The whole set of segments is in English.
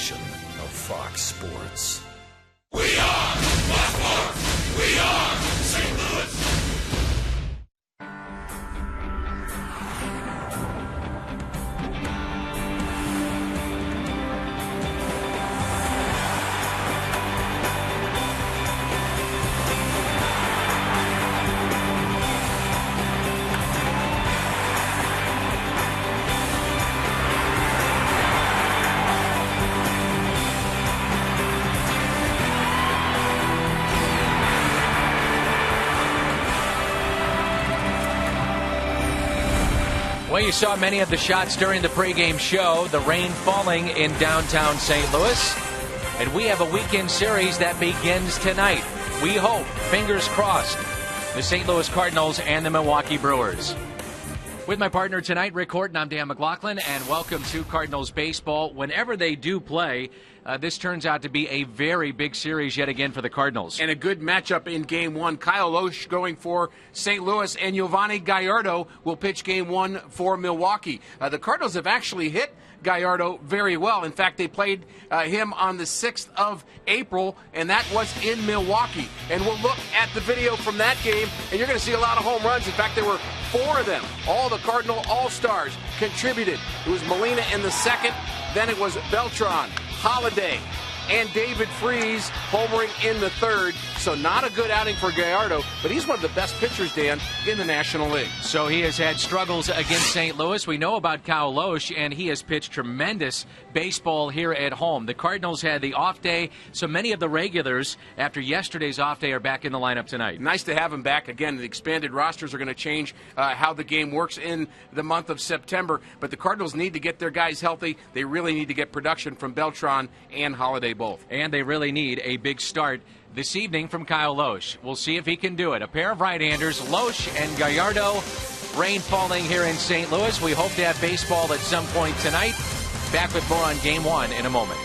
edition of Fox Sports. We are Fox Sports. We are St. Louis. Well, you saw many of the shots during the pregame show, the rain falling in downtown St. Louis. And we have a weekend series that begins tonight. We hope, fingers crossed, the St. Louis Cardinals and the Milwaukee Brewers. With my partner tonight, Rick Horton, I'm Dan McLaughlin, and welcome to Cardinals baseball. Whenever they do play, this turns out to be a very big series yet again for the Cardinals. And a good matchup in Game 1. Kyle Loesch going for St. Louis, and Giovanni Gallardo will pitch Game 1 for Milwaukee. The Cardinals have actually hit Gallardo very well. In fact, they played him on the 6th of April, and that was in Milwaukee. And we'll look at the video from that game, and you're going to see a lot of home runs. In fact, there were 4 of them. All the Cardinal All-Stars contributed. It was Molina in the second, then it was Beltran, Holiday, and David Freese homering in the third. So not a good outing for Gallardo, but he's one of the best pitchers, Dan, in the National League. So he has had struggles against St. Louis. We know about Kyle Loesch, and he has pitched tremendous baseball here at home. The Cardinals had the off day, so many of the regulars after yesterday's off day are back in the lineup tonight. Nice to have him back. Again, the expanded rosters are going to change how the game works in the month of September, but the Cardinals need to get their guys healthy. They really need to get production from Beltran and Holiday both. And they really need a big start this evening from Kyle Loesch. We'll see if he can do it. A pair of right-handers, Loesch and Gallardo. Rain falling here in St. Louis. We hope to have baseball at some point tonight. Back with more on Game 1 in a moment.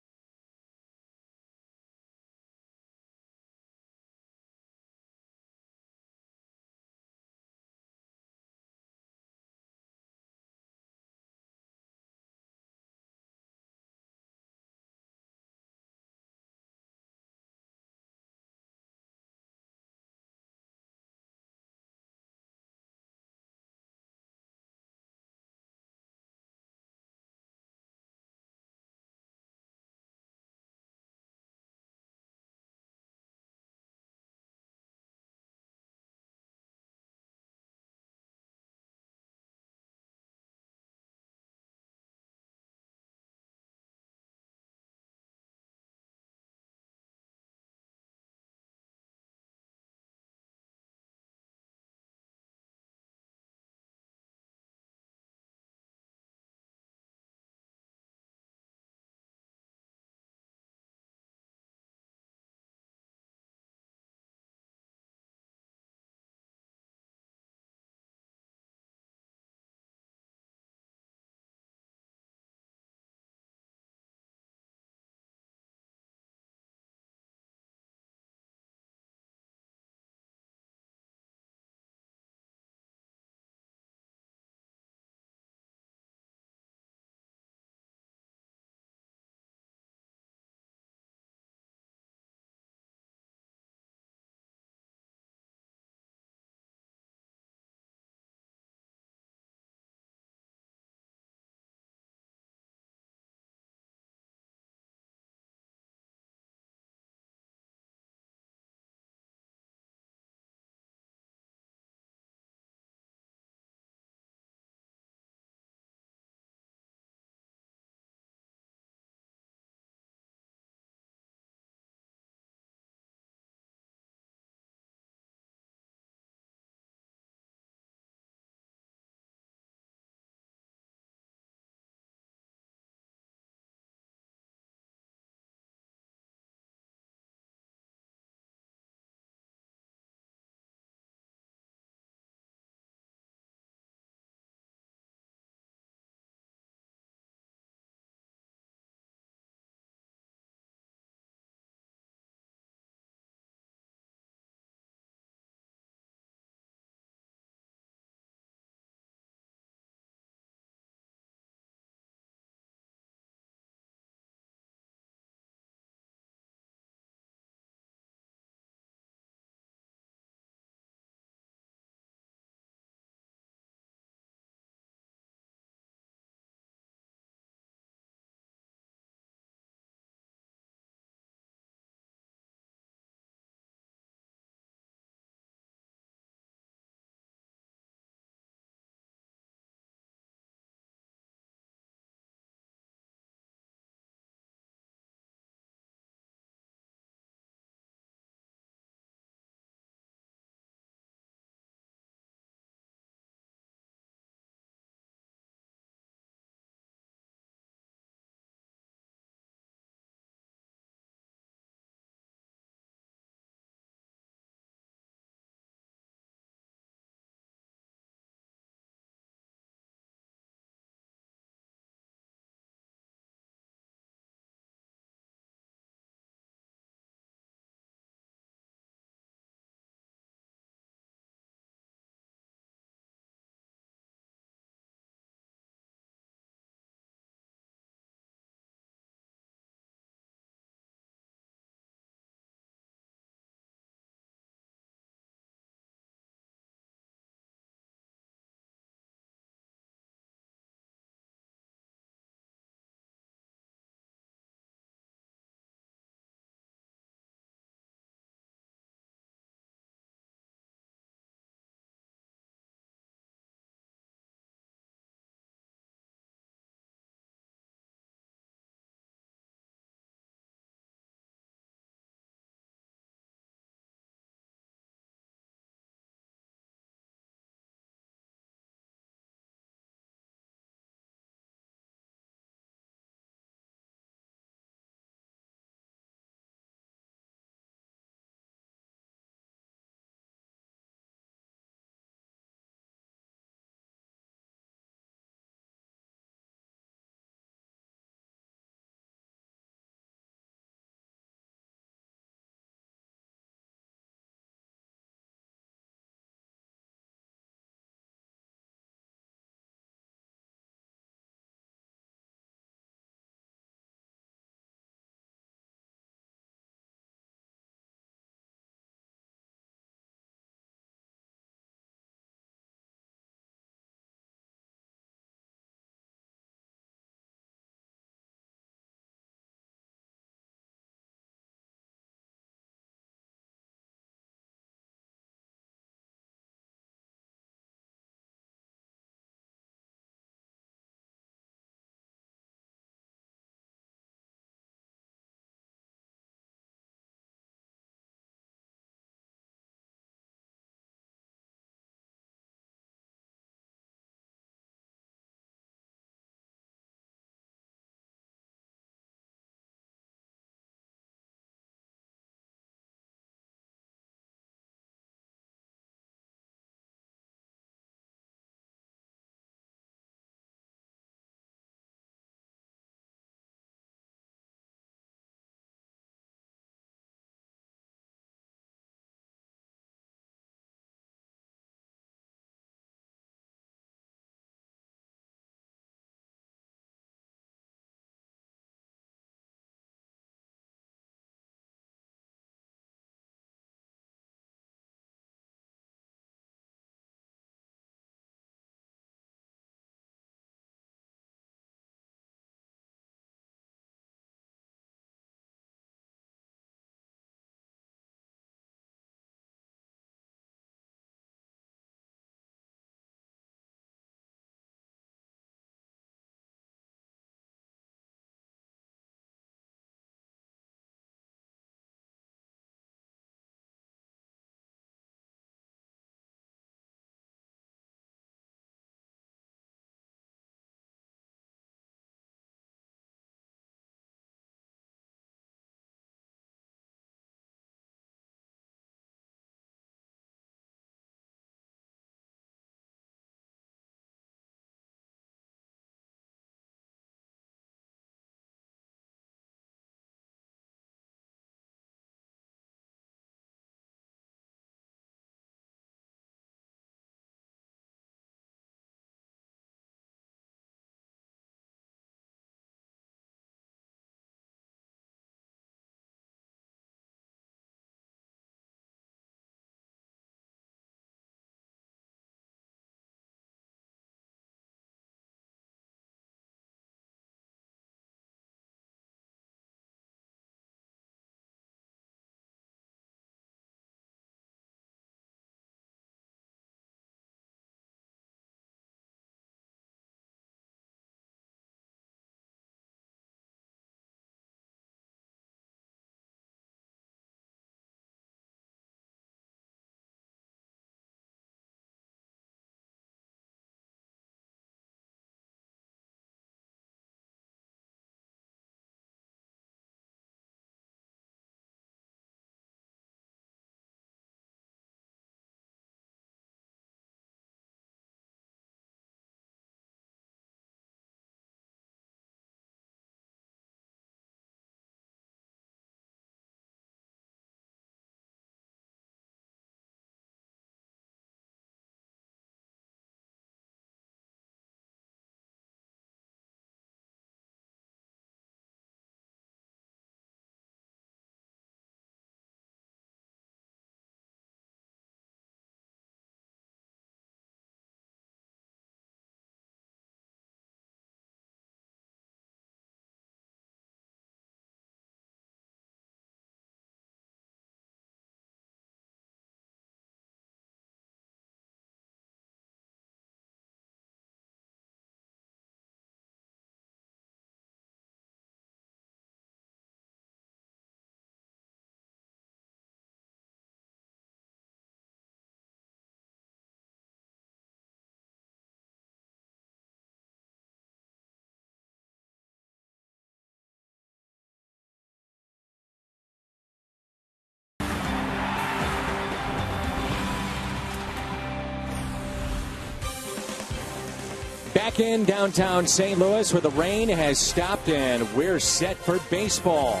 Back in downtown St. Louis where the rain has stopped and we're set for baseball.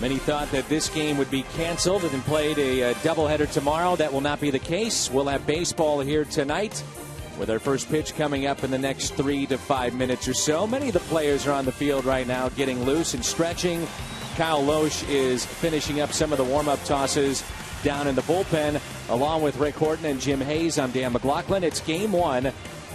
Many thought that this game would be canceled and played a doubleheader tomorrow. That will not be the case. We'll have baseball here tonight with our first pitch coming up in the next 3 to 5 minutes or so. Many of the players are on the field right now getting loose and stretching. Kyle Loesch is finishing up some of the warm-up tosses down in the bullpen, along with Rick Horton and Jim Hayes. I'm Dan McLaughlin. It's game one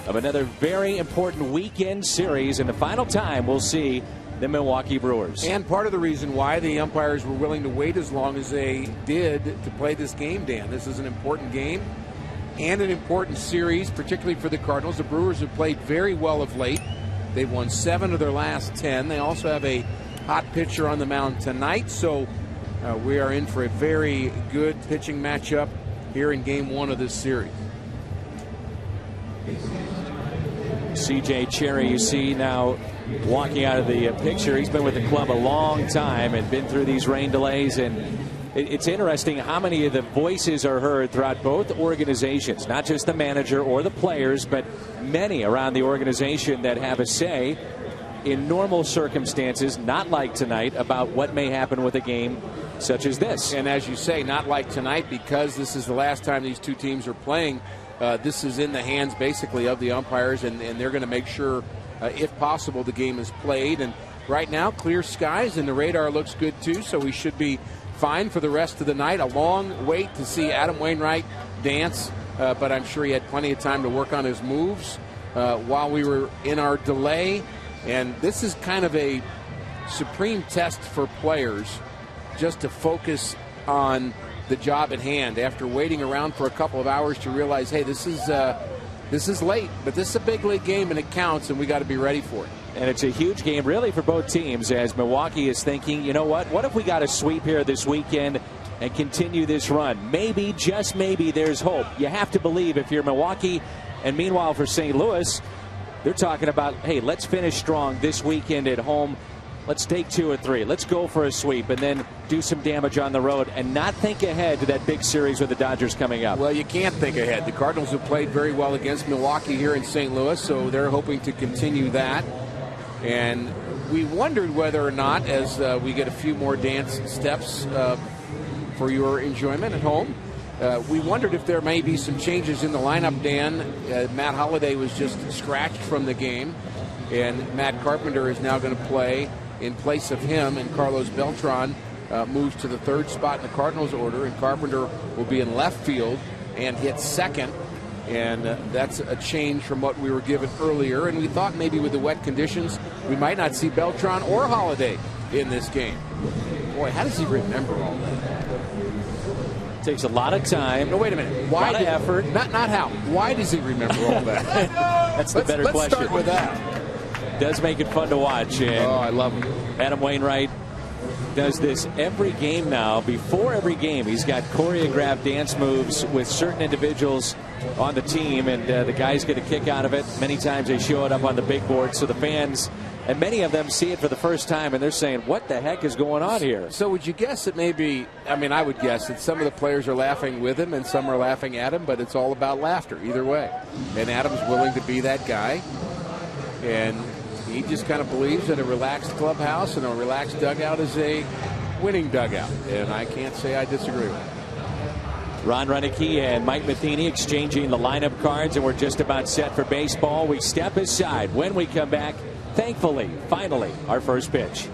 of another very important weekend series, and the final time we'll see the Milwaukee Brewers. And part of the reason why the umpires were willing to wait as long as they did to play this game, Dan. This is an important game and an important series, particularly for the Cardinals. The Brewers have played very well of late. They've won 7 of their last 10. They also have a hot pitcher on the mound tonight, so we are in for a very good pitching matchup here in game one of this series. C.J. Cherry, you see now walking out of the picture. He's been with the club a long time and been through these rain delays, and it's interesting how many of the voices are heard throughout both organizations, not just the manager or the players, but many around the organization that have a say in normal circumstances, not like tonight, about what may happen with a game such as this. And as you say, not like tonight, because this is the last time these two teams are playing. This is in the hands basically of the umpires, and they're going to make sure, if possible, the game is played. And right now, clear skies, and the radar looks good too, so we should be fine for the rest of the night. A long wait to see Adam Wainwright dance, but I'm sure he had plenty of time to work on his moves while we were in our delay. And this is kind of a supreme test for players, just to focus on the job at hand after waiting around for a couple of hours to realize, hey, this is late, but this is a big league game and it counts, and we got to be ready for it. And it's a huge game really for both teams, as Milwaukee is thinking, you know what if we got a sweep here this weekend and continue this run? Maybe, just maybe, there's hope. You have to believe if you're Milwaukee. And meanwhile for St. Louis, they're talking about, hey, let's finish strong this weekend at home. Let's take 2 or 3. Let's go for a sweep and then do some damage on the road and not think ahead to that big series with the Dodgers coming up. Well, you can't think ahead. The Cardinals have played very well against Milwaukee here in St. Louis, so they're hoping to continue that. And we wondered whether or not, as we get a few more dance steps for your enjoyment at home, we wondered if there may be some changes in the lineup, Dan. Matt Holliday was just scratched from the game, and Matt Carpenter is now going to play in place of him, and Carlos Beltran moves to the third spot in the Cardinals order, and Carpenter will be in left field and hit second. And that's a change from what we were given earlier. And we thought maybe with the wet conditions, we might not see Beltran or Holliday in this game. Boy, how does he remember all that? Takes a lot of time. No, wait a minute. Why? A lot of effort. Not how. Why does he remember all that? That's the better question. Let's start with that. Does make it fun to watch. And I love him. Adam Wainwright does this every game now. Before every game, he's got choreographed dance moves with certain individuals on the team, and the guys get a kick out of it. Many times they show it up on the big board, so the fans, and many of them see it for the first time, and they're saying, what the heck is going on here? So would you guess that maybe, I would guess that some of the players are laughing with him and some are laughing at him, but it's all about laughter either way. And Adam's willing to be that guy, and he just kind of believes that a relaxed clubhouse and a relaxed dugout is a winning dugout, and I can't say I disagree with it. Ron Renicky and Mike Matheny exchanging the lineup cards, and we're just about set for baseball. We step aside. When we come back, thankfully, finally, our first pitch.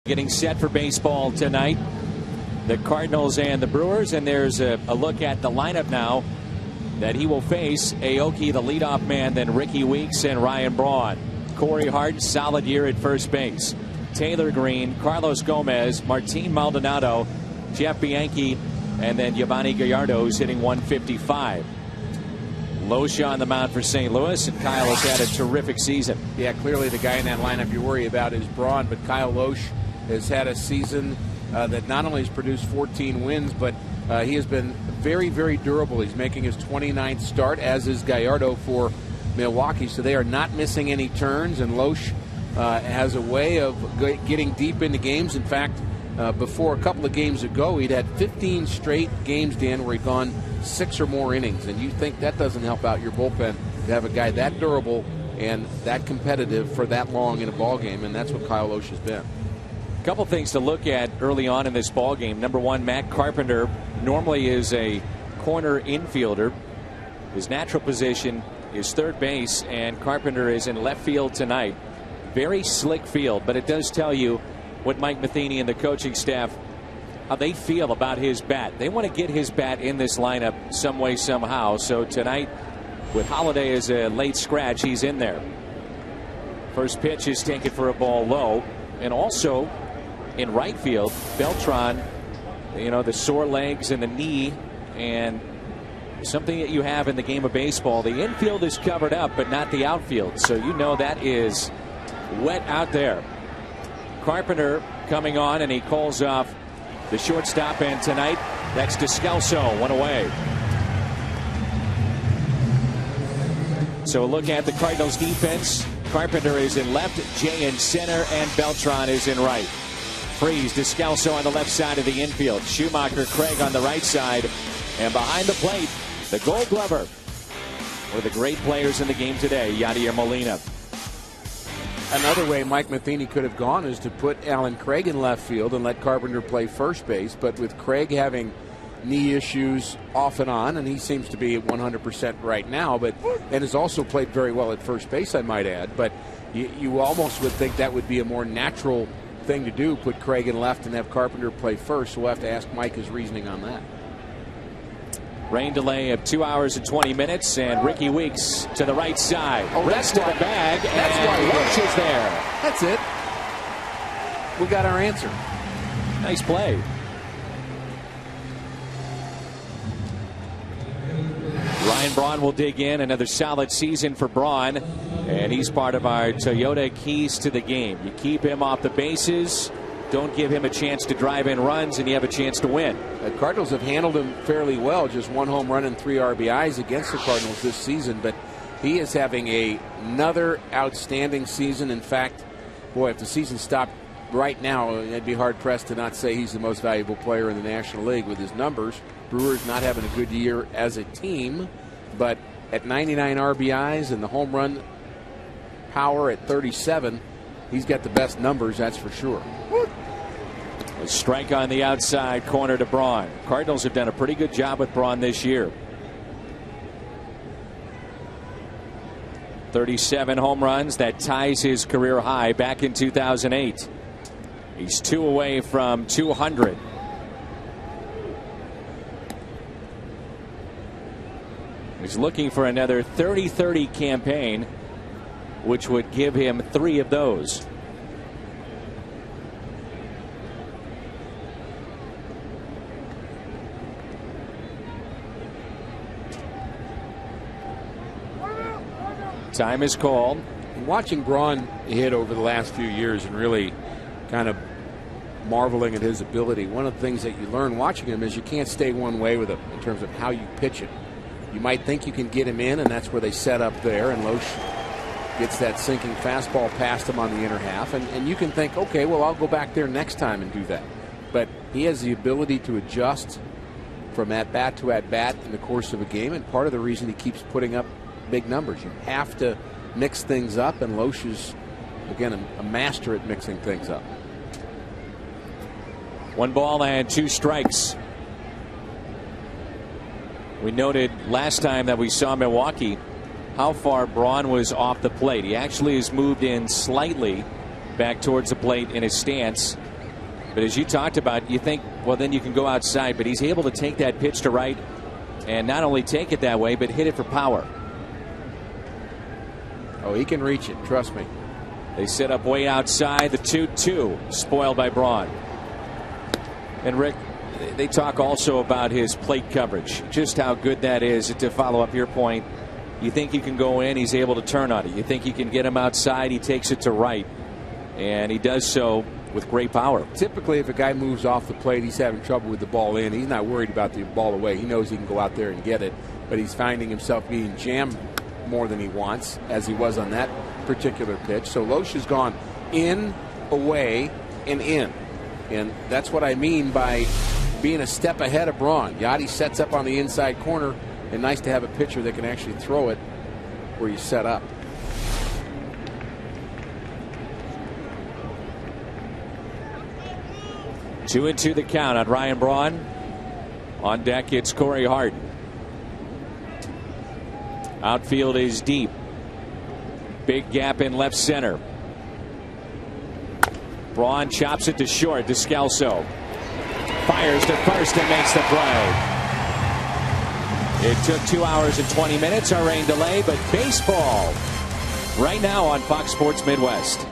Getting set for baseball tonight. The Cardinals and the Brewers, and there's a look at the lineup now that he will face. Aoki, the leadoff man, then Ricky Weeks and Ryan Braun. Corey Hart, solid year at first base. Taylor Green, Carlos Gomez, Martin Maldonado, Jeff Bianchi, and then Giovanni Gallardo, who's hitting 155. Loesche on the mound for St. Louis, and Kyle has had a terrific season. Yeah, clearly the guy in that lineup you worry about is Braun, but Kyle Loesche has had a season that not only has produced 14 wins, but he has been very, very durable. He's making his 29th start, as is Gallardo for Milwaukee, so they are not missing any turns, and Loesche has a way of getting deep into games. In fact, before a couple of games ago, he'd had 15 straight games, Dan, where he'd gone 6 or more innings, and you think that doesn't help out your bullpen to have a guy that durable and that competitive for that long in a ball game, and that's what Kyle Loesche has been. A couple things to look at early on in this ball game. Number one, Matt Carpenter normally is a corner infielder. His natural position is third base, and Carpenter is in left field tonight. Very slick field, but it does tell you what Mike Matheny and the coaching staff, how they feel about his bat. They want to get his bat in this lineup some way, somehow. So tonight, with Holiday as a late scratch, he's in there. First pitch is taken for a ball low. And also in right field, Beltran, the sore legs and the knee, and something that you have in the game of baseball. The infield is covered up, but not the outfield. So that is wet out there. Carpenter coming on, and he calls off the shortstop, and tonight that's Descalso, one away. So a look at the Cardinals defense. Carpenter is in left, Jay in center, and Beltran is in right. Freeze, Descalso on the left side of the infield. Schumacher, Craig on the right side, and behind the plate, the Gold Glover, one of the great players in the game today, Yadier Molina. Another way Mike Matheny could have gone is to put Alan Craig in left field and let Carpenter play first base. But with Craig having knee issues off and on, and he seems to be at 100% right now, and has also played very well at first base, I might add. But you almost would think that would be a more natural thing to do, put Craig in left and have Carpenter play first. So we'll have to ask Mike his reasoning on that. Rain delay of 2 hours and 20 minutes, and Ricky Weeks to the right side. That's to the bag, that's and why Loesche is there. That's it. We got our answer. Nice play. Ryan Braun will dig in. Another solid season for Braun, and he's part of our Toyota keys to the game. You keep him off the bases, don't give him a chance to drive in runs, and you have a chance to win. The Cardinals have handled him fairly well. Just 1 home run and 3 RBIs against the Cardinals this season, but he is having another outstanding season. In fact, boy, if the season stopped right now, I'd be hard-pressed to not say he's the most valuable player in the National League with his numbers. Brewers not having a good year as a team, but at 99 RBIs and the home run power at 37, he's got the best numbers, that's for sure. A strike on the outside corner to Braun. Cardinals have done a pretty good job with Braun this year. 37 home runs. That ties his career high back in 2008. He's 2 away from 200. He's looking for another 30-30 campaign, which would give him 3 of those. Time is called. Watching Braun hit over the last few years and really kind of marveling at his ability, one of the things that you learn watching him is you can't stay one way with him in terms of how you pitch it. You might think you can get him in, and that's where they set up there, and Loesche gets that sinking fastball past him on the inner half, and you can think, okay, well, I'll go back there next time and do that. But he has the ability to adjust from at-bat to at-bat in the course of a game, and part of the reason he keeps putting up big numbers. You have to mix things up, and Loesche's, again, a master at mixing things up. 1 ball and 2 strikes. We noted last time that we saw Milwaukee how far Braun was off the plate. He actually has moved in slightly back towards the plate in his stance. but as you talked about, you think, well, then you can go outside. But he's able to take that pitch to right and not only take it that way, but hit it for power. Oh, he can reach it. Trust me. They set up way outside. The 2-2 spoiled by Braun. And Rick, they talk also about his plate coverage, just how good that is. To follow up your point, you think you can go in, he's able to turn on it. You think you can get him outside, he takes it to right. And he does so with great power. Typically, if a guy moves off the plate, he's having trouble with the ball in. He's not worried about the ball away. He knows he can go out there and get it. But he's finding himself being jammed more than he wants, as he was on that particular pitch. So Loesch has gone in, away, and in. And that's what I mean by being a step ahead of Braun. Yachty sets up on the inside corner, and nice to have a pitcher that can actually throw it where you set up. Two and two the count on Ryan Braun. On deck, it's Corey Hart. Outfield is deep. Big gap in left center. Braun chops it to short. Descalso fires to first and makes the play. It took 2 hours and 20 minutes, our rain delay, but baseball right now on Fox Sports Midwest.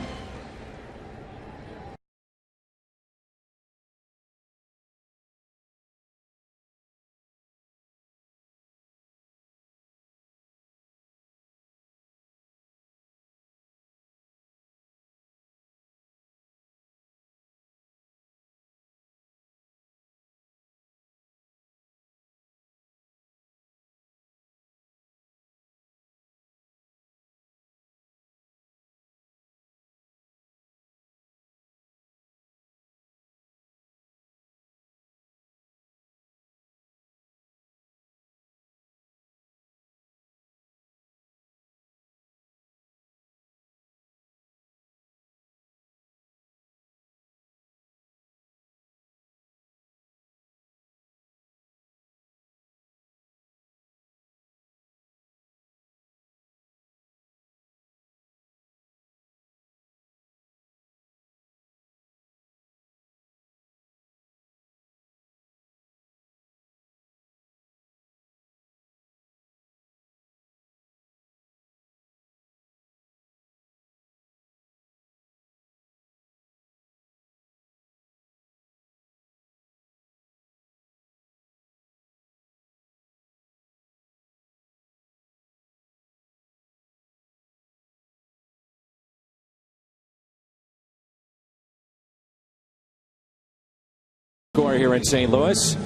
Score here in St. Louis.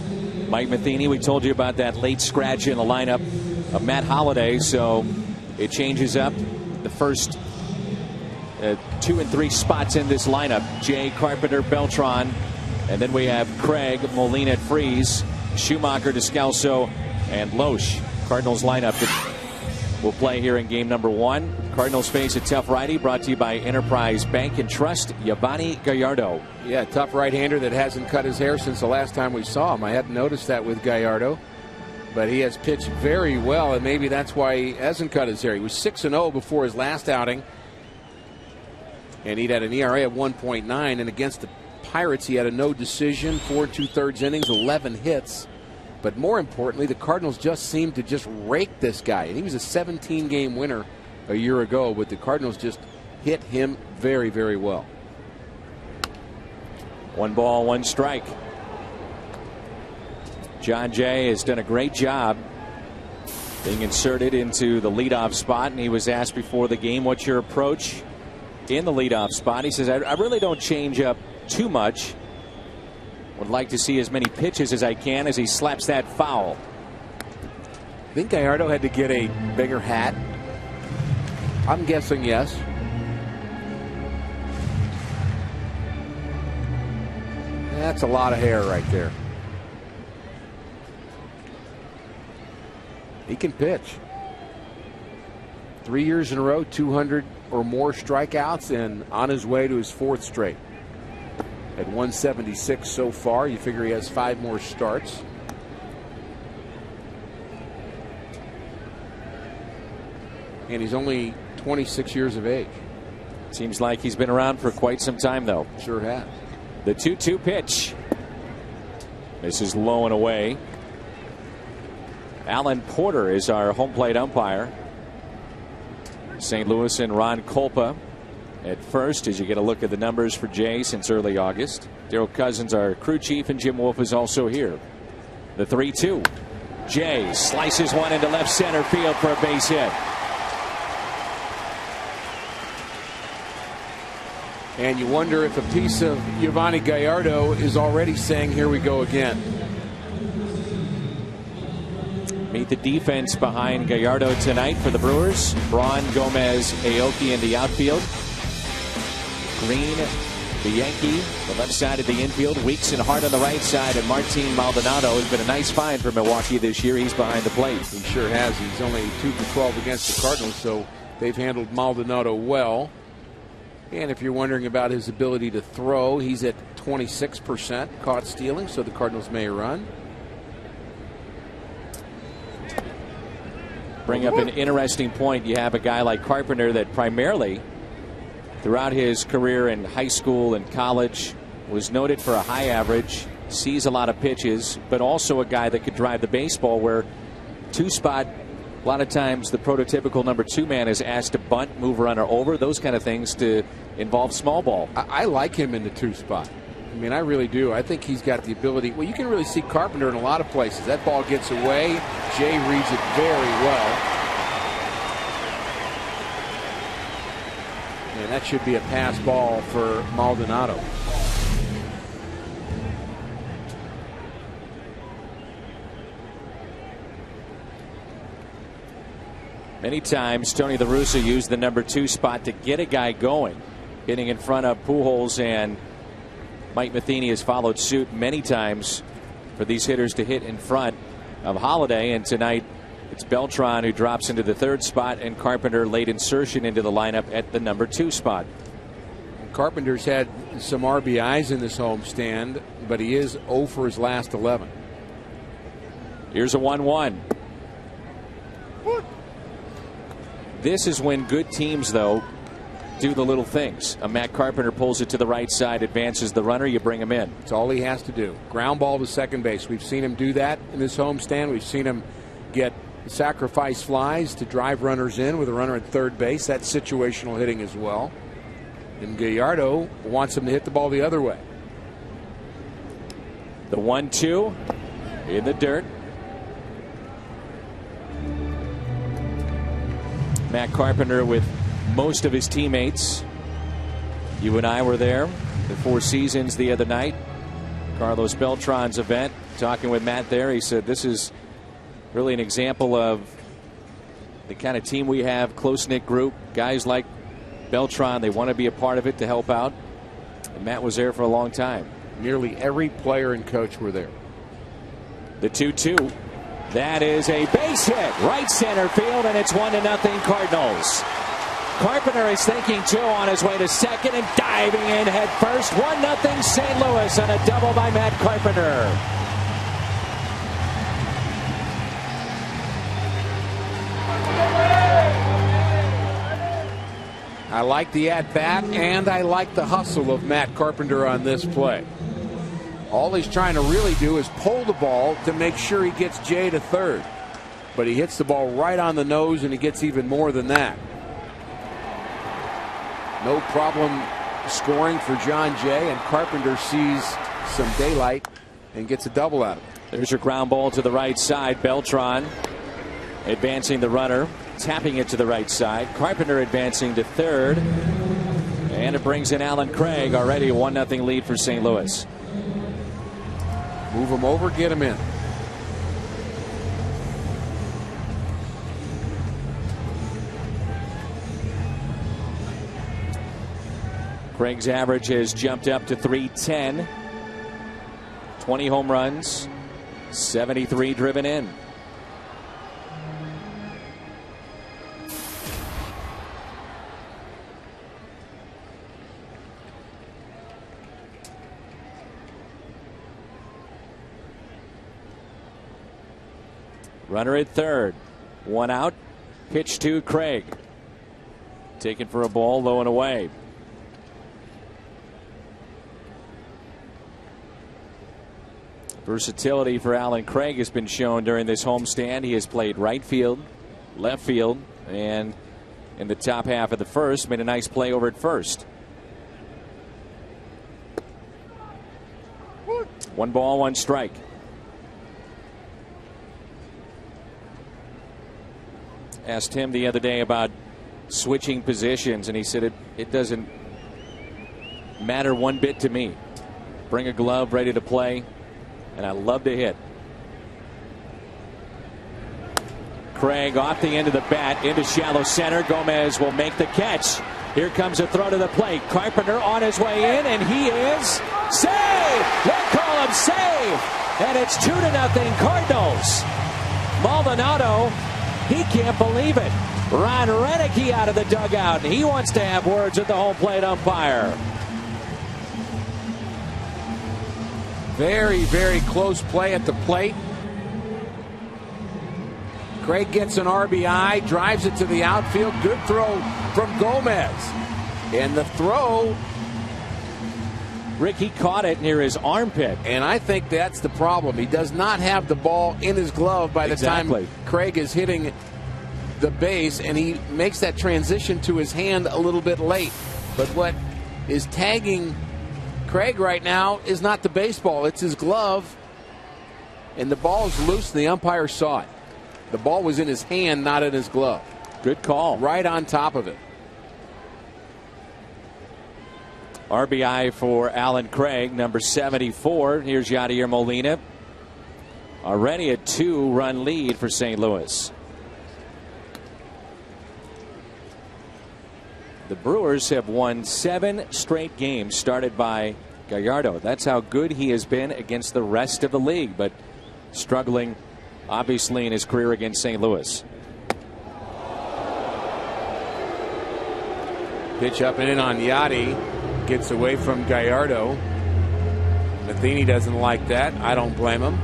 Mike Matheny, we told you about that late scratch in the lineup of Matt Holliday, so it changes up the first 2 and 3 spots in this lineup. Jay, Carpenter, Beltran, and then we have Craig, Molina, Freeze, Schumacher, Descalso, and Loesch. Cardinals lineup that will play here in game number 1. Cardinals face a tough righty, brought to you by Enterprise Bank and Trust, Yovani Gallardo. Yeah, tough right-hander that hasn't cut his hair since the last time we saw him. I hadn't noticed that with Gallardo, but he has pitched very well, and maybe that's why he hasn't cut his hair. He was 6-0 before his last outing, and he'd had an ERA of 1.9, and against the Pirates he had a no decision, 4 2/3 innings, 11 hits. But more importantly, the Cardinals just seemed to just rake this guy, and he was a 17-game winner a year ago, but the Cardinals just hit him very, very well. 1 ball, 1 strike. John Jay has done a great job being inserted into the leadoff spot, and he was asked before the game, what's your approach in the leadoff spot? He says, I really don't change up too much. Would like to see as many pitches as I can as he slaps that foul. I think Gallardo had to get a bigger hat. I'm guessing yes. That's a lot of hair right there. He can pitch. 3 years in a row, 200 or more strikeouts, and on his way to his 4th straight. At 176 so far, you figure he has 5 more starts. And he's only 26 years of age. Seems like he's been around for quite some time, though. Sure has. The 2-2 pitch. This is low and away. Alan Porter is our home plate umpire. St. Louis and Ron Kolpa at first as you get a look at the numbers for Jay since early August. Daryl Cousins, our crew chief, and Jim Wolf is also here. The 3-2. Jay slices one into left center field for a base hit. And you wonder if a piece of Giovanni Gallardo is already saying, here we go again. Meet the defense behind Gallardo tonight for the Brewers. Braun, Gomez, Aoki in the outfield. Green, the Yankee, the left side of the infield. Weeks and Hart on the right side. And Martin Maldonado has been a nice find for Milwaukee this year. He's behind the plate. He sure has. He's only 2 for 12 against the Cardinals, so they've handled Maldonado well. And if you're wondering about his ability to throw, he's at 26% caught stealing, so the Cardinals may run. Bring up an interesting point. You have a guy like Carpenter that primarily throughout his career in high school and college was noted for a high average, sees a lot of pitches, but also a guy that could drive the baseball, where two spot, a lot of times the prototypical number 2 man is asked to bunt, move a runner over, those kind of things to involve small ball. I like him in the 2 spot. I mean, I really do. I think he's got the ability. Well, you can really see Carpenter in a lot of places. That ball gets away. Jay reads it very well. And that should be a pass ball for Maldonado. Many times Tony La Russa used the number 2 spot to get a guy going, hitting in front of Pujols, and Mike Matheny has followed suit many times for these hitters to hit in front of Holiday. And tonight it's Beltran who drops into the 3rd spot, and Carpenter late insertion into the lineup at the number 2 spot. Carpenter's had some RBIs in this homestand, but he is 0 for his last 11. Here's a 1-1. This is when good teams, though, do the little things. A Matt Carpenter pulls it to the right side, advances the runner, you bring him in. That's all he has to do. Ground ball to second base. We've seen him do that in this homestand. We've seen him get sacrifice flies to drive runners in with a runner at third base. That's situational hitting as well. And Gallardo wants him to hit the ball the other way. The 1-2 in the dirt. Matt Carpenter with most of his teammates. You and I were there the Four Seasons the other night. Carlos Beltran's event. Talking with Matt there, he said this is really an example of the kind of team we have, close-knit group. Guys like Beltran, they want to be a part of it to help out. And Matt was there for a long time. Nearly every player and coach were there. The 2-2. That is a base hit, right center field, and it's 1-0 Cardinals. Carpenter is thinking 2 on his way to second and diving in head first. 1-0 St. Louis on a double by Matt Carpenter. I like the at-bat, and I like the hustle of Matt Carpenter on this play. All he's trying to really do is pull the ball to make sure he gets Jay to third. But he hits the ball right on the nose, and he gets even more than that. No problem scoring for John Jay, and Carpenter sees some daylight and gets a double out of it. There's your ground ball to the right side. Beltran advancing the runner, tapping it to the right side. Carpenter advancing to third. And it brings in Alan Craig. Already a 1-0 lead for St. Louis. Move him over, get him in. Craig's average has jumped up to .310. 20 home runs, 73 driven in. Runner at third. 1 out. Pitch to Craig. Taken for a ball, low and away. Versatility for Alan Craig has been shown during this homestand. He has played right field, left field, and in the top half of the first, made a nice play over at first. 1 ball, 1 strike. Asked him the other day about switching positions, and he said it doesn't matter one bit to me. Bring a glove ready to play, and I love to hit. Craig off the end of the bat into shallow center. Gomez will make the catch. Here comes a throw to the plate. Carpenter on his way in, and he is safe. They call him safe, and it's 2-0 Cardinals. Maldonado, he can't believe it. Ron Renicky out of the dugout, and he wants to have words with the home plate umpire. Very, very close play at the plate. Craig gets an RBI, drives it to the outfield. Good throw from Gomez. And the throw, Ricky caught it near his armpit. And I think that's the problem. He does not have the ball in his glove by the time Craig is hitting the base, and he makes that transition to his hand a little bit late. But what is tagging Craig right now is not the baseball, it's his glove. And the ball is loose, and the umpire saw it. The ball was in his hand, not in his glove. Good call. Right on top of it. RBI for Alan Craig, number 74. Here's Yadier Molina. Already a 2-run lead for St. Louis. The Brewers have won 7 straight games started by Gallardo. That's how good he has been against the rest of the league, but struggling obviously in his career against St. Louis. Pitch up and in on Yadi. Gets away from Gallardo. Matheny doesn't like that. I don't blame him.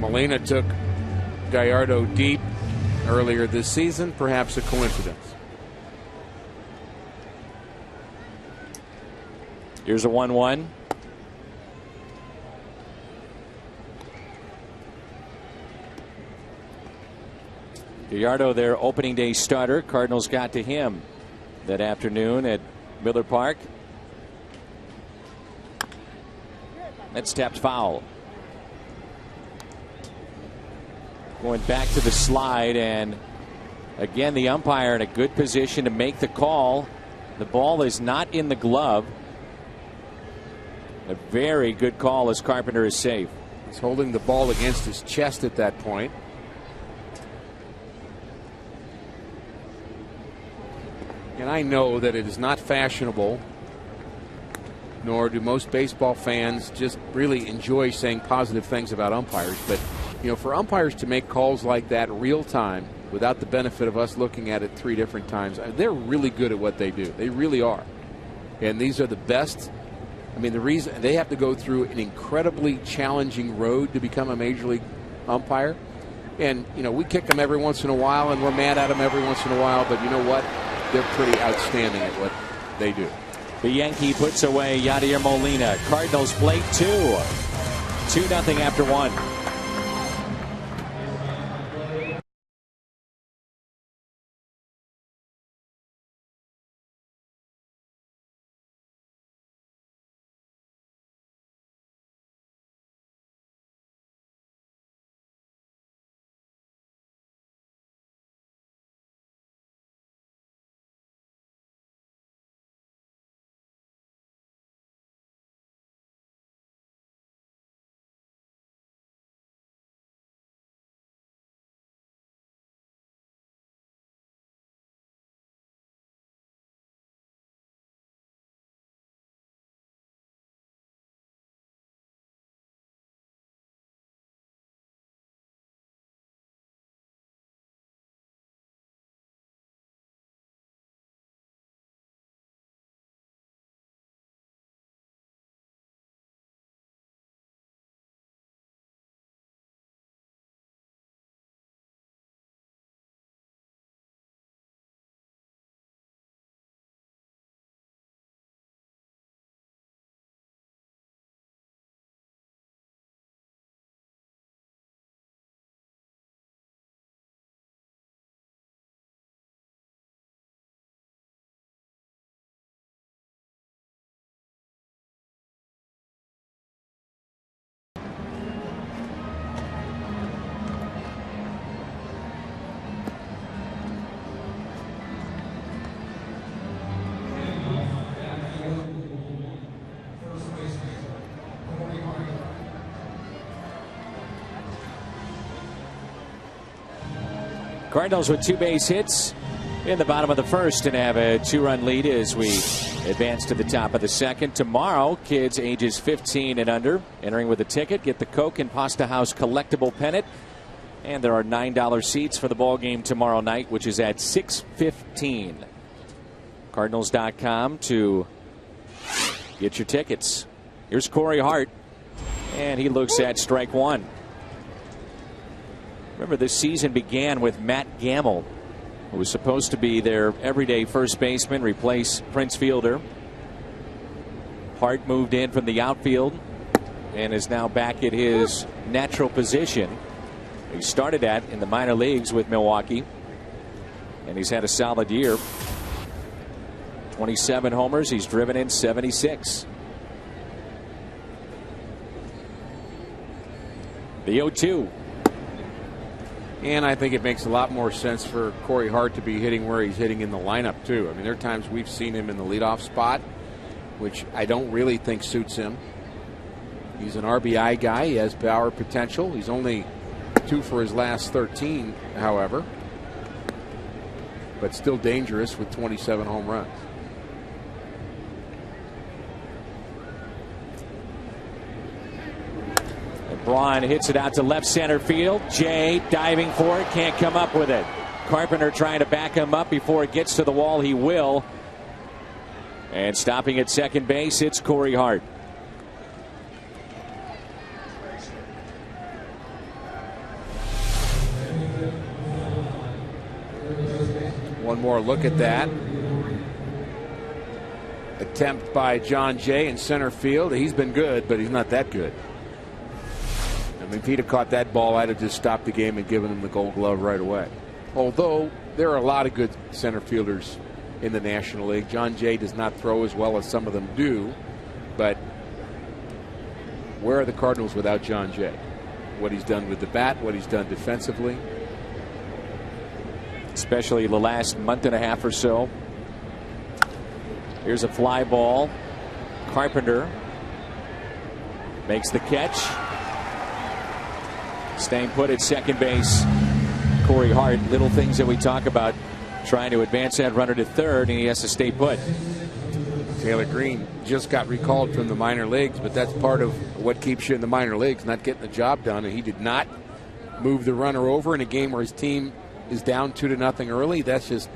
Molina took Gallardo deep earlier this season. Perhaps a coincidence. Here's a 1-1. Gallardo, their opening day starter. Cardinals got to him that afternoon at Miller Park. That's tapped foul. Going back to the slide, and again the umpire in a good position to make the call. The ball is not in the glove. A very good call as Carpenter is safe. He's holding the ball against his chest at that point. And I know that it is not fashionable, nor do most baseball fans just really enjoy saying positive things about umpires. But, you know, for umpires to make calls like that real time without the benefit of us looking at it 3 different times, they're really good at what they do. They really are. And these are the best. I mean, the reason they have to go through an incredibly challenging road to become a major league umpire. And, you know, we kick them every once in a while, and we're mad at them every once in a while. But you know what? They're pretty outstanding at what they do. The Yankee puts away Yadier Molina. Cardinals play 2. 2-0 after 1. Cardinals with 2 base hits in the bottom of the first and have a 2-run lead as we advance to the top of the second. Tomorrow, kids ages 15 and under entering with a ticket get the Coke and Pasta House collectible pennant. And there are $9 seats for the ball game tomorrow night, which is at 6:15. Cardinals.com to get your tickets. Here's Corey Hart, and he looks at strike one. Remember, this season began with Matt Gamble, who was supposed to be their everyday first baseman, replace Prince Fielder. Hart moved in from the outfield and is now back at his natural position. He started at in the minor leagues with Milwaukee, and he's had a solid year. 27 homers. He's driven in 76. The 0-2. And I think it makes a lot more sense for Corey Hart to be hitting where he's hitting in the lineup, too. I mean, there are times we've seen him in the leadoff spot, which I don't really think suits him. He's an RBI guy. He has power potential. He's only 2 for his last 13, however, but still dangerous with 27 home runs. And Braun hits it out to left center field. Jay diving for it, can't come up with it. Carpenter trying to back him up before it gets to the wall. He will. And stopping at second base, it's Corey Hart. One more look at that. Attempt by John Jay in center field. He's been good, but he's not that good. I mean, if he'd have caught that ball, I'd have just stopped the game and given him the Gold Glove right away. Although there are a lot of good center fielders in the National League. John Jay does not throw as well as some of them do, but where are the Cardinals without John Jay? What he's done with the bat, what he's done defensively. Especially the last month and a half or so. Here's a fly ball. Carpenter makes the catch. Staying put at second base. Corey Hart. Little things that we talk about. Trying to advance that runner to third, and he has to stay put. Taylor Green just got recalled from the minor leagues, but that's part of what keeps you in the minor leagues, not getting the job done. And he did not move the runner over in a game where his team is down 2-0 early. That's just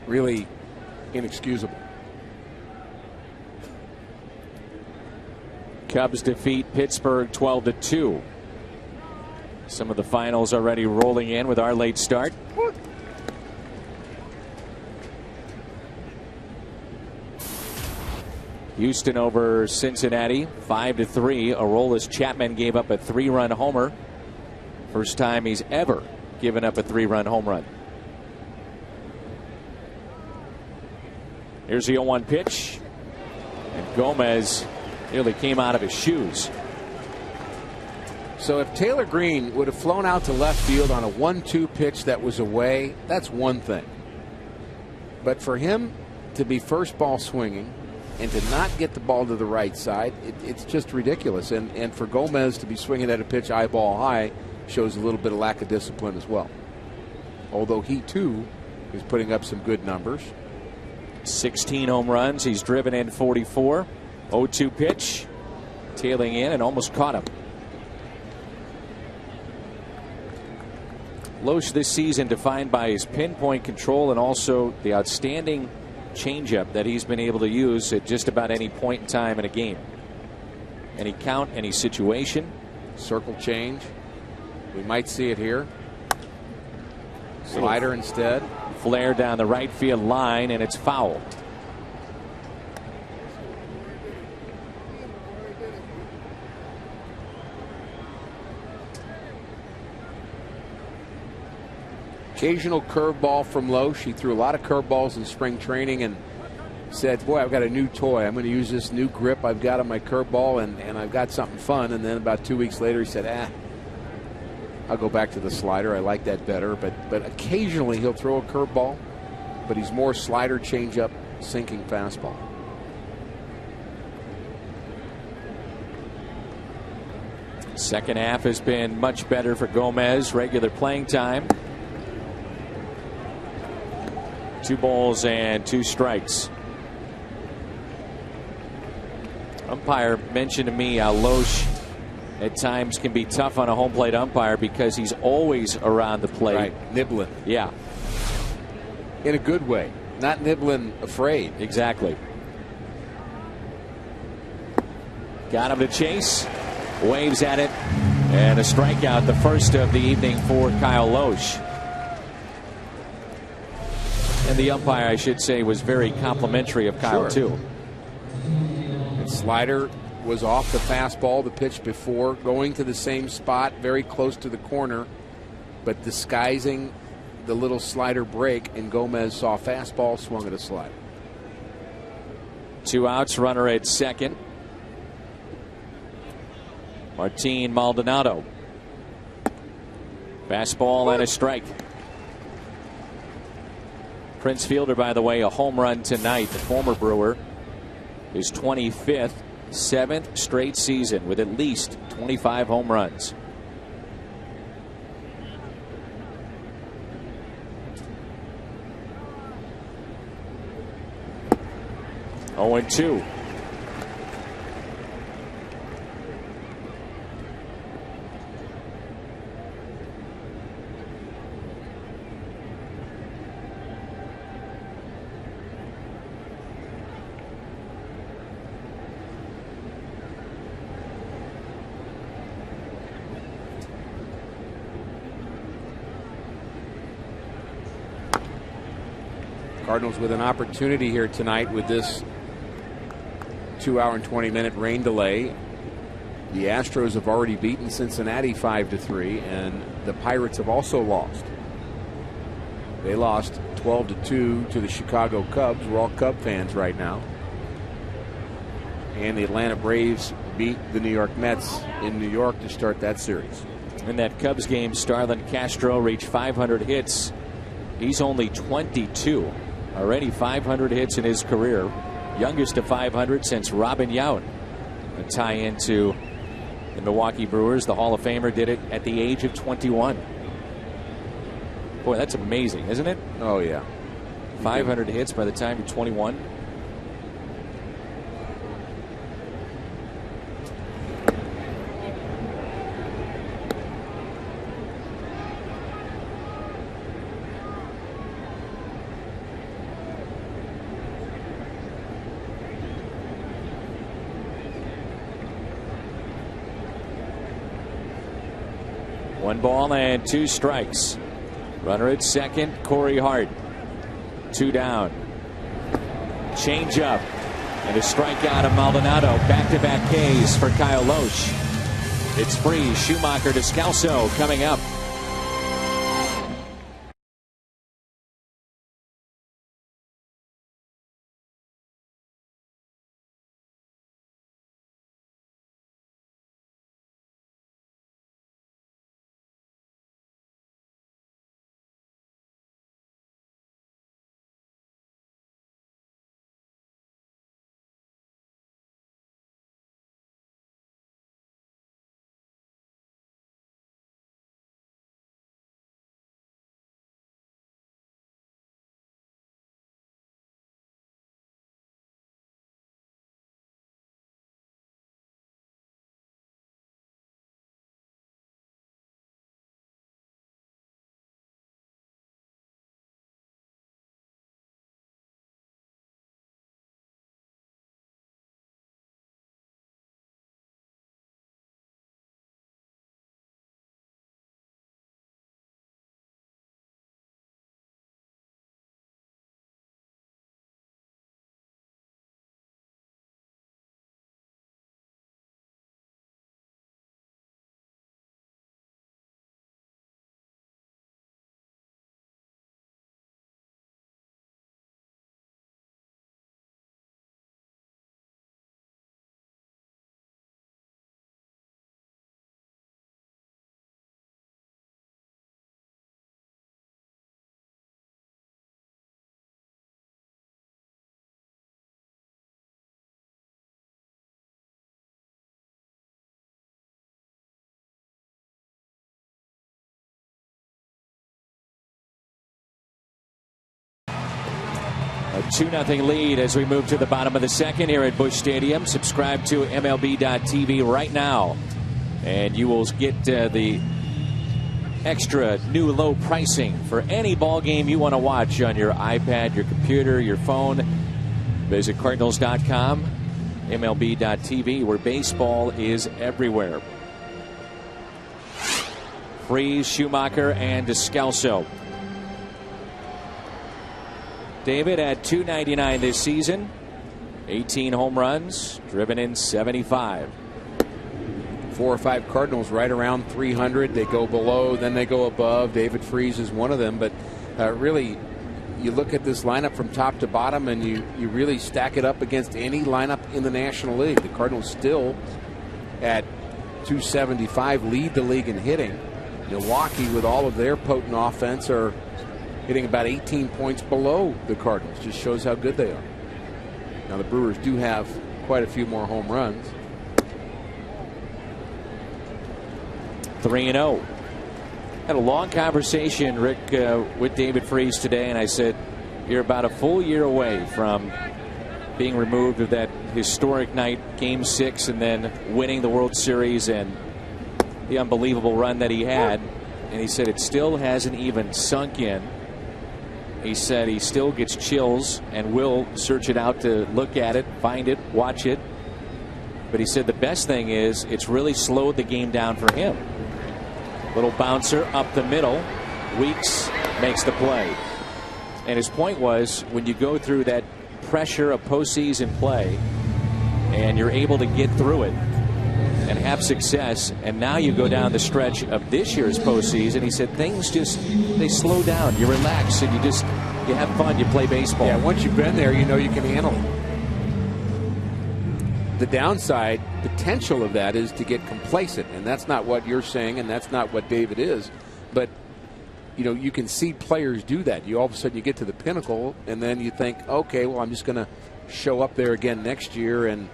really inexcusable. Cubs defeat Pittsburgh 12-2. Some of the finals already rolling in with our late start. Houston over Cincinnati 5-3. Aroldis Chapman gave up a 3-run homer. First time he's ever given up a 3-run home run. Here's the 0-1 pitch. And Gomez nearly came out of his shoes. So if Taylor Green would have flown out to left field on a 1-2 pitch that was away, that's one thing. But for him to be first ball swinging and to not get the ball to the right side, it's just ridiculous. And for Gomez to be swinging at a pitch eyeball high shows a little bit of lack of discipline as well. Although he too is putting up some good numbers. 16 home runs. He's driven in 44. 0-2 pitch. Tailing in and almost caught him. Loesch this season defined by his pinpoint control and also the outstanding changeup that he's been able to use at just about any point in time in a game. Any count, any situation. Circle change. We might see it here. Slider instead. Flare down the right field line, and it's foul. Occasional curveball from Loesch. He threw a lot of curveballs in spring training and said, boy, I've got a new toy. I'm going to use this new grip I've got on my curveball, and I've got something fun. And then about 2 weeks later, he said, I'll go back to the slider. I like that better. But occasionally he'll throw a curveball, but he's more slider, changeup, sinking fastball. Second half has been much better for Gomez. Regular playing time. 2 balls and 2 strikes. Umpire mentioned to me how Loesch at times can be tough on a home plate umpire because he's always around the plate. Right, nibbling. Yeah. In a good way. Not nibbling afraid. Exactly. Got him to chase. Waves at it. And a strikeout, the first of the evening for Kyle Loesch. And the umpire, I should say, was very complimentary of Kyle, too. The slider was off the fastball the pitch before, going to the same spot, very close to the corner, but disguising the little slider break, and Gomez saw fastball, swung at a slider. 2 outs, runner at second. Martin Maldonado. Fastball and a strike. Prince Fielder, by the way, a home run tonight. The former Brewer, his 25th, 7th straight season with at least 25 home runs. Oh, and 2. Cardinals with an opportunity here tonight with this 2-hour and 20-minute rain delay. The Astros have already beaten Cincinnati 5-3, and the Pirates have also lost. They lost 12-2 to the Chicago Cubs. We're all Cub fans right now. And the Atlanta Braves beat the New York Mets in New York to start that series. In that Cubs game, Starlin Castro reached 500 hits. He's only 22. Already 500 hits in his career. Youngest to 500 since Robin Yount. A tie into the Milwaukee Brewers. The Hall of Famer did it at the age of 21. Boy, that's amazing, isn't it? Oh, yeah. 500 hits by the time you're 21. One ball and 2 strikes. Runner at second, Corey Hart. 2 down. Change up. And a strikeout of Maldonado. Back-to-back Ks for Kyle Loesch. It's free. Schumacher to Scalzo coming up. A 2-0 lead as we move to the bottom of the second here at Busch Stadium. Subscribe to MLB.TV right now, and you will get the extra new low pricing for any ball game you want to watch on your iPad, your computer, your phone. Visit Cardinals.com, MLB.TV, where baseball is everywhere. Freese, Schumacher, and Descalso. David at .299 this season, 18 home runs, driven in 75. 4 or 5 Cardinals right around 300. They go below, then they go above. David Freese is one of them. But really, you look at this lineup from top to bottom, and you really stack it up against any lineup in the National League. The Cardinals still at .275 lead the league in hitting. Milwaukee, with all of their potent offense, are hitting about 18 points below the Cardinals. Just shows how good they are. Now the Brewers do have quite a few more home runs. 3-0. Had a long conversation, Rick, with David Freese today, and I said, you're about a full year away from being removed of that historic night, Game 6, and then winning the World Series and the unbelievable run that he had. And he said it still hasn't even sunk in. He said he still gets chills and will search it out to look at it, find it, watch it. But he said the best thing is it's really slowed the game down for him. Little bouncer up the middle. Weeks makes the play. And his point was, when you go through that pressure of postseason play and you're able to get through it and have success, and now you go down the stretch of this year's postseason, he said things just, they slow down. You relax and you have fun, you play baseball. Yeah, once you've been there, you know you can handle it. The downside potential of that is to get complacent, and that's not what you're saying, and that's not what David is. But you can see players do that. You all of a sudden you get to the pinnacle, and then you think, okay, well, I'm just going to show up there again next year, and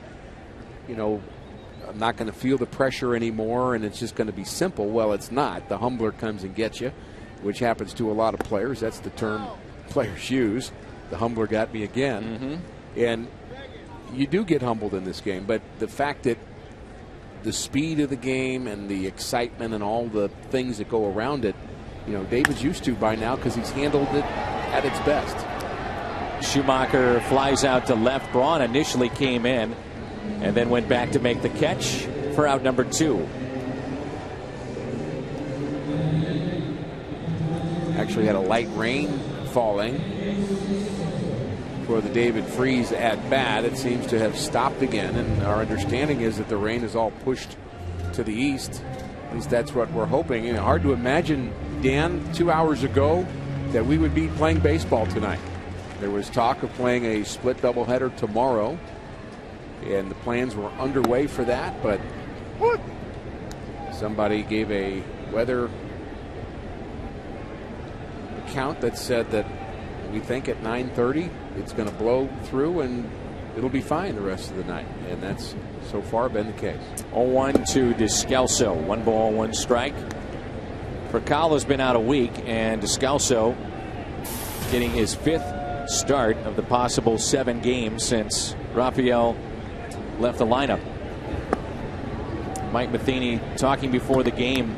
I'm not going to feel the pressure anymore, and it's just going to be simple. Well, it's not. The humbler comes and gets you, which happens to a lot of players. That's the term players use. The humbler got me again. And you do get humbled in this game, but the fact that the speed of the game and the excitement and all the things that go around it, David's used to by now because he's handled it at its best. Schumacher flies out to left. Braun initially came in and then went back to make the catch for out number 2. Actually had a light rain falling for the David Freese at bat. It seems to have stopped again, and our understanding is that the rain is all pushed to the east. At least that's what we're hoping. Hard to imagine, Dan, 2 hours ago that we would be playing baseball tonight. There was talk of playing a split doubleheader tomorrow, and the plans were underway for that, but somebody gave a weather account that said that we think at 9:30 it's going to blow through and it'll be fine the rest of the night, and that's so far been the case. 0-1 to Descalso. 1 ball, 1 strike. Furcala's been out a week, and Descalso getting his 5th start of the possible 7 games since Rafael left the lineup. Mike Matheny talking before the game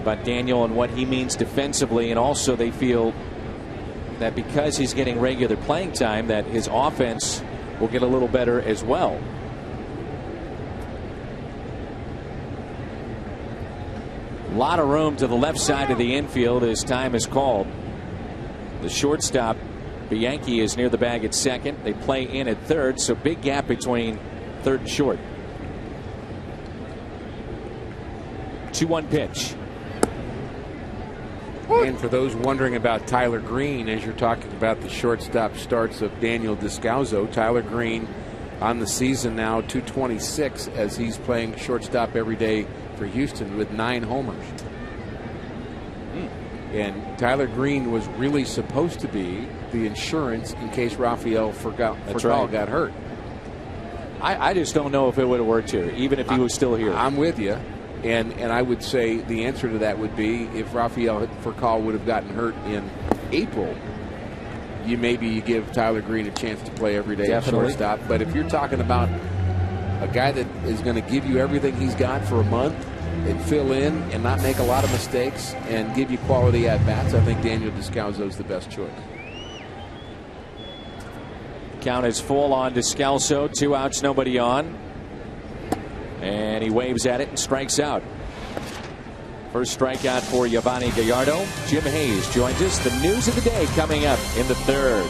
about Daniel and what he means defensively, and also they feel that because he's getting regular playing time that his offense will get a little better as well. A lot of room to the left side of the infield as time is called. The shortstop Bianchi is near the bag at second. They play in at third, so big gap between third and short. 2-1 pitch. And for those wondering about Tyler Green, as you're talking about the shortstop starts of Daniel Descalso, Tyler Green on the season now .226 as he's playing shortstop every day for Houston with 9 homers. And Tyler Green was really supposed to be the insurance in case Rafael Furcal got hurt. I just don't know if it would have worked here, even if he was still here. I'm with you. And I would say the answer to that would be if Rafael Furcal would have gotten hurt in April, you give Tyler Green a chance to play every day at Definitely. shortstop. But if you're talking about a guy that is going to give you everything he's got for a month and fill in and not make a lot of mistakes and give you quality at-bats, I think Daniel Descalzo's the best choice. Count is full on Descalzo. 2 outs, nobody on. And he waves at it and strikes out. First strikeout for Giovanni Gallardo. Jim Hayes joins us. The news of the day coming up in the third.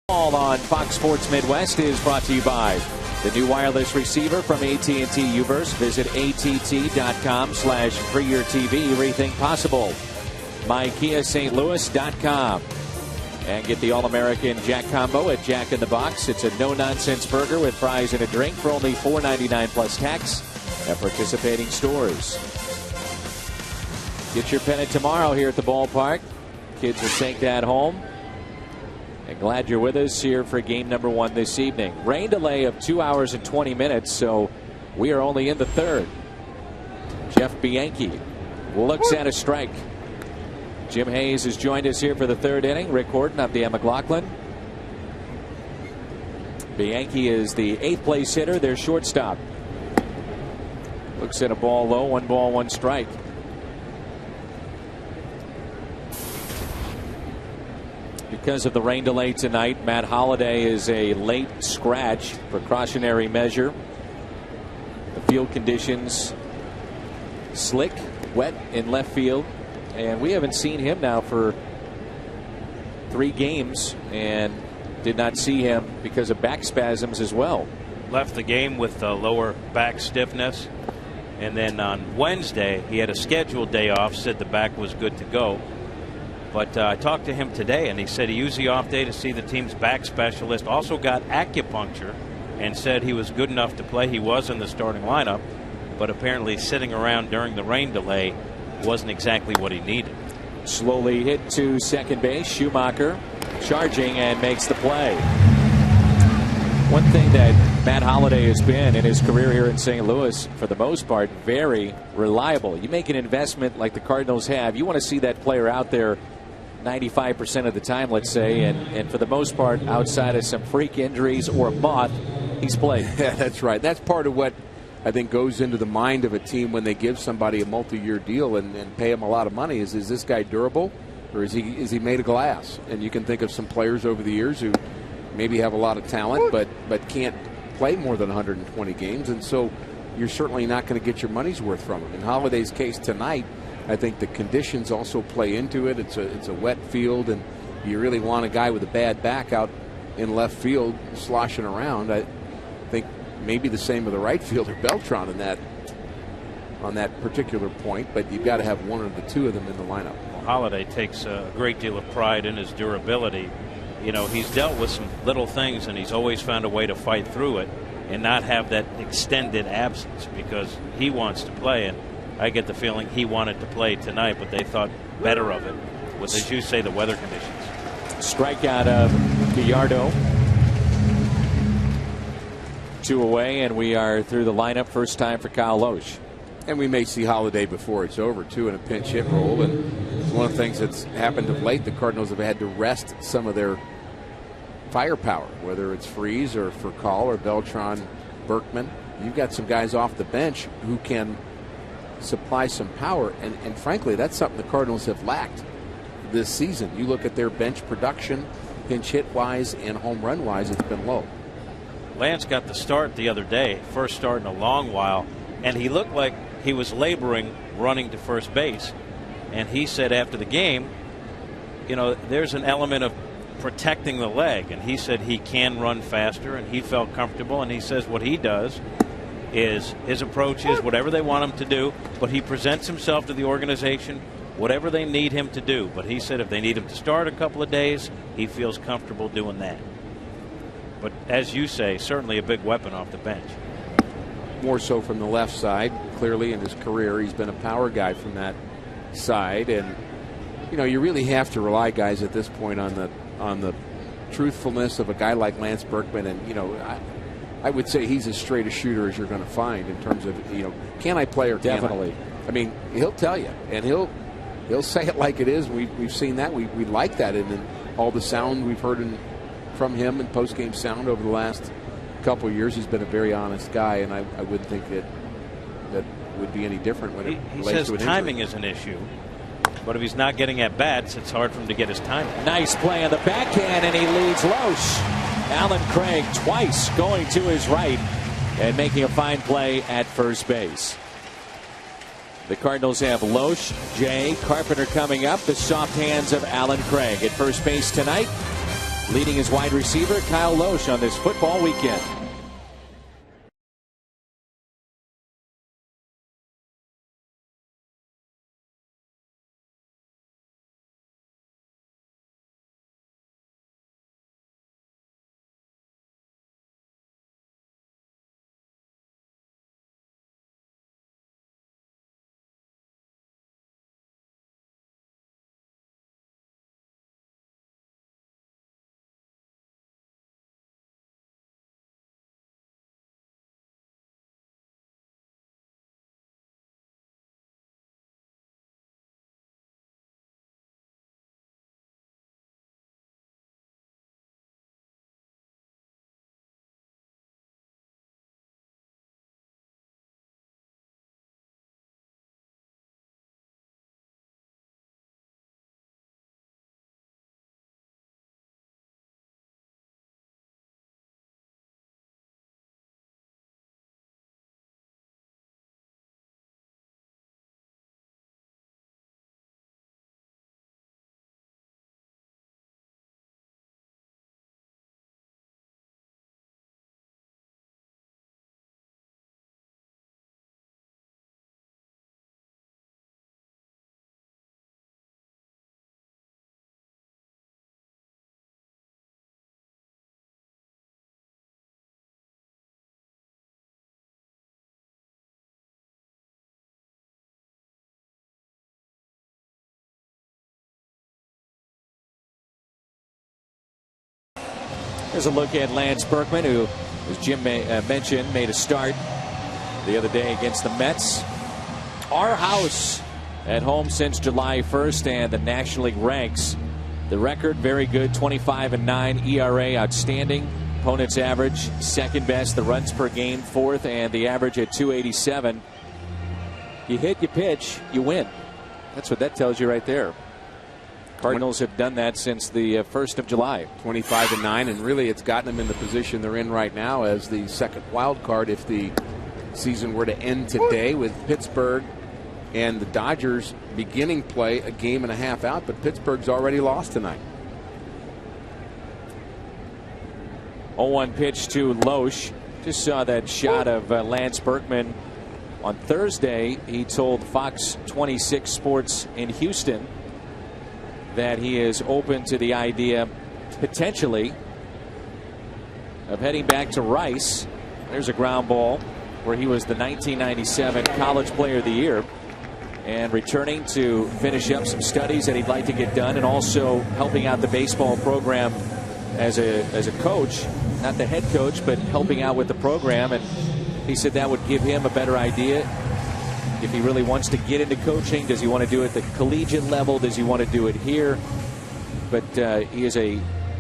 All on Fox Sports Midwest is brought to you by the new wireless receiver from AT&T Uverse. Visit att.com/freeyourtv. Rethink possible. MyKiaSt.Louis.com. And get the All-American Jack Combo at Jack in the Box. It's a no-nonsense burger with fries and a drink for only $4.99 plus tax at participating stores. Get your pennant tomorrow here at the ballpark. Kids will take that home. And glad you're with us here for game number 1 this evening. Rain delay of 2 hours and 20 minutes, so we are only in the third. Jeff Bianchi looks at a strike. Jim Hayes has joined us here for the third inning. Rick Horton up the Emma McLaughlin. Bianchi is the 8th place hitter, their shortstop. Looks at a ball low, 1 ball, 1 strike. Because of the rain delay tonight, Matt Holliday is a late scratch, precautionary measure. The field conditions slick, wet in left field, and we haven't seen him now for 3 games and did not see him because of back spasms as well. Left the game with lower back stiffness, and then on Wednesday he had a scheduled day off, said the back was good to go. But I talked to him today, and he said he used the off day to see the team's back specialist. Also got acupuncture and said he was good enough to play. He was in the starting lineup, but apparently sitting around during the rain delay wasn't exactly what he needed. Slowly hit to second base. Schumacher charging and makes the play. One thing that Matt Holliday has been in his career here in St. Louis, for the most part, very reliable. You make an investment like the Cardinals have, you want to see that player out there 95% of the time, let's say, and for the most part, outside of some freak injuries or a moth, he's played. Yeah, that's right. That's part of what I think goes into the mind of a team when they give somebody a multi-year deal and pay him a lot of money. Is this guy durable, or is he made of glass? And you can think of some players over the years who maybe have a lot of talent, but can't play more than 120 games, and so you're certainly not going to get your money's worth from him. In Holliday's case tonight, I think the conditions also play into it. It's a wet field, and you really want a guy with a bad back out in left field sloshing around. I think maybe the same with the right fielder Beltran in that on that particular point, but you've got to have one of the two of them in the lineup. Well, Holiday takes a great deal of pride in his durability. You know, he's dealt with some little things, and he's always found a way to fight through it and not have that extended absence because he wants to play. And I get the feeling he wanted to play tonight, but they thought better of it with, as you say, the weather conditions. Strikeout of Gallardo. 2 away, and we are through the lineup. First time for Kyle Loesch. And we may see Holiday before it's over, too, in a pinch hit role. And it's one of the things that's happened of late. The Cardinals have had to rest some of their firepower, whether it's Freese or Furcal or Beltran, Berkman. You've got some guys off the bench who can supply some power. And frankly, that's something the Cardinals have lacked this season. You look at their bench production, pinch hit wise and home run wise, it's been low. Lance got the start the other day, first start in a long while, and he looked like he was laboring running to first base. And he said after the game, you know, there's an element of protecting the leg, and he said he can run faster and he felt comfortable. And he says what he does is his approach is whatever they want him to do, but he presents himself to the organization whatever they need him to do. But he said if they need him to start a couple of days, he feels comfortable doing that. But as you say, certainly a big weapon off the bench. More so from the left side. Clearly in his career he's been a power guy from that side, and you know, you really have to rely, guys, at this point on the truthfulness of a guy like Lance Berkman. And you know, I would say he's as straight a shooter as you're going to find in terms of, you know, can I play or can't Definitely. I mean, he'll tell you, and he'll say it like it is. We've seen that. We like that, and all the sound we've heard from him and post-game sound over the last couple of years, he's been a very honest guy, and I wouldn't think that would be any different when it he relates says to an timing injury. is an issue, but if he's not getting at bats, it's hard for him to get his timing. Nice play on the backhand, and he leads Loesch. Alan Craig twice going to his right and making a fine play at first base. The Cardinals have Loesch, Jay, Carpenter coming up. The soft hands of Alan Craig at first base tonight. Leading his wide receiver, Kyle Loesch, on this football weekend. Here's a look at Lance Berkman, who, as Jim mentioned, made a start the other day against the Mets. Our house at home since July 1st, and the National League ranks the record very good, 25-9, ERA outstanding. Opponent's average second best, the runs per game fourth, and the average at 287. You hit, you pitch, you win. That's what that tells you right there. Cardinals have done that since the 1st of July. 25-9, and really it's gotten them in the position they're in right now as the second wild card if the season were to end today, with Pittsburgh and the Dodgers beginning play a game and a half out, but Pittsburgh's already lost tonight. 0-1 pitch to Loesch. Just saw that shot of Lance Berkman On Thursday, he told Fox 26 Sports in Houston that he is open to the idea, potentially, of heading back to Rice. There's a ground ball where he was the 1997 College Player of the Year, and returning to finish up some studies that he'd like to get done, and also helping out the baseball program as a coach, not the head coach, but helping out with the program. And he said that would give him a better idea if he really wants to get into coaching. Does he want to do it at the collegiate level? Does he want to do it here? But he is a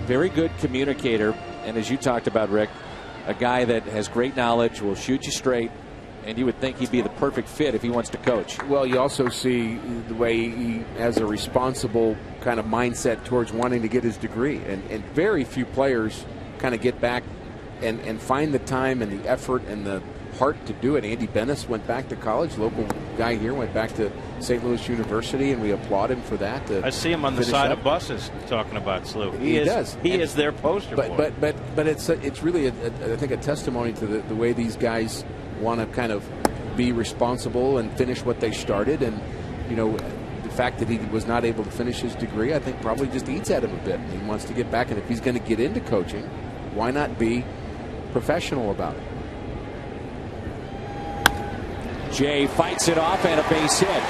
very good communicator, and as you talked about, Rick, a guy that has great knowledge, will shoot you straight, and you would think he'd be the perfect fit if he wants to coach. Well, you also see the way he has a responsible kind of mindset towards wanting to get his degree, and very few players kind of get back and find the time and the effort and the heart to do it. Andy Bennis went back to college. Local guy here went back to St. Louis University, and we applaud him for that. I see him on the side of buses talking about SLU. He does. He is their poster boy. But it's really I think a testimony to the way these guys want to kind of be responsible and finish what they started. And the fact that he was not able to finish his degree, I think probably just eats at him a bit. He wants to get back, and if he's going to get into coaching, why not be professional about it? Jay fights it off and a base hit.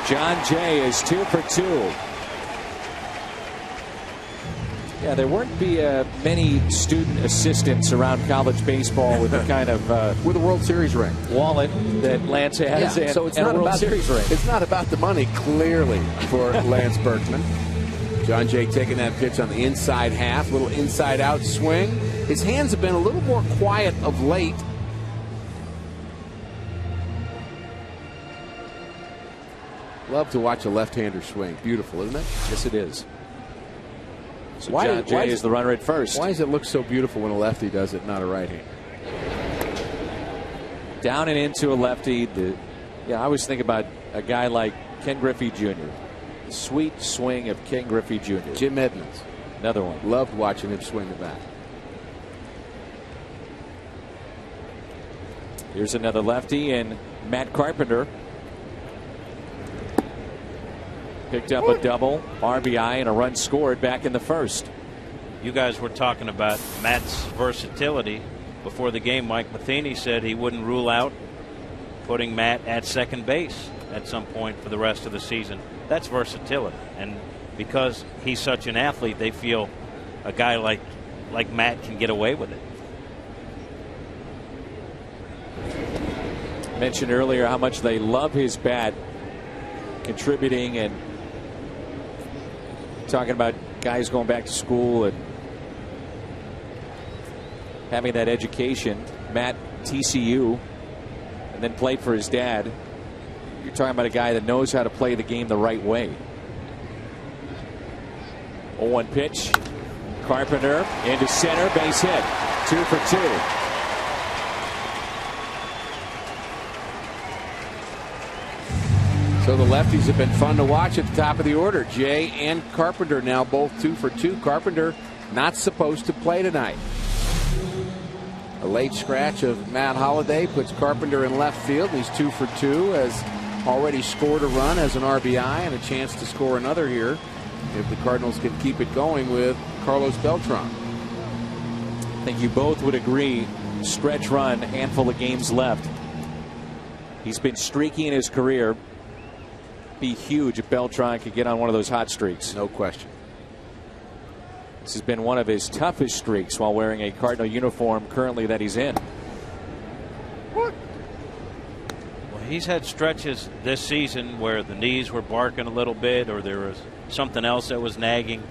John Jay is 2 for 2. Yeah, there weren't many student assistants around college baseball with the kind of with a World Series ring wallet that Lance has, yeah, so it's not a World about Series ring. It's not about the money, clearly, for Lance Berkman. John Jay taking that pitch on the inside half, little inside-out swing. His hands have been a little more quiet of late. Love to watch a left-hander swing. Beautiful, isn't it? Yes, it is. So John Jay is the runner at first. Why does it look so beautiful when a lefty does it, not a right-hander? Down and into a lefty. I always think about a guy like Ken Griffey Jr. The sweet swing of Ken Griffey Jr. Jim Edmonds. Another one. Loved watching him swing the bat. Here's another lefty, and Matt Carpenter picked up a double, RBI, and a run scored back in the first. You guys were talking about Matt's versatility. Before the game, Mike Matheny said he wouldn't rule out putting Matt at second base at some point for the rest of the season. That's versatility. And because he's such an athlete, they feel a guy like Matt can get away with it. Mentioned earlier how much they love his bat, contributing and talking about guys going back to school and having that education. Matt, TCU, and then played for his dad. You're talking about a guy that knows how to play the game the right way. 0-1 pitch. Carpenter into center, base hit. 2 for 2. So the lefties have been fun to watch at the top of the order. Jay and Carpenter now both 2 for 2. Carpenter not supposed to play tonight. A late scratch of Matt Holliday puts Carpenter in left field. He's 2 for 2, has already scored a run as an RBI and a chance to score another here if the Cardinals can keep it going with Carlos Beltran. I think you both would agree, stretch run, handful of games left. He's been streaky in his career. Be huge if Beltran could get on one of those hot streaks. No question. This has been one of his toughest streaks while wearing a Cardinal uniform currently that he's in. What? Well, he's had stretches this season where the knees were barking a little bit or there was something else that was nagging,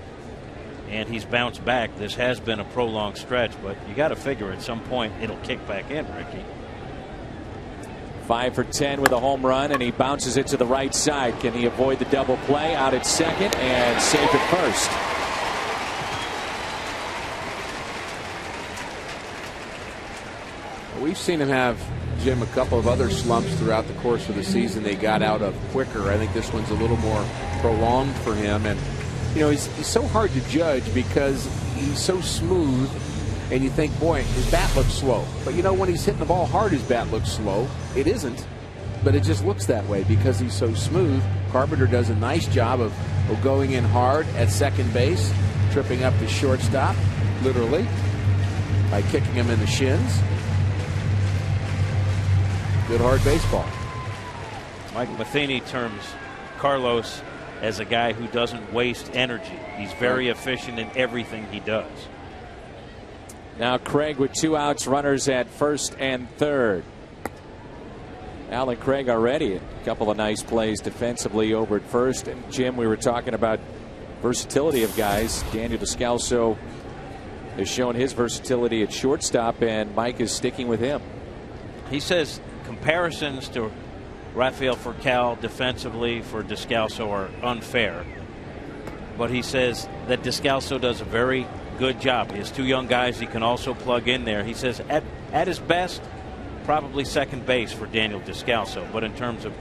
and he's bounced back. This has been a prolonged stretch, but you got to figure at some point it'll kick back in, Ricky. 5 for 10 with a home run, and he bounces it to the right side. Can he avoid the double play? Out at second and safe at first. We've seen him have, Jim, a couple of other slumps throughout the course of the season they got out of quicker. I think this one's a little more prolonged for him. And, he's so hard to judge because he's so smooth. And you think, boy, his bat looks slow. But, when he's hitting the ball hard, his bat looks slow. It isn't. but it just looks that way because he's so smooth. Carpenter does a nice job of going in hard at second base, tripping up the shortstop, literally, by kicking him in the shins. Good hard baseball. Mike Matheny terms Carlos as a guy who doesn't waste energy. He's very efficient in everything he does. Now Craig with 2 outs, runners at first and third. Alan Craig already a couple of nice plays defensively over at first. And Jim, we were talking about versatility of guys. Daniel Descalso has shown his versatility at shortstop, and Mike is sticking with him. He says comparisons to Rafael Furcal defensively for Descalso are unfair. But he says that Descalso does a very good job. He has 2 young guys he can also plug in there. He says at his best, probably second base for Daniel Descalso. But in terms of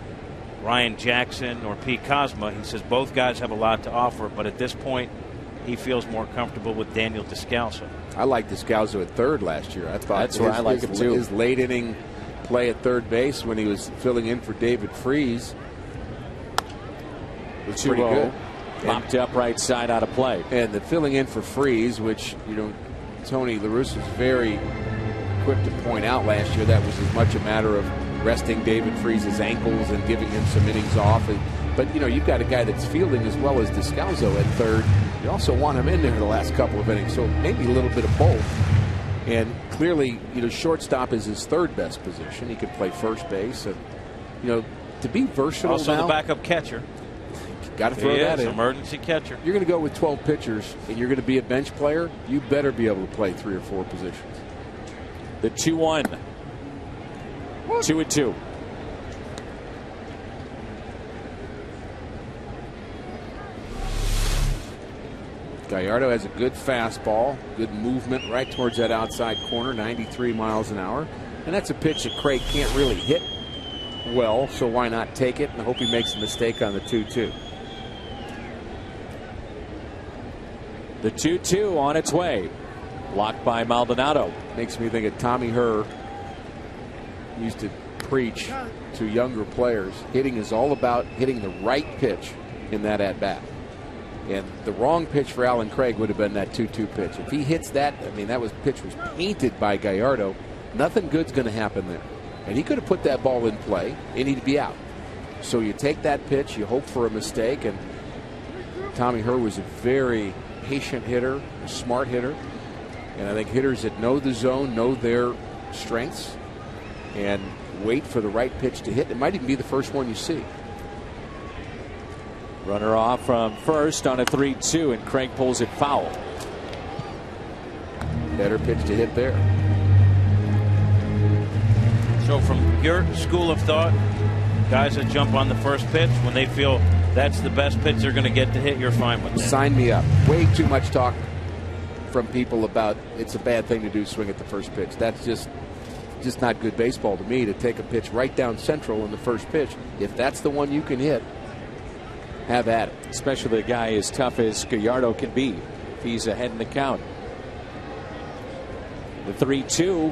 Ryan Jackson or Pete Kozma, he says both guys have a lot to offer. But at this point, he feels more comfortable with Daniel Descalso. I liked Descalso at third last year. I thought that's where I like him too. His late inning play at third base when he was filling in for David Freese was pretty good. Popped up right side out of play. And the filling in for Freese, which, you know, Tony La Russa was very quick to point out last year, that was as much a matter of resting David Freese's ankles and giving him some innings off. But, you know, you've got a guy that's fielding as well as Descalso at third. You also want him in there the last couple of innings, so maybe a little bit of both. And clearly, you know, shortstop is his third best position. He could play first base. And, you know, to be versatile also now, the backup catcher. Got to throw that in. Emergency catcher. You're going to go with 12 pitchers and you're going to be a bench player. You better be able to play 3 or 4 positions. The 2-1. 2-2. Gallardo has a good fastball, good movement right towards that outside corner, 93 miles an hour. And that's a pitch that Craig can't really hit well, so why not take it and hope he makes a mistake on the 2-2. The 2-2 on its way. Blocked by Maldonado. Makes me think of Tommy Herr. Used to preach to younger players. Hitting is all about hitting the right pitch in that at-bat. And the wrong pitch for Alan Craig would have been that 2-2 pitch. If he hits that, I mean, that pitch was painted by Gallardo. Nothing good's going to happen there. And he could have put that ball in play, and he'd be out. So you take that pitch, you hope for a mistake, and Tommy Herr was a very patient hitter, a smart hitter. And I think hitters that know the zone, know their strengths, and wait for the right pitch to hit. It might even be the first one you see. Runner off from first on a 3-2, and Craig pulls it foul. Better pitch to hit there. So from your school of thought, guys that jump on the first pitch, when they feel that's the best pitch they're going to get to hit, you're fine with that. Sign me up. Way too much talk from people about it's a bad thing to do, swing at the first pitch. That's just not good baseball to me, to take a pitch right down central in the first pitch. If that's the one you can hit, have at it. Especially a guy as tough as Gallardo can be if he's ahead in the count. The 3-2,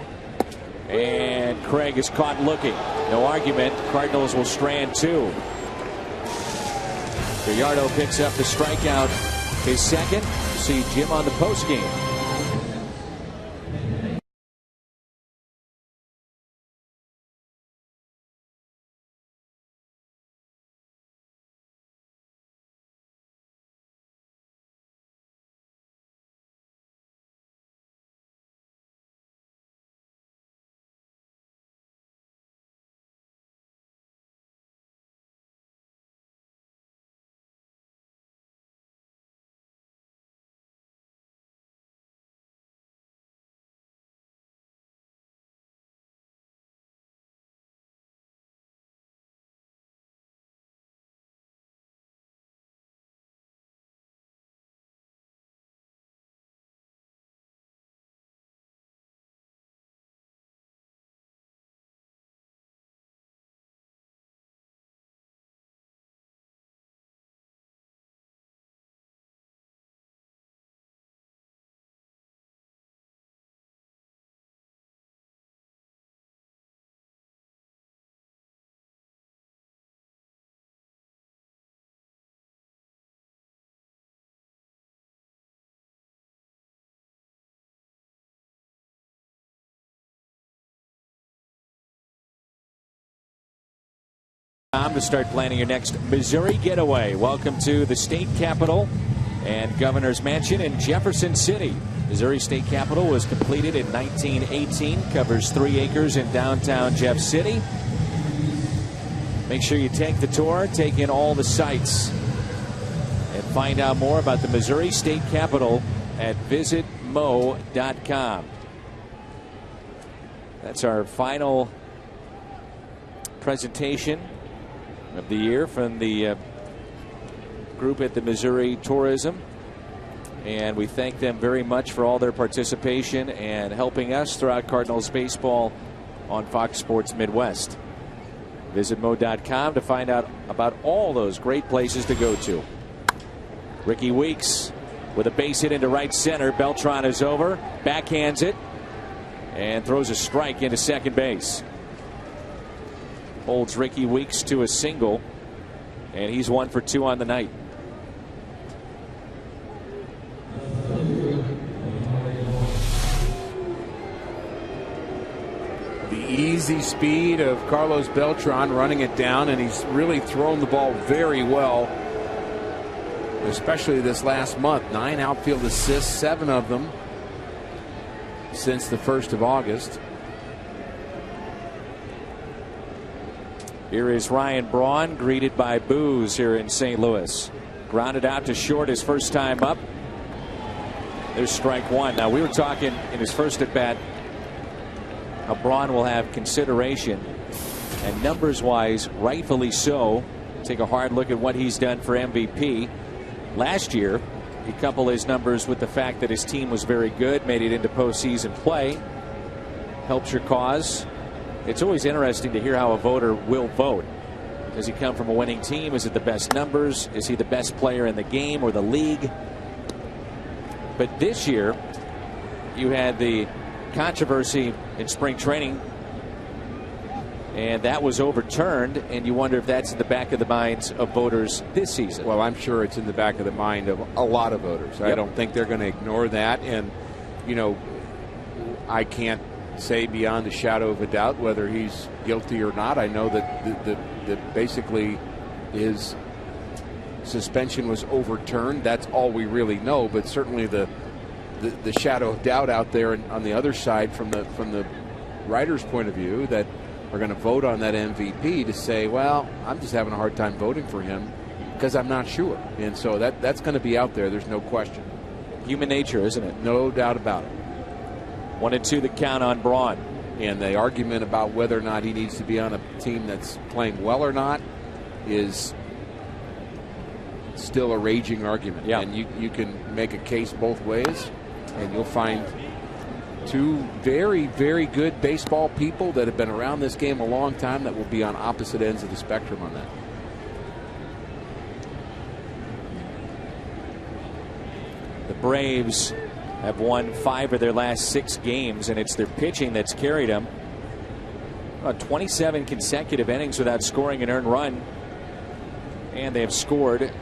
and Craig is caught looking. No argument. Cardinals will strand 2. Gallardo picks up the strikeout, his second. See Jim on the postgame. MissouriMo.com to start planning your next Missouri getaway. Welcome to the state capitol and Governor's Mansion in Jefferson City. Missouri State Capitol was completed in 1918, covers 3 acres in downtown Jeff City. Make sure you take the tour, take in all the sights, and find out more about the Missouri State Capitol at visitmo.com. That's our final presentation of the year from the group at the Missouri Tourism. And we thank them very much for all their participation and helping us throughout Cardinals baseball on Fox Sports Midwest. Visit mo.com to find out about all those great places to go to. Ricky Weeks with a base hit into right center. Beltran is over, backhands it, and throws a strike into second base. Holds Ricky Weeks to a single, and he's 1 for 2 on the night. Easy speed of Carlos Beltran running it down, and he's really thrown the ball very well, especially this last month. 9 outfield assists, 7 of them since the 1st of August. Here is Ryan Braun, greeted by boos here in St. Louis. Grounded out to short his first time up. There's strike 1. Now, we were talking in his first at bat how Braun will have consideration, and numbers wise, rightfully so. Take a hard look at what he's done for MVP. Last year, you couple his numbers with the fact that his team was very good, made it into postseason play, helps your cause. It's always interesting to hear how a voter will vote. Does he come from a winning team? Is it the best numbers? Is he the best player in the game or the league? But this year, you had the controversy in spring training, and that was overturned, and you wonder if that's in the back of the minds of voters this season. Well, I'm sure it's in the back of the mind of a lot of voters. Yep. I don't think they're going to ignore that, and you know, I can't say beyond a shadow of a doubt whether he's guilty or not. I know that basically his suspension was overturned. That's all we really know, but certainly the shadow of doubt out there on the other side from the writer's point of view that are going to vote on that MVP to say, well, I'm just having a hard time voting for him because I'm not sure. And so that's going to be out there. There's no question. Human nature, isn't it? No doubt about it. 1-2 the count on Braun. And the argument about whether or not he needs to be on a team that's playing well or not is still a raging argument. Yeah. And you can make a case both ways, and you'll find 2 very, very good baseball people that have been around this game a long time that will be on opposite ends of the spectrum on that. The Braves have won 5 of their last 6 games, and it's their pitching that's carried them. 27 consecutive innings without scoring an earned run, and they have scored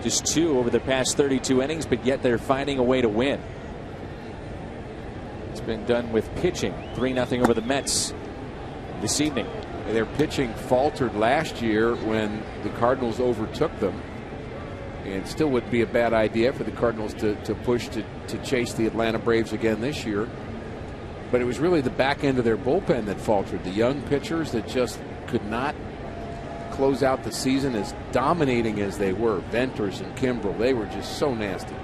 just 2 over the past 32 innings, but yet they're finding a way to win. It's been done with pitching. 3-0 over the Mets this evening. Their pitching faltered last year when the Cardinals overtook them, and still would be a bad idea for the Cardinals to push to chase the Atlanta Braves again this year. But it was really the back end of their bullpen that faltered. The young pitchers that just could not close out the season as dominating as they were. Venters and Kimbrel, they were just so nasty.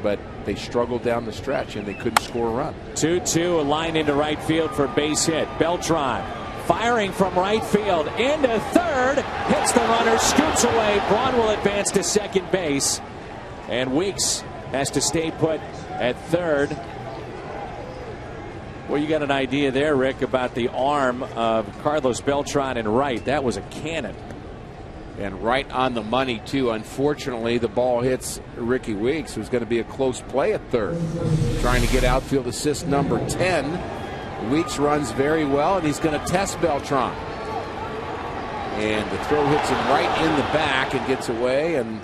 But they struggled down the stretch and they couldn't score a run. 2-2, a line into right field for a base hit. Beltran firing from right field into third, hits the runner, scoops away. Braun will advance to second base, and Weeks has to stay put at third. Well, you got an idea there, Rick, about the arm of Carlos Beltran in right. That was a cannon. And right on the money, too. Unfortunately, the ball hits Ricky Weeks, who's going to be a close play at third. Trying to get outfield assist number 10. Weeks runs very well, and he's going to test Beltran. And the throw hits him right in the back and gets away. And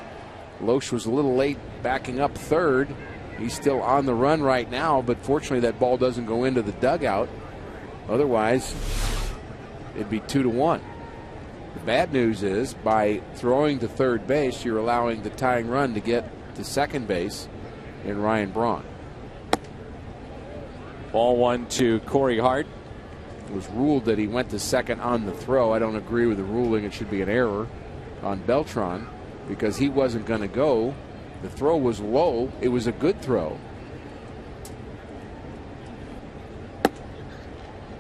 Loesch was a little late backing up third. He's still on the run right now, but fortunately that ball doesn't go into the dugout. Otherwise, it'd be 2-1. The bad news is by throwing to third base, you're allowing the tying run to get to second base in Ryan Braun. Ball 1 to Corey Hart. It was ruled that he went to second on the throw. I don't agree with the ruling. It should be an error on Beltran because he wasn't going to go. The throw was low. It was a good throw.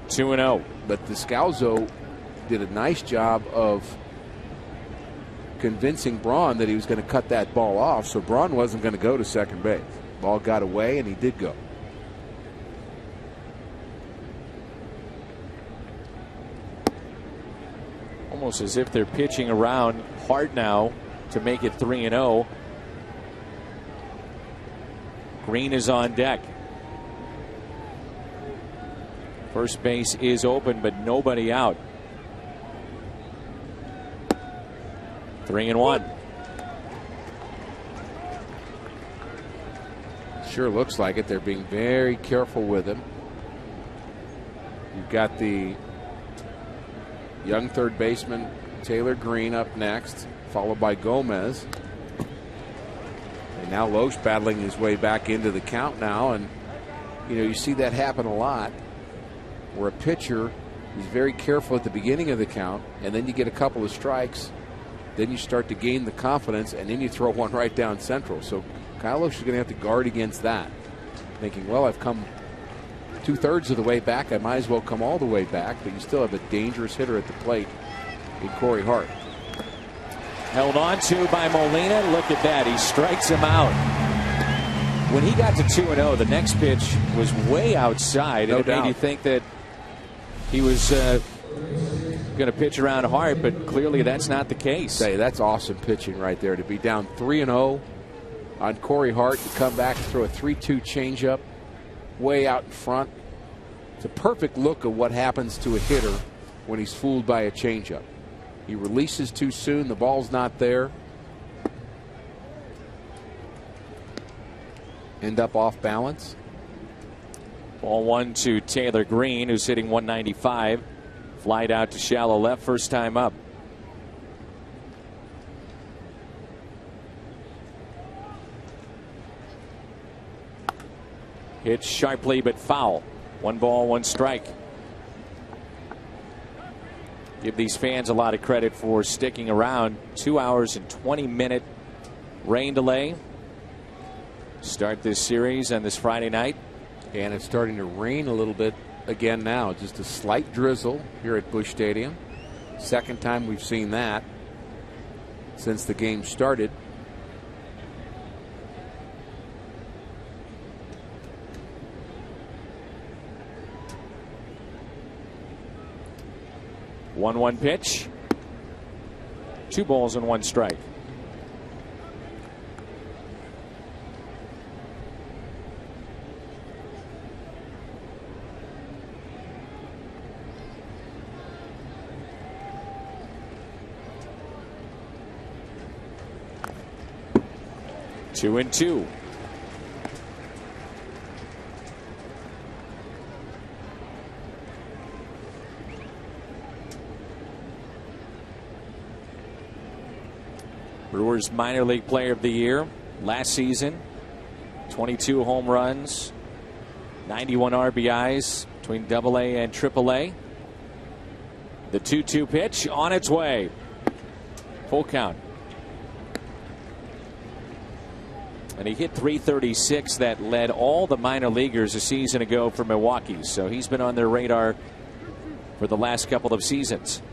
2-0. But Descalzo did a nice job of convincing Braun that he was going to cut that ball off, so Braun wasn't going to go to second base. Ball got away, and he did go. Almost as if they're pitching around hard now to make it 3-0. Green is on deck. First base is open, but nobody out. 3-1. Sure looks like it. They're being very careful with him. You've got the young third baseman Taylor Green up next, followed by Gomez. And now Loesch battling his way back into the count now, and you see that happen a lot where a pitcher is very careful at the beginning of the count, and then you get a couple of strikes, then you start to gain the confidence, and then you throw one right down central. So Kyle Loesch is going to have to guard against that, thinking, well, I've come 2/3 of the way back, I might as well come all the way back, but you still have a dangerous hitter at the plate in Corey Hart. Held on to by Molina. Look at that. He strikes him out. When he got to 2-0, the next pitch was way outside. No and it doubt. made you think that he was going to pitch around hard, but clearly that's not the case. Say, that's awesome pitching right there. To be down 3-0 on Corey Hart, to come back and throw a 3-2 changeup way out in front. It's a perfect look of what happens to a hitter when he's fooled by a changeup. He releases too soon, the ball's not there. End up off balance. Ball 1 to Taylor Green, who's hitting 195. Flied out to shallow left, first time up. Hit sharply but foul. 1 ball, 1 strike. Give these fans a lot of credit for sticking around. 2 hours and 20-minute rain delay. Start this series on this Friday night. And it's starting to rain a little bit again now. Just a slight drizzle here at Busch Stadium. Second time we've seen that since the game started. One pitch. 2 balls and 1 strike. Two and two. Brewers minor league player of the year last season. 22 home runs, 91 RBIs between AA and AAA. The 2-2 pitch on its way. Full count. And he hit .336 that led all the minor leaguers a season ago for Milwaukee. So he's been on their radar for the last couple of seasons.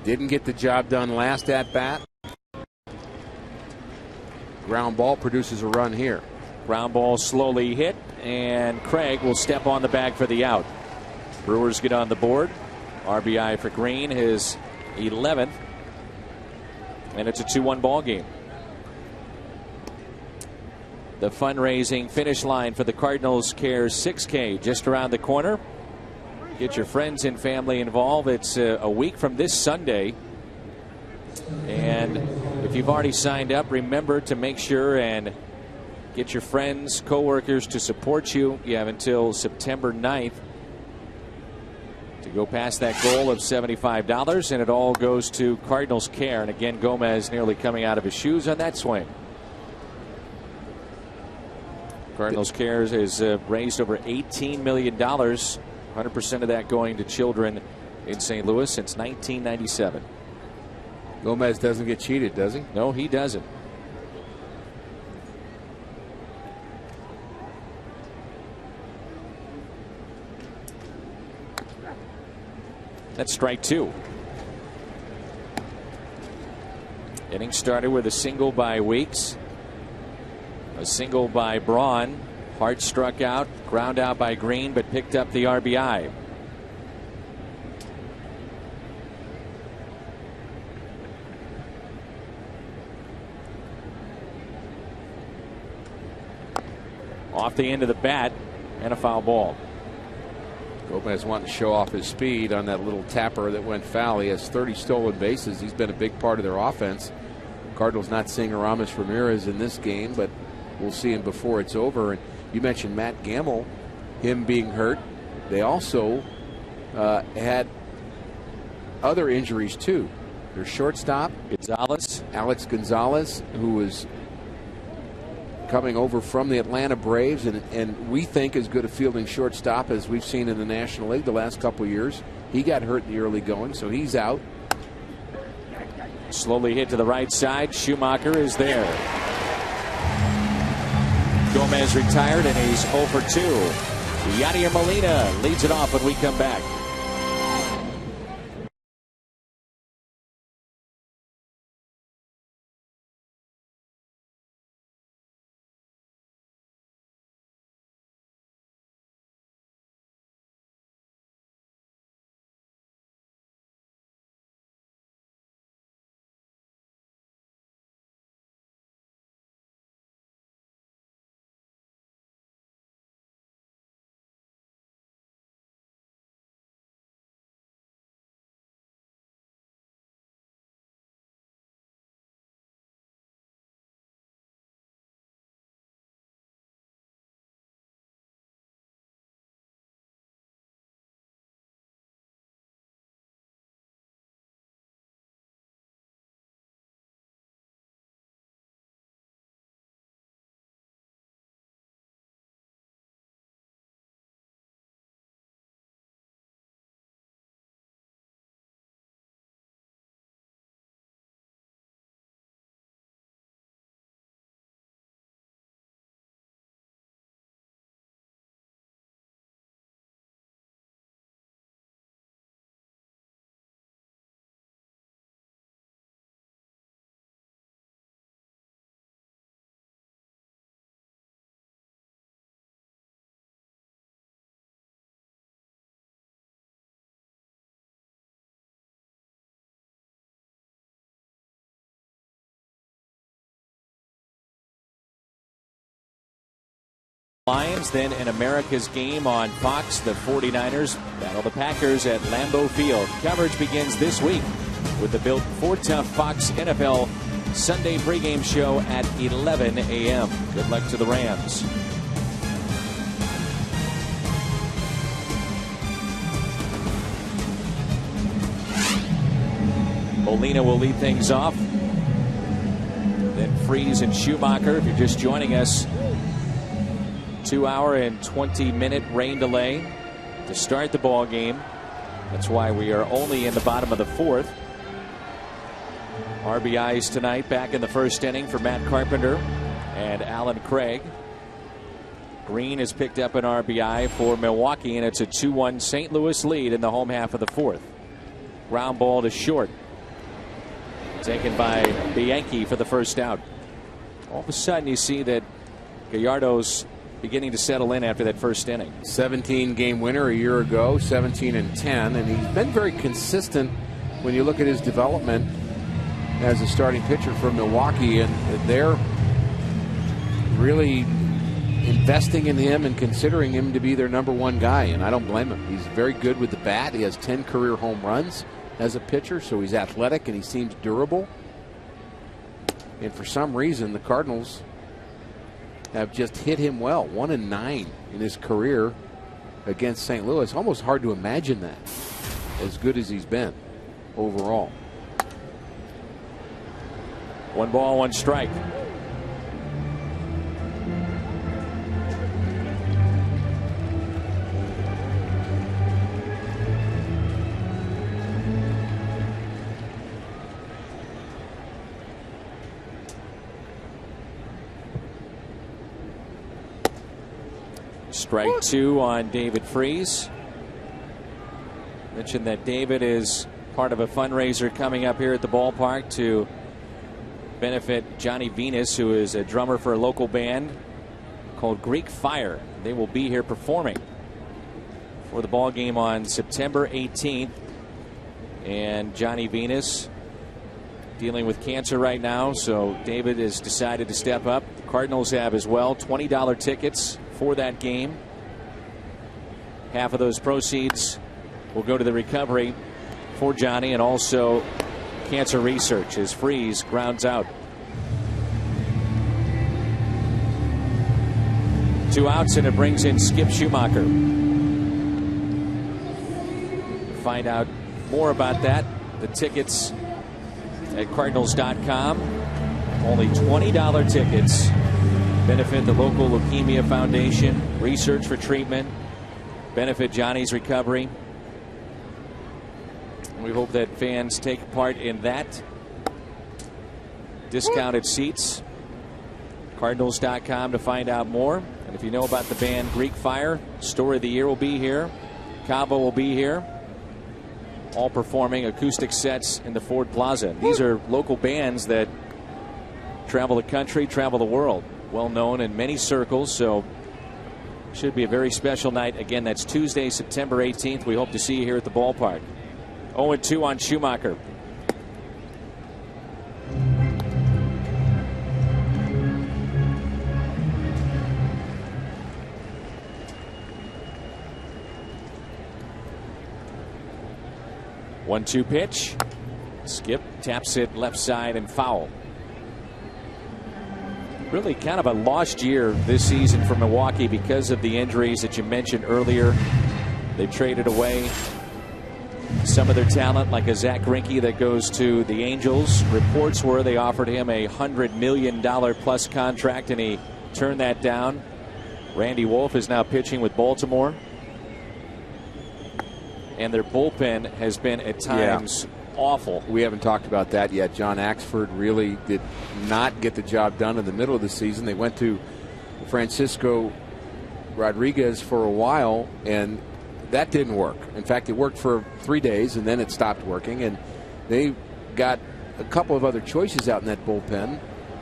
Didn't get the job done last at bat. Ground ball produces a run here. Ground ball slowly hit, and Craig will step on the bag for the out. Brewers get on the board. RBI for Green, his 11th. And it's a 2-1 ball game. The fundraising finish line for the Cardinals Cares 6K just around the corner. Get your friends and family involved. It's a week from this Sunday. And if you've already signed up, remember to make sure and get your friends, coworkers to support you. You have until September 9th to go past that goal of $75, and it all goes to Cardinals care. And again, Gomez nearly coming out of his shoes on that swing. Cardinals cares has raised over $18 million, 100% of that going to children in St. Louis since 1997. Gomez doesn't get cheated, does he? No, he doesn't. That's strike two. Inning started with a single by Weeks. A single by Braun. Hart struck out, ground out by Green, but picked up the RBI. Off the end of the bat, and a foul ball. Gomez wanting to show off his speed on that little tapper that went foul. He has 30 stolen bases. He's been a big part of their offense. Cardinals not seeing Aramis Ramirez in this game, but we'll see him before it's over. And you mentioned Matt Gamble, him being hurt. They also had other injuries too. Their shortstop, Alex Gonzalez, who was coming over from the Atlanta Braves, and we think as good a fielding shortstop as we've seen in the National League the last couple of years. He got hurt in the early going, so he's out. Slowly hit to the right side. Schumacher is there. Gomez retired, and he's 0 for 2. Yadier Molina leads it off when we come back. Lions, then an America's game on Fox. The 49ers battle the Packers at Lambeau Field. Coverage begins this week with the Built Ford Tough Fox NFL Sunday pregame show at 11 a.m. Good luck to the Rams. Molina will lead things off. Then Freese and Schumacher. If you're just joining us, 2-hour and 20-minute rain delay to start the ball game. That's why we are only in the bottom of the fourth. RBIs tonight back in the first inning for Matt Carpenter and Alan Craig. Green has picked up an RBI for Milwaukee, and it's a 2-1 St. Louis lead in the home half of the fourth. Ground ball to short. Taken by Bianchi for the first out. All of a sudden you see that Gallardo's beginning to settle in after that first inning. 17-game winner a year ago, 17-10, and he's been very consistent when you look at his development as a starting pitcher for Milwaukee, and they're really investing in him and considering him to be their #1 guy, and I don't blame him. He's very good with the bat. He has 10 career home runs as a pitcher, so he's athletic and he seems durable. And for some reason, the Cardinals have just hit him well. 1-9 in his career against St. Louis. Almost hard to imagine that. as good as he's been overall. 1 ball, 1 strike. Strike 2 on David Freese. Mentioned that David is part of a fundraiser coming up here at the ballpark to benefit Johnny Venus, who is a drummer for a local band called Greek Fire. They will be here performing for the ball game on September 18th. And Johnny Venus dealing with cancer right now, so David has decided to step up. The Cardinals have as well. $20 tickets for that game. Half of those proceeds will go to the recovery for Johnny and also cancer research as Freese grounds out. 2 outs, and it brings in Skip Schumacher. Find out more about that. The tickets at Cardinals.com. Only $20 tickets. Benefit the local Leukemia Foundation. Research for treatment. Benefit Johnny's recovery. We hope that fans take part in that. Discounted seats. Cardinals.com to find out more. And if you know about the band Greek Fire, Story of the Year will be here. Cabo will be here. All performing acoustic sets in the Ford Plaza. These are local bands that travel the country, travel the world. Well known in many circles, so should be a very special night. Again, that's Tuesday, September 18th. We hope to see you here at the ballpark. 0-2 on Schumacher. One-two pitch. Skip taps it left side and foul. Really kind of a lost year this season for Milwaukee because of the injuries that you mentioned earlier. They traded away some of their talent, like a Zach Greinke that goes to the Angels. Reports were they offered him a $100 million plus contract, and he turned that down. Randy Wolf is now pitching with Baltimore. And their bullpen has been at times awful. We haven't talked about that yet. John Axford really did not get the job done in the middle of the season. They went to Francisco Rodriguez for a while, and that didn't work. In fact, it worked for 3 days, and then it stopped working. And they got a couple of other choices out in that bullpen.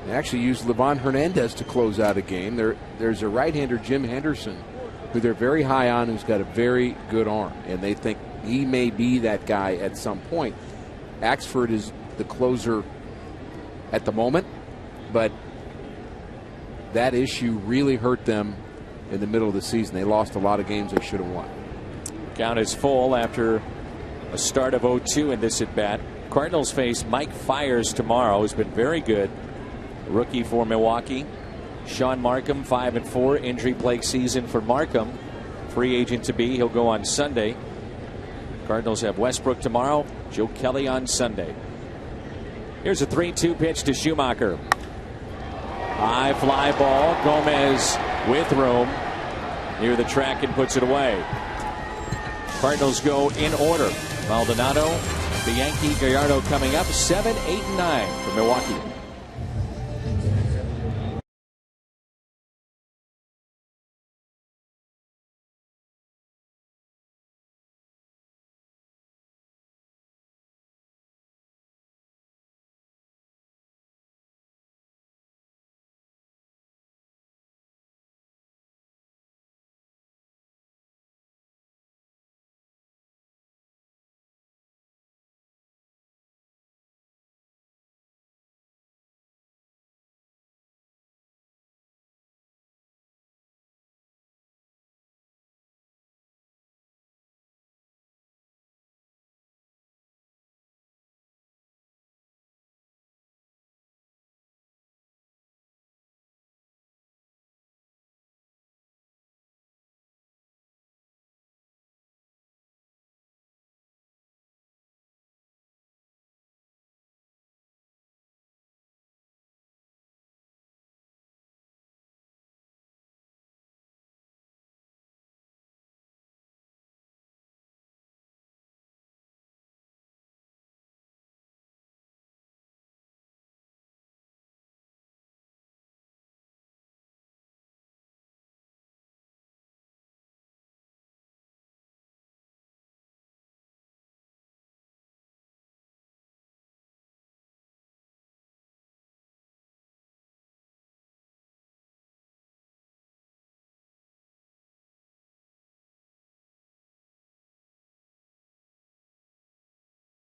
They actually used Livan Hernandez to close out a game. There's a right-hander, Jim Henderson, who they're very high on, who's got a very good arm, and they think he may be that guy at some point. Axford is the closer at the moment, but that issue really hurt them in the middle of the season. They lost a lot of games they should have won. Count is full after a start of 0-2 in this at bat. Cardinals face Mike Fiers tomorrow, who's been very good. Rookie for Milwaukee. Sean Markham, 5-4, injury-plagued season for Markham. Free agent to be. He'll go on Sunday. Cardinals have Westbrook tomorrow, Joe Kelly on Sunday. Here's a 3-2 pitch to Schumacher. High fly ball. Gomez with room near the track and puts it away. Cardinals go in order. Maldonado, Bianchi, Gallardo coming up. 7, 8, and 9 for Milwaukee.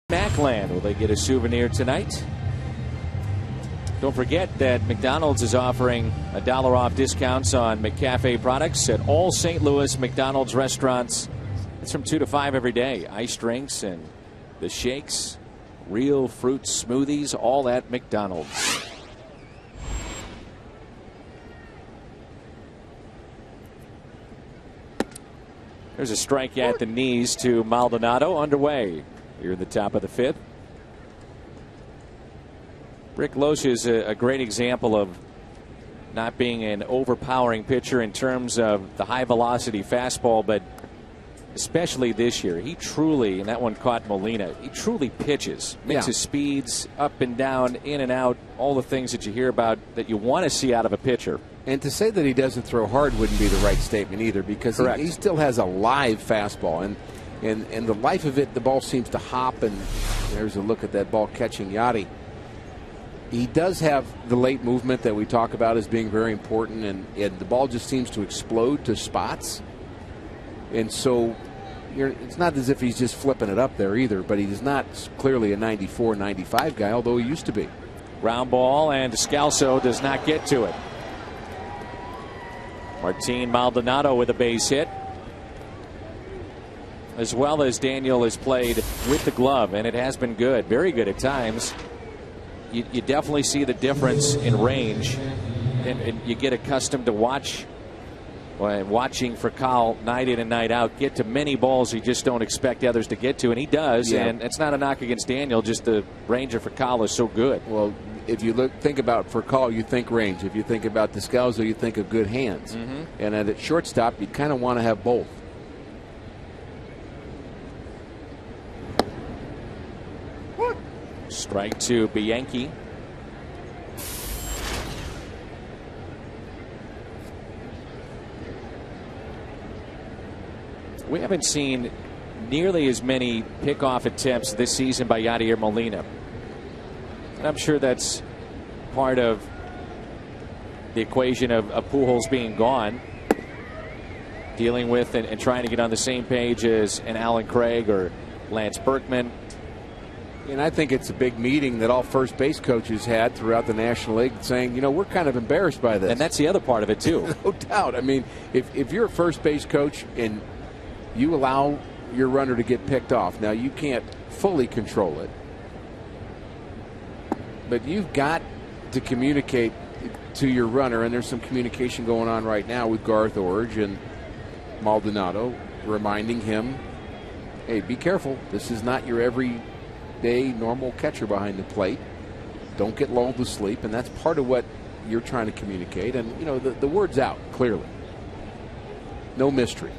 Macland, will they get a souvenir tonight? Don't forget that McDonald's is offering $1 off discounts on McCafe products at all St. Louis McDonald's restaurants. It's from 2 to 5 every day. Ice drinks and the shakes, real fruit smoothies, all at McDonald's. There's a strike at the knees to Maldonado, underway here in the top of the 5th. Rick Loesch is a great example of not being an overpowering pitcher in terms of the high velocity fastball, but especially this year, he truly, and that one caught Molina, he truly pitches, mixes speeds up and down, in and out, all the things that you hear about that you want to see out of a pitcher. And to say that he doesn't throw hard wouldn't be the right statement either, because he still has a live fastball. And the life of it, the ball seems to hop, and there's a look at that ball catching Yachty. He does have the late movement that we talk about as being very important, and the ball just seems to explode to spots. And so it's not as if he's just flipping it up there either, but he's not clearly a 94, 95 guy, although he used to be. Ground ball, and Descalso does not get to it. Martin Maldonado with a base hit, as well as Daniel has played with the glove, and it has been good, very good at times. You definitely see the difference in range, and you get accustomed to watching Furcal night in and night out get to many balls you just don't expect others to get to, and he does. And it's not a knock against Daniel, just the range of Furcal is so good. Well, if you think about Furcal, you think range. If you think about Descalso, you think of good hands. And at shortstop, you kind of want to have both. Strike to Bianchi. We haven't seen nearly as many pickoff attempts this season by Yadier Molina. And I'm sure that's part of the equation of Pujols being gone, dealing with and trying to get on the same page as an Alan Craig or Lance Berkman. And I think it's a big meeting that all first base coaches had throughout the National League, saying, we're kind of embarrassed by this. And that's the other part of it, too. No doubt. I mean, if you're a first base coach and you allow your runner to get picked off, now you can't fully control it, but you've got to communicate to your runner, and there's some communication going on right now with Garth Orge and Maldonado, reminding him, hey, be careful. This is not your everyday normal catcher behind the plate. Don't get lulled to sleep, and that's part of what you're trying to communicate. And, the word's out, clearly. No mystery.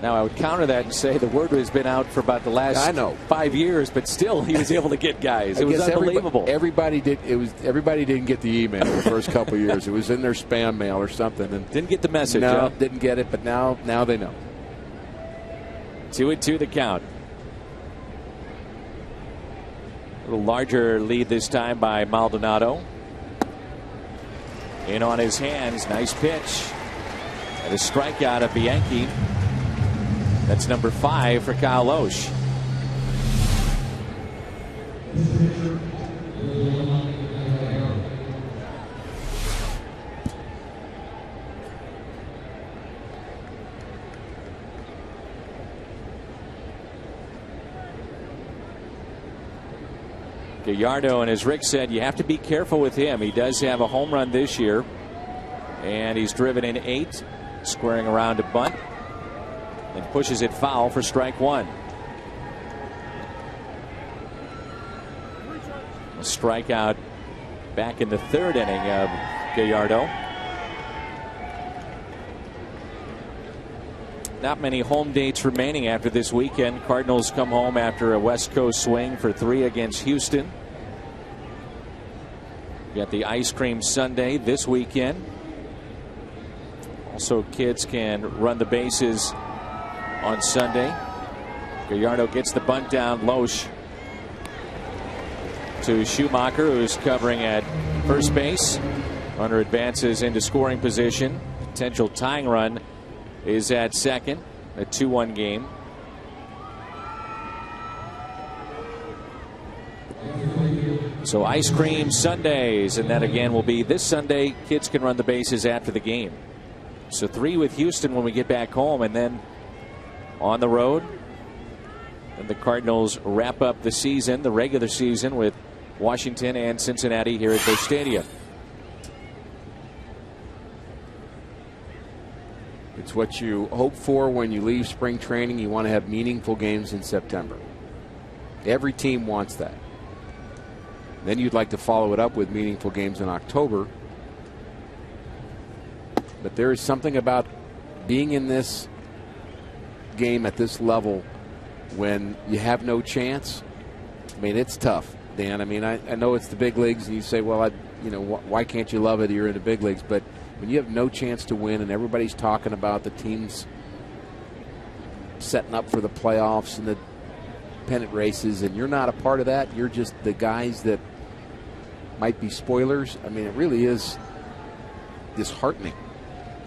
Now, I would counter that and say the word has been out for about the last 5 years, but still he was able to get guys. It was unbelievable. Everybody didn't get the email the first couple of years. It was in their spam mail or something. And didn't get the message. No, didn't get it, but now they know. 2-2 the count. A little larger lead this time by Maldonado. In on his hands, nice pitch. And a strikeout of Bianchi. That's number 5 for Kyle Loesch. Gallardo, and as Rick said, you have to be careful with him. He does have a home run this year, and he's driven in 8, squaring around a bunt, and pushes it foul for strike 1. A strikeout back in the 3rd inning of Gallardo. Not many home dates remaining after this weekend. Cardinals come home after a West Coast swing for 3 against Houston. You got the Ice Cream Sunday this weekend. Also, kids can run the bases on Sunday. Gallardo gets the bunt down. Loesch to Schumacher, who's covering at first base. Runner advances into scoring position. Potential tying run is at second. A 2-1 game. So ice cream Sundays, and that again will be this Sunday. Kids can run the bases after the game. So 3 with Houston when we get back home, and then on the road. And the Cardinals wrap up the season, the regular season, with Washington and Cincinnati here at Busch Stadium. It's what you hope for when you leave spring training. You want to have meaningful games in September. Every team wants that. Then you'd like to follow it up with meaningful games in October. But there is something about being in this game at this level when you have no chance. I mean, it's tough, Dan. I mean, I know it's the big leagues, and you say, well, why can't you love it? You're in the big leagues. But when you have no chance to win and everybody's talking about the teams setting up for the playoffs and the pennant races, and you're not a part of that, you're just the guys that might be spoilers. I mean, it really is disheartening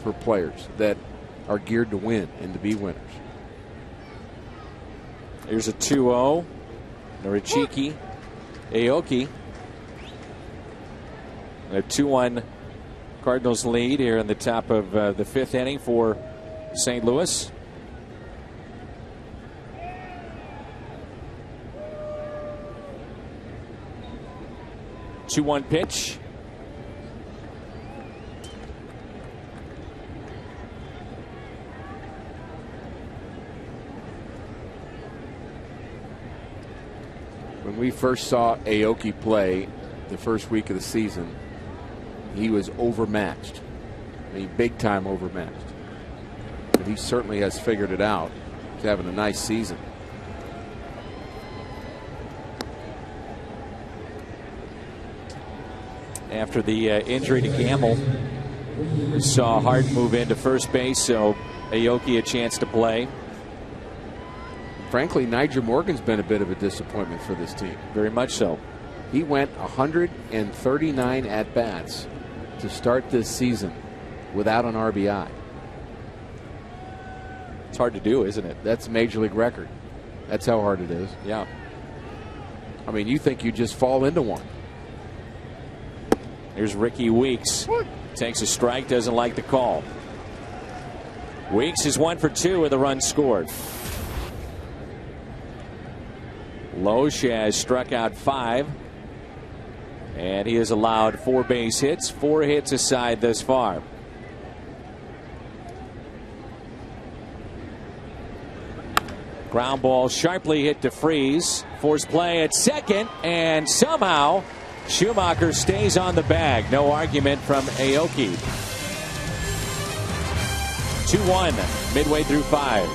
for players that are geared to win and to be winners. Here's a 2-0. Norichiki, Aoki. A 2-1 Cardinals lead here in the top of the 5th inning for St. Louis. Two-one pitch. When we first saw Aoki play the first week of the season, he was overmatched. I mean, big time overmatched. But he certainly has figured it out. He's having a nice season. After the injury to Gamble, we saw Hart move into first base, so Aoki a chance to play. Frankly, Nigel Morgan's been a bit of a disappointment for this team. Very much so. He went 139 at-bats to start this season without an RBI. It's hard to do, isn't it? That's a major league record. That's how hard it is. Yeah. I mean, you think you just fall into one. Here's Ricky Weeks. Takes a strike, doesn't like the call. Weeks is 1 for 2 with a run scored. Loesch has struck out 5. And he has allowed 4 base hits, 4 hits aside thus far. Ground ball sharply hit to Freeze. Force play at second, and somehow Schumacher stays on the bag. No argument from Aoki. 2-1 midway through 5.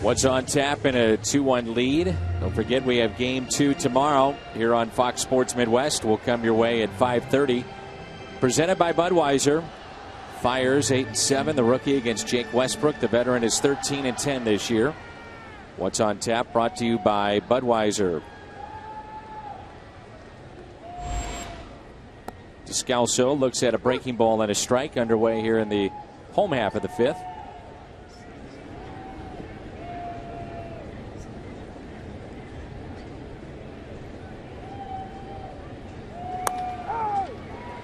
What's on tap in a 2-1 lead? Don't forget we have Game 2 tomorrow here on Fox Sports Midwest. Will come your way at 5:30. Presented by Budweiser. Fires 8-7. The rookie against Jake Westbrook. The veteran is 13-10 this year. What's on tap brought to you by Budweiser. Descalso looks at a breaking ball and a strike underway here in the home half of the fifth.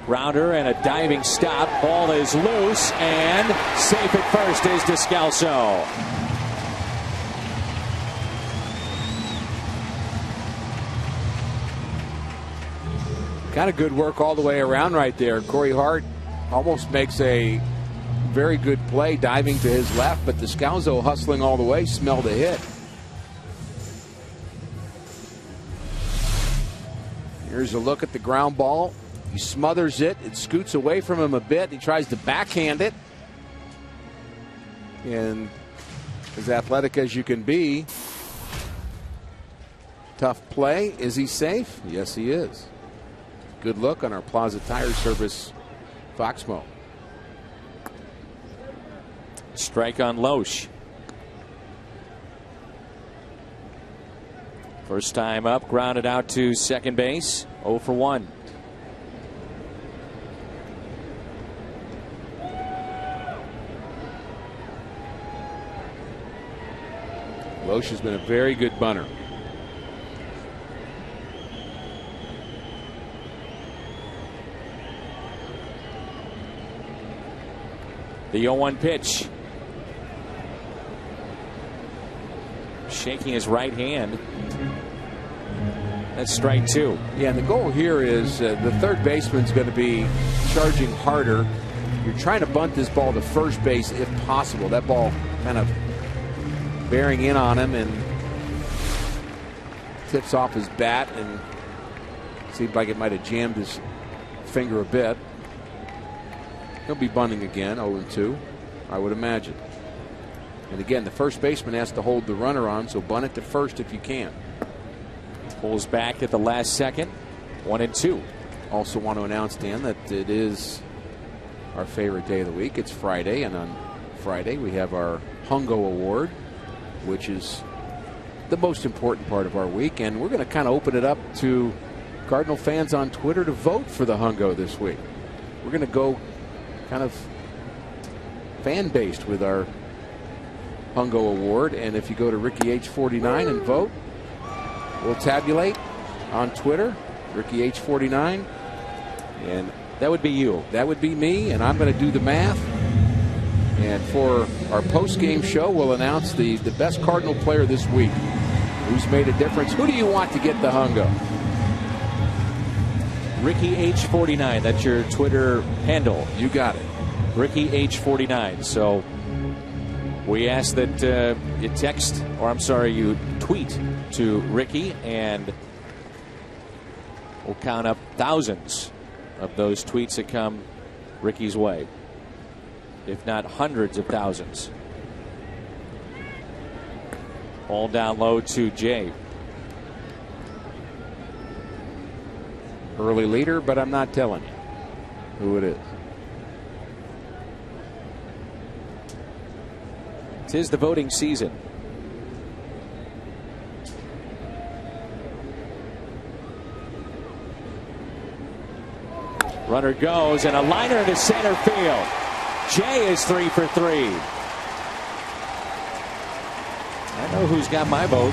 Grounder and a diving stop. Ball is loose and safe at first is Descalso. Kind of good work all the way around right there. Corey Hart almost makes a very good play diving to his left, but Descalso hustling all the way smelled a hit. Here's a look at the ground ball. He smothers it. It scoots away from him a bit. He tries to backhand it. And as athletic as you can be, tough play. Is he safe? Yes, he is. Good look on our Plaza Tire Service Foxmo. Strike on Loesch. First time up, grounded out to second base. 0 for 1. Loesch has been a very good bunter. The 0-1 pitch. Shaking his right hand. That's strike 2. Yeah, and the goal here is the third baseman's going to be charging harder. You're trying to bunt this ball to first base if possible. That ball kind of bearing in on him and tips off his bat and seemed like it might have jammed his finger a bit. He'll be bunting again, 0-2, I would imagine. And again, the first baseman has to hold the runner on, so bunt it to first if you can. Pulls back at the last second, 1-2. Also want to announce, Dan, that it is our favorite day of the week. It's Friday, and on Friday we have our Hungo Award, which is the most important part of our week. And we're going to kind of open it up to Cardinal fans on Twitter to vote for the Hungo this week. We're going to go kind of fan-based with our Hungo Award. And if you go to Ricky H49 and vote, we'll tabulate on Twitter, Ricky H49. And that would be you. That would be me, and I'm going to do the math. And for our post-game show, we'll announce the best Cardinal player this week. Who's made a difference? Who do you want to get the Hungo? Ricky H49. That's your Twitter handle. You got it. Ricky H49. So we ask that you text, or I'm sorry, you tweet to Ricky, and we'll count up thousands of those tweets that come Ricky's way, if not hundreds of thousands. All down low to Jay. Early leader, but I'm not telling you who it is. 'Tis the voting season. Runner goes, and a liner to center field. Jay is 3 for 3. I know who's got my vote.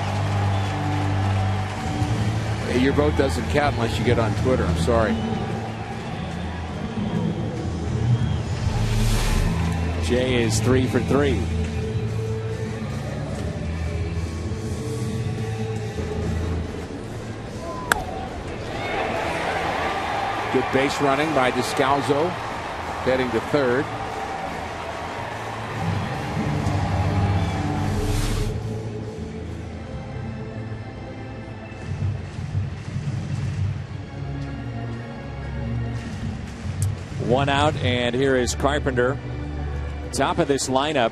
Hey, your vote doesn't count unless you get on Twitter. I'm sorry. Jay is 3 for 3. Good base running by Descalso, heading to third. One out, and here is Carpenter. Top of this lineup.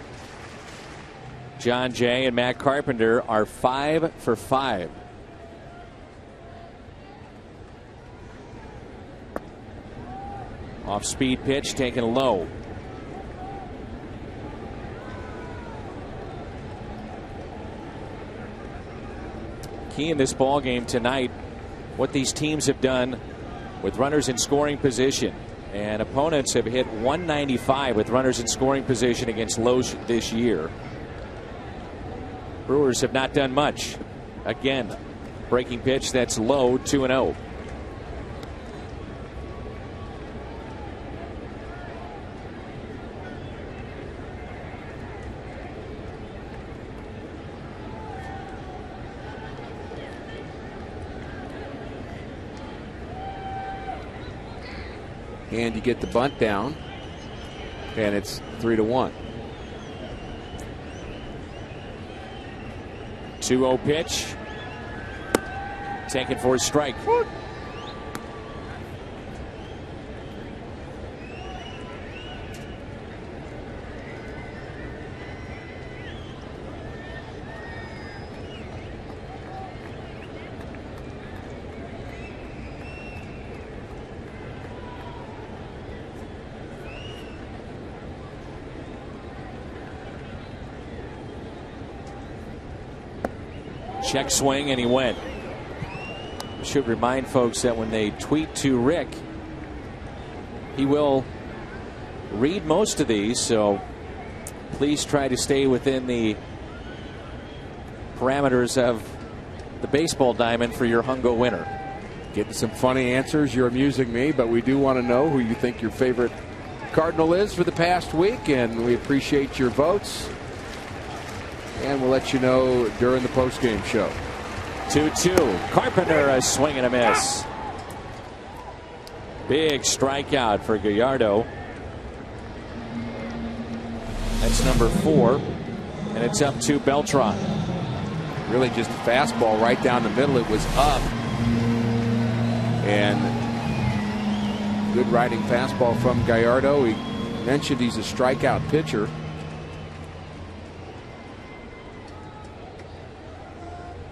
John Jay and Matt Carpenter are 5 for 5. Off speed pitch taken low. Key in this ball game tonight, what these teams have done with runners in scoring position. And opponents have hit 195 with runners in scoring position against Loesch this year. Brewers have not done much. Again, breaking pitch that's low, 2-0. And you get the bunt down, and it's 3-1. 2-0 pitch. Taken for a strike. Check swing, and he went. Should remind folks that when they tweet to Rick, he will read most of these, so please try to stay within the parameters of the baseball diamond for your Hungo winner. Getting some funny answers. You're amusing me, but we do want to know who you think your favorite Cardinal is for the past week, and we appreciate your votes. And we'll let you know during the postgame show. 2-2. Carpenter, a swing and a miss. Big strikeout for Gallardo. That's number 4. And it's up to Beltran. Really just a fastball right down the middle. It was up. And good riding fastball from Gallardo. He mentioned he's a strikeout pitcher.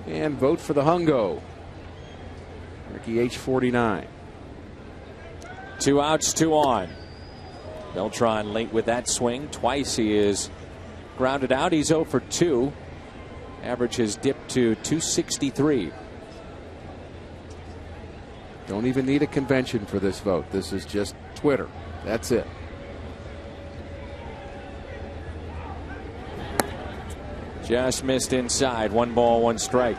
And vote for the Hungo. Ricky H49. 2 outs, 2 on. Beltran late with that swing. Twice he is grounded out. He's 0 for 2. Average has dipped to 263. Don't even need a convention for this vote. This is just Twitter. That's it. Just missed inside. 1 ball, 1 strike.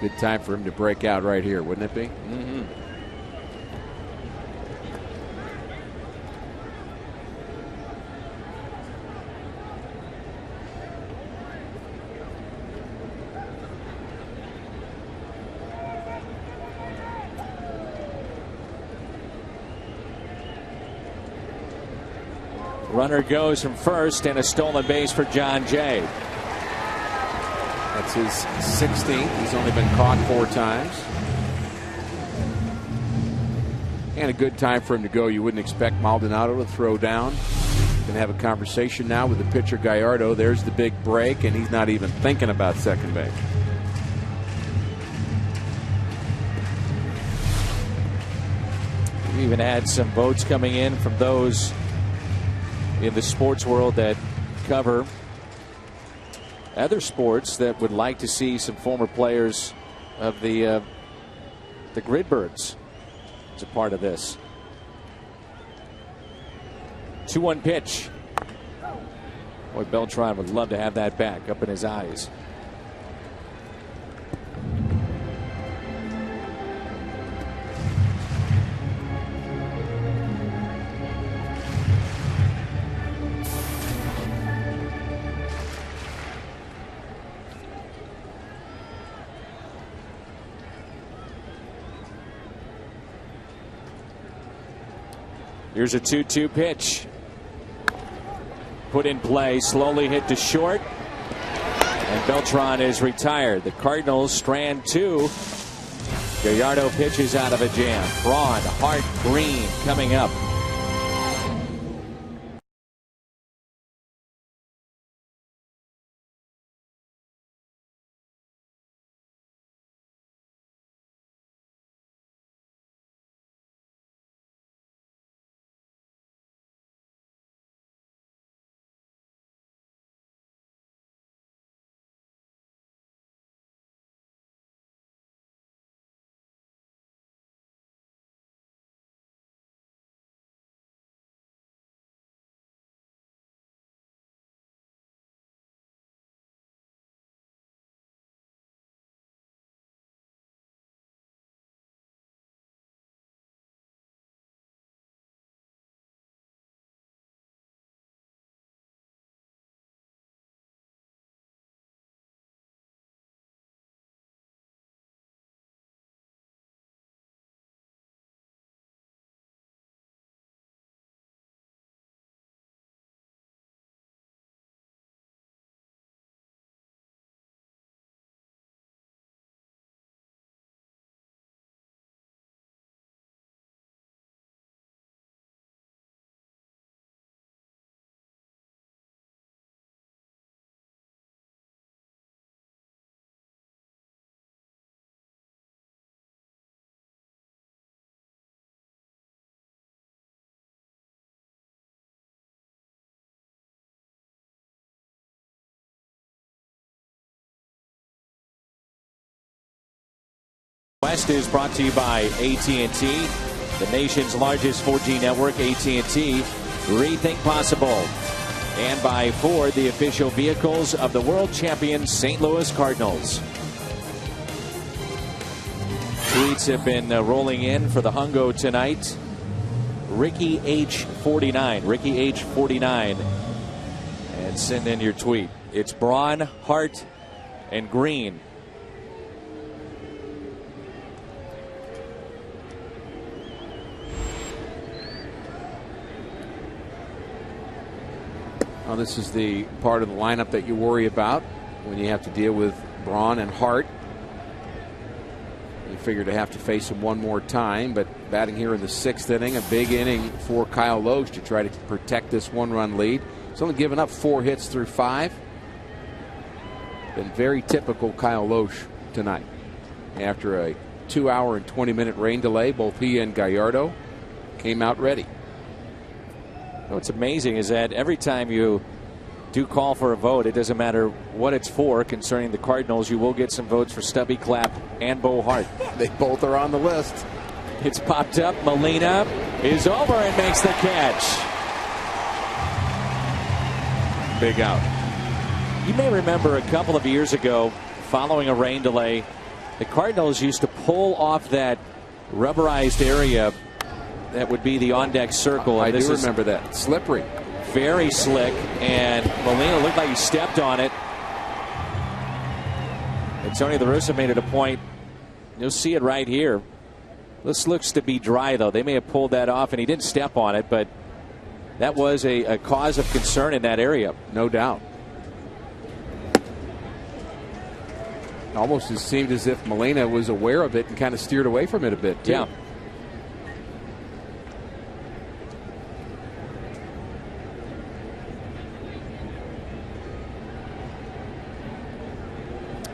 Good time for him to break out right here, wouldn't it be? Mm-hmm. Runner goes from first, and a stolen base for John Jay. That's his 16th. He's only been caught 4 times. And a good time for him to go. You wouldn't expect Maldonado to throw down. Going to have a conversation now with the pitcher Gallardo. There's the big break, and he's not even thinking about second base. We even had some votes coming in from those in the sports world that cover other sports that would like to see some former players of the Gridbirds as a part of this. 2-1 pitch. Boy, Beltran would love to have that back up in his eyes. Here's a 2-2 pitch. Put in play, slowly hit to short. And Beltran is retired. The Cardinals strand 2. Gallardo pitches out of a jam. Braun, Hart, Green coming up. West is brought to you by AT&T, the nation's largest 4G network. AT&T, rethink possible. And by Ford, the official vehicles of the world champion St. Louis Cardinals. Tweets have been rolling in for the Hungo tonight. Ricky H49, Ricky H49, and send in your tweet. It's Braun, Hart, and Green. Well, this is the part of the lineup that you worry about when you have to deal with Braun and Hart. You figure to have to face him one more time, but batting here in the 6th inning, a big inning for Kyle Loesch to try to protect this 1-run lead. He's only given up 4 hits through 5. Been very typical Kyle Loesch tonight. After a 2-hour and 20-minute rain delay, both he and Gallardo came out ready. What's amazing is that every time you do call for a vote, it doesn't matter what it's for concerning the Cardinals, you will get some votes for Stubby Clapp and Bo Hart. They both are on the list. It's popped up. Molina is over and makes the catch. Big out. You may remember a couple of years ago, following a rain delay, the Cardinals used to pull off that rubberized area that would be the on-deck circle. I do remember that. Slippery. Very slick, and Molina looked like he stepped on it. And Tony La Russa made it a point. You'll see it right here. This looks to be dry, though. They may have pulled that off, and he didn't step on it, but that was a cause of concern in that area. No doubt. Almost seemed as if Molina was aware of it and kind of steered away from it a bit, too. Yeah.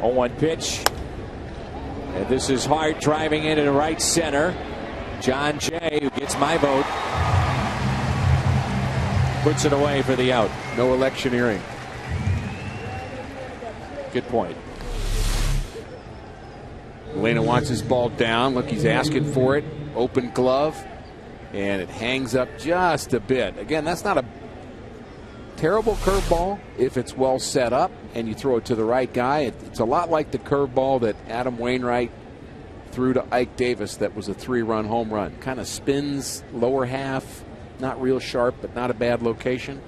On 1 pitch. And this is Hart driving into the right center. John Jay, who gets my vote, puts it away for the out. No electioneering. Good point. Molina wants his ball down. Look, he's asking for it. Open glove. And it hangs up just a bit. Again, that's not a terrible curveball if it's well set up and you throw it to the right guy. It's a lot like the curveball that Adam Wainwright threw to Ike Davis that was a 3-run home run. Kind of spins lower half, not real sharp, but not a bad location.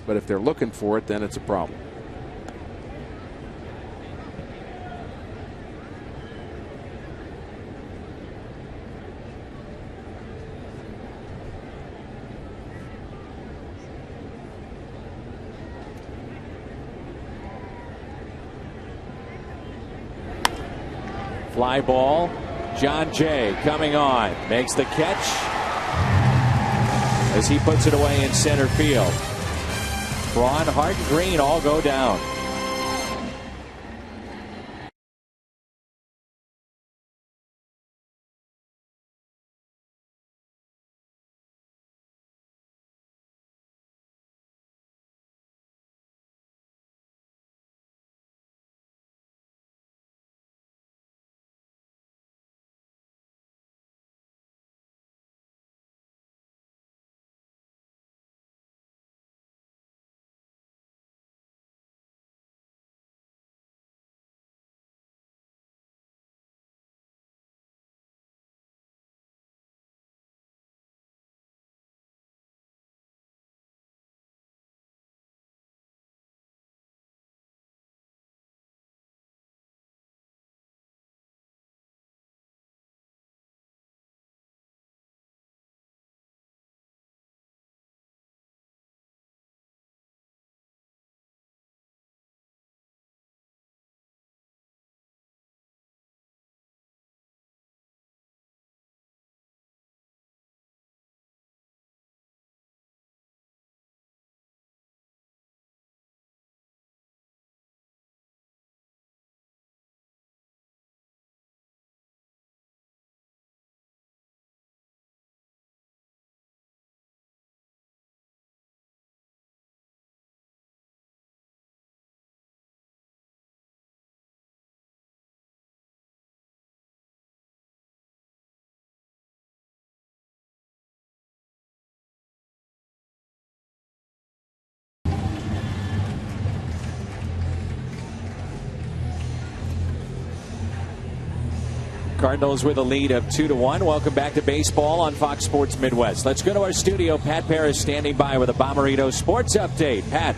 But if they're looking for it, then it's a problem. Fly ball. John Jay coming on. Makes the catch as he puts it away in center field. Braun, Hart, and Green all go down. Cardinals with a lead of 2-1. Welcome back to baseball on Fox Sports Midwest. Let's go to our studio. Pat Paris standing by with a Bommarito Sports Update. Pat.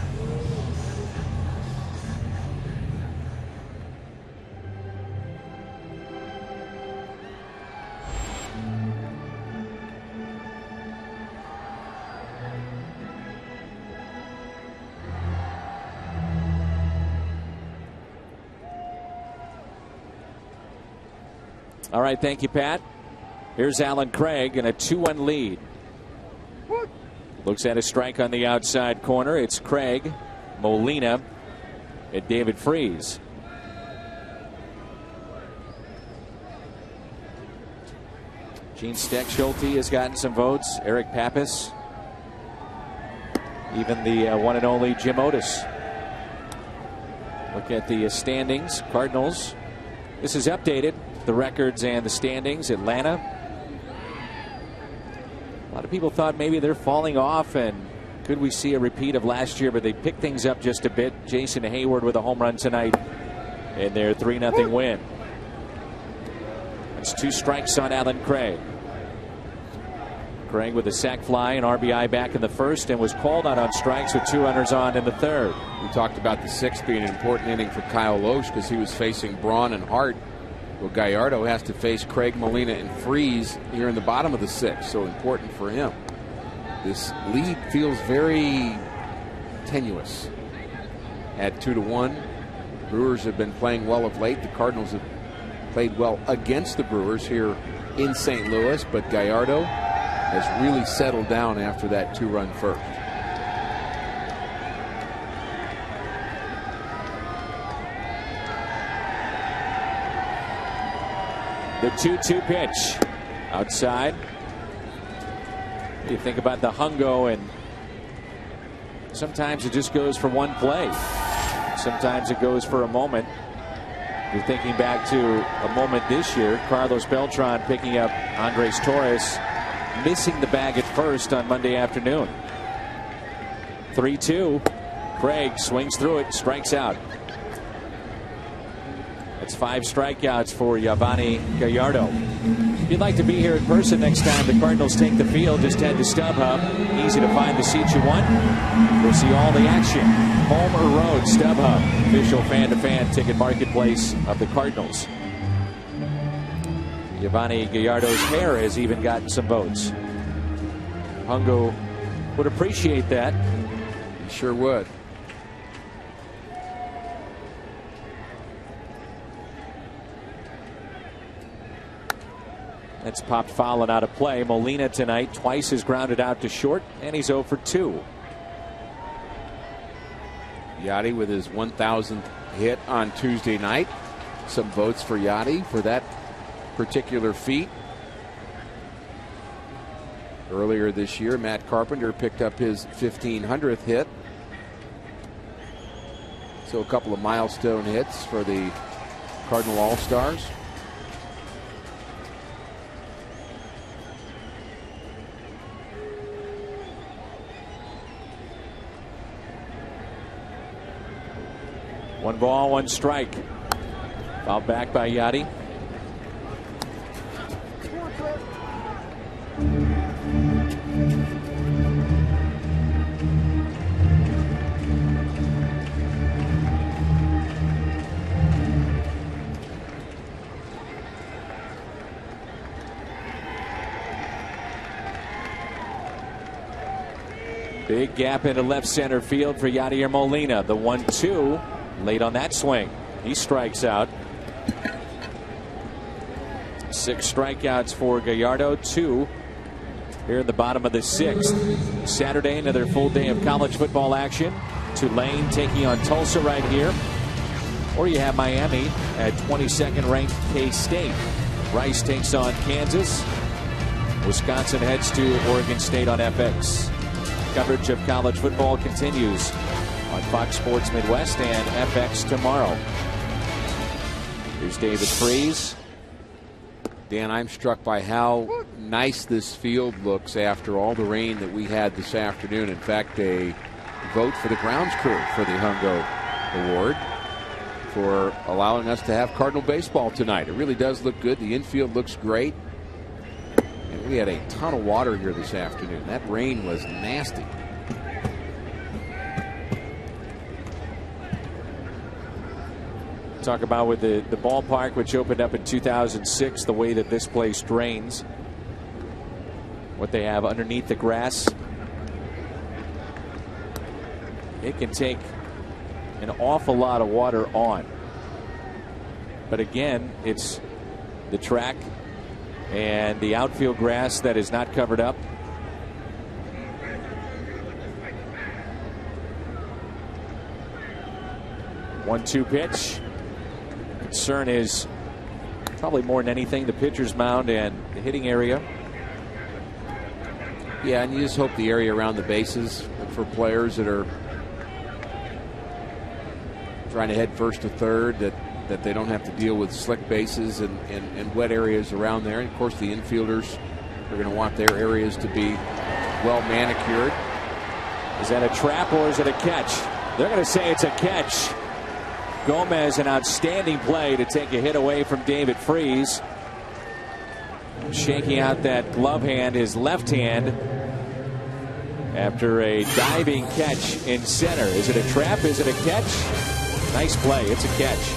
All right, thank you, Pat. Here's Alan Craig in a 2-1 lead. Looks at a strike on the outside corner. It's Craig, Molina, and David Freese. Gene Steck-Schulte has gotten some votes. Eric Pappas. Even the one and only Jim Otis. Look at the standings. Cardinals. This is updated. The records and the standings. Atlanta. A lot of people thought maybe they're falling off and could we see a repeat of last year, but they picked things up just a bit. Jason Hayward with a home run tonight in their 3-0 win. That's 2 strikes on Alan Craig. Craig with a sac fly and RBI back in the first and was called out on strikes with 2 runners on in the third. We talked about the 6th being an important inning for Kyle Loesch because he was facing Braun and Hart. Well, Gallardo has to face Craig, Molina, and Freese here in the bottom of the 6th, so important for him. This lead feels very tenuous at 2-1. Brewers have been playing well of late. The Cardinals have played well against the Brewers here in St. Louis, but Gallardo has really settled down after that 2-run first. The 2-2 pitch outside. You think about the hungo, and sometimes it just goes for one play. Sometimes it goes for a moment. You're thinking back to a moment this year. Carlos Beltran picking up Andres Torres, missing the bag at first on Monday afternoon. 3-2. Craig swings through it, strikes out. That's 5 strikeouts for Yovani Gallardo. If you'd like to be here in person next time the Cardinals take the field, just head to StubHub. Easy to find the seats you want. You'll see all the action. Home or road, StubHub. Official fan-to-fan ticket marketplace of the Cardinals. Yovani Gallardo's hair has even gotten some votes. Hungo would appreciate that. He sure would. That's popped foul and out of play. Molina tonight twice is grounded out to short, and he's 0 for 2. Yachty with his 1,000th hit on Tuesday night. Some votes for Yachty for that particular feat. Earlier this year, Matt Carpenter picked up his 1,500th hit. So a couple of milestone hits for the Cardinal All-Stars. One ball, one strike. Fouled back by Yachty. Big gap into left center field for Yadier Molina. The 1-2 late on that swing. He strikes out. 6 strikeouts for Gallardo, 2 here in the bottom of the 6th. Saturday, another full day of college football action. Tulane taking on Tulsa right here. Or you have Miami at 22nd ranked K-State. Rice takes on Kansas. Wisconsin heads to Oregon State on FX. Coverage of college football continues on Fox Sports Midwest and FX tomorrow. Here's David Freese. Dan, I'm struck by how nice this field looks after all the rain that we had this afternoon. In fact, a vote for the grounds crew for the Hungo Award for allowing us to have Cardinal baseball tonight. It really does look good. The infield looks great. And we had a ton of water here this afternoon. That rain was nasty. Talk about with the ballpark, which opened up in 2006, the way that this place drains. What they have underneath the grass. It can take an awful lot of water on. But again, it's the track and the outfield grass that is not covered up. One-two pitch. Concern is probably more than anything the pitcher's mound and the hitting area. Yeah, and you just hope the area around the bases for players that are trying to head first to third, that they don't have to deal with slick bases and wet areas around there. And of course, the infielders are going to want their areas to be well manicured. Is that a trap or is it a catch? They're going to say it's a catch. Gomez, an outstanding play to take a hit away from David Freese. Shaking out that glove hand, his left hand, after a diving catch in center. Is it a trap? Is it a catch? Nice play. It's a catch.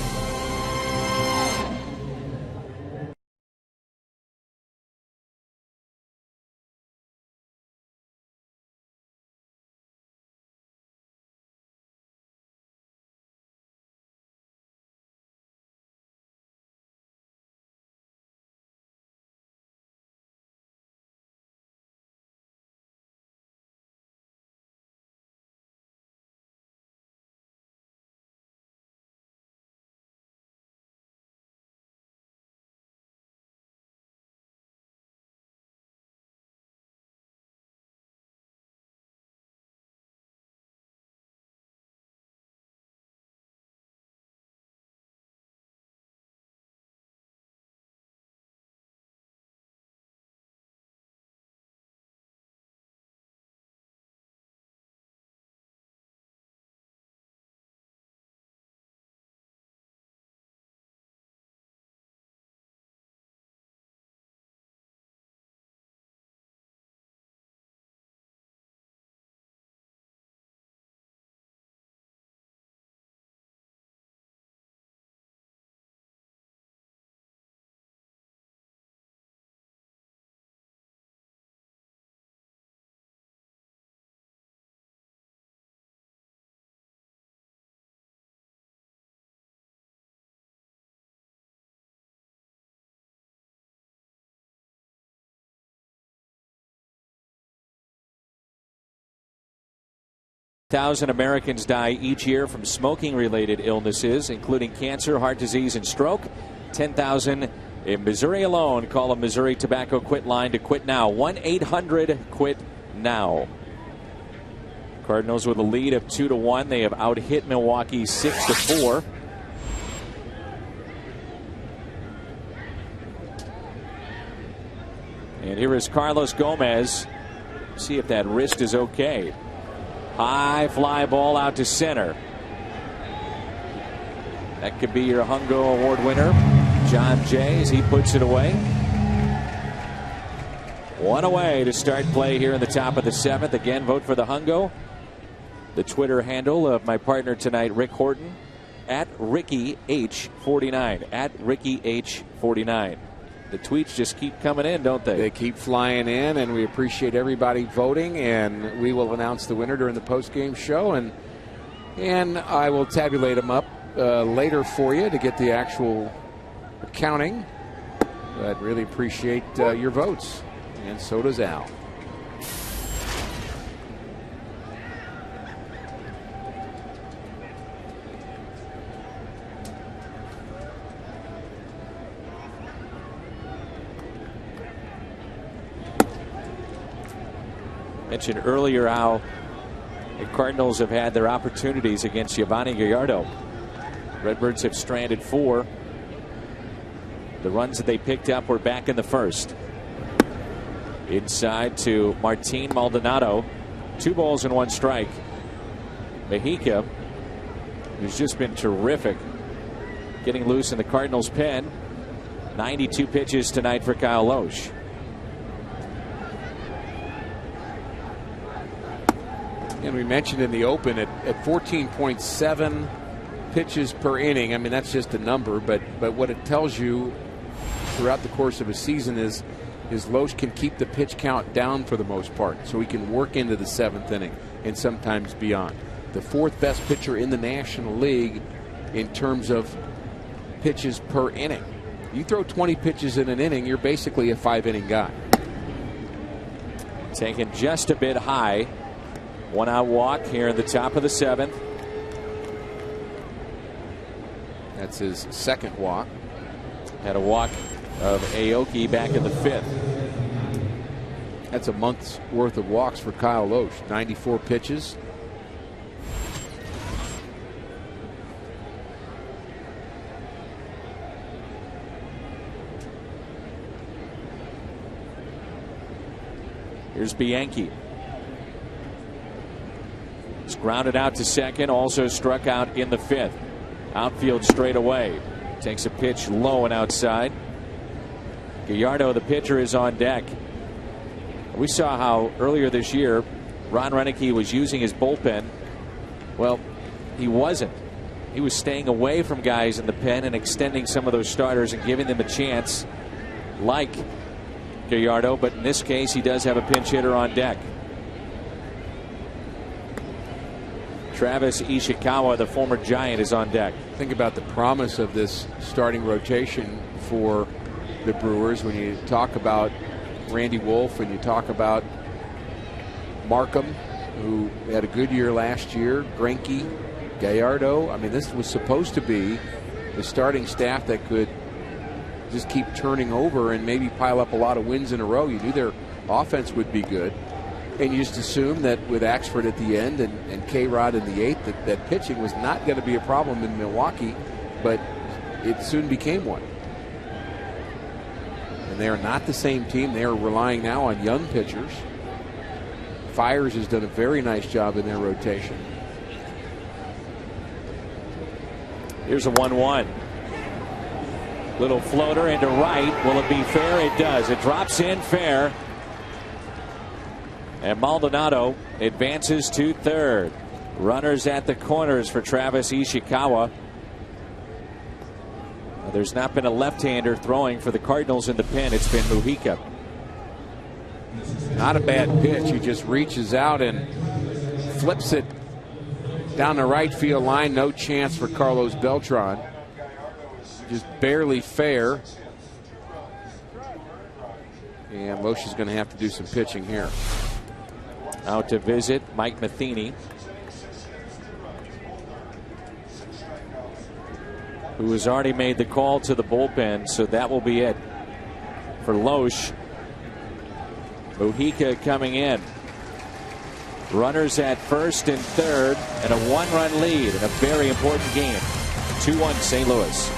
8,000 Americans die each year from smoking-related illnesses, including cancer, heart disease, and stroke. 10,000 in Missouri alone. Call a Missouri Tobacco Quit line to quit now. 1-800-QUIT-NOW. Cardinals with a lead of 2-1. They have out-hit Milwaukee 6-4. And here is Carlos Gomez. See if that wrist is okay. High fly ball out to center. That could be your Hungo Award winner, John Jay, as he puts it away. One away to start play here in the top of the 7th. Again, vote for the Hungo. The Twitter handle of my partner tonight, Rick Horton, at RickyH49. At RickyH49. The tweets just keep coming in, don't they? They keep flying in, and we appreciate everybody voting. And we will announce the winner during the post-game show, and I will tabulate them up later for you to get the actual accounting. But really appreciate your votes, and so does Al. Mentioned earlier how the Cardinals have had their opportunities against Yovani Gallardo. Redbirds have stranded 4. The runs that they picked up were back in the first. Inside to Martin Maldonado. 2 balls and 1 strike. Mejica, who's just been terrific, getting loose in the Cardinals' pen. 92 pitches tonight for Kyle Loesch. And we mentioned in the open at 14.7 pitches per inning. I mean, that's just a number, but what it tells you throughout the course of a season is Loesch can keep the pitch count down for the most part, so he can work into the 7th inning and sometimes beyond. The 4th best pitcher in the National League in terms of pitches per inning. You throw 20 pitches in an inning, you're basically a 5-inning guy. Taken just a bit high. 1-out walk here in the top of the 7th. That's his 2nd walk. Had a walk of Aoki back in the 5th. That's a month's worth of walks for Kyle Loesch. 94 pitches. Here's Bianchi. It's grounded out to second, also struck out in the 5th. Outfield straight away. Takes a pitch low and outside. Gallardo, the pitcher, is on deck. We saw how earlier this year Ron Renneke was using his bullpen. Well, he wasn't. He was staying away from guys in the pen and extending some of those starters and giving them a chance, like Gallardo, but in this case he does have a pinch hitter on deck. Travis Ishikawa, the former Giant, is on deck. Think about the promise of this starting rotation for the Brewers when you talk about Randy Wolf and you talk about Markham, who had a good year last year, Greinke, Gallardo. I mean, this was supposed to be the starting staff that could just keep turning over and maybe pile up a lot of wins in a row. You knew their offense would be good. And you just assumed that with Axford at the end and K-Rod in the 8th that pitching was not going to be a problem in Milwaukee, but it soon became one. And they are not the same team. They are relying now on young pitchers. Fires has done a very nice job in their rotation. Here's a 1-1. Little floater into right. Will it be fair? It does. It drops in fair. And Maldonado advances to third. Runners at the corners for Travis Ishikawa. There's not been a left-hander throwing for the Cardinals in the pen. It's been Mujica. Not a bad pitch. He just reaches out and flips it down the right field line. No chance for Carlos Beltran. Just barely fair. And Loesch is going to have to do some pitching here. Out to visit Mike Matheny. who has already made the call to the bullpen, so that will be it for Loesch. Mojica coming in. Runners at first and third, and a 1-run lead in a very important game. 2-1 St. Louis.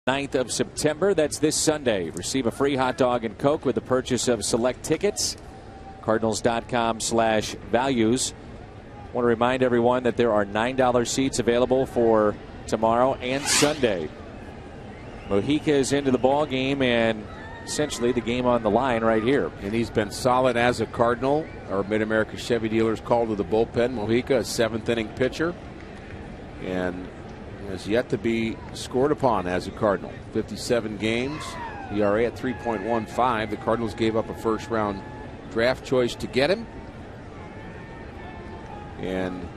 Ninth of September. That's this Sunday. Receive a free hot dog and Coke with the purchase of select tickets. Cardinals.com/values. I want to remind everyone that there are $9 seats available for tomorrow and Sunday. Mojica is into the ball game and essentially the game on the line right here. And he's been solid as a Cardinal. Our Mid-America Chevy dealers called to the bullpen. Mojica, a 7th-inning pitcher, and has yet to be scored upon as a Cardinal. 57 games, ERA at 3.15. The Cardinals gave up a first-round draft choice to get him, and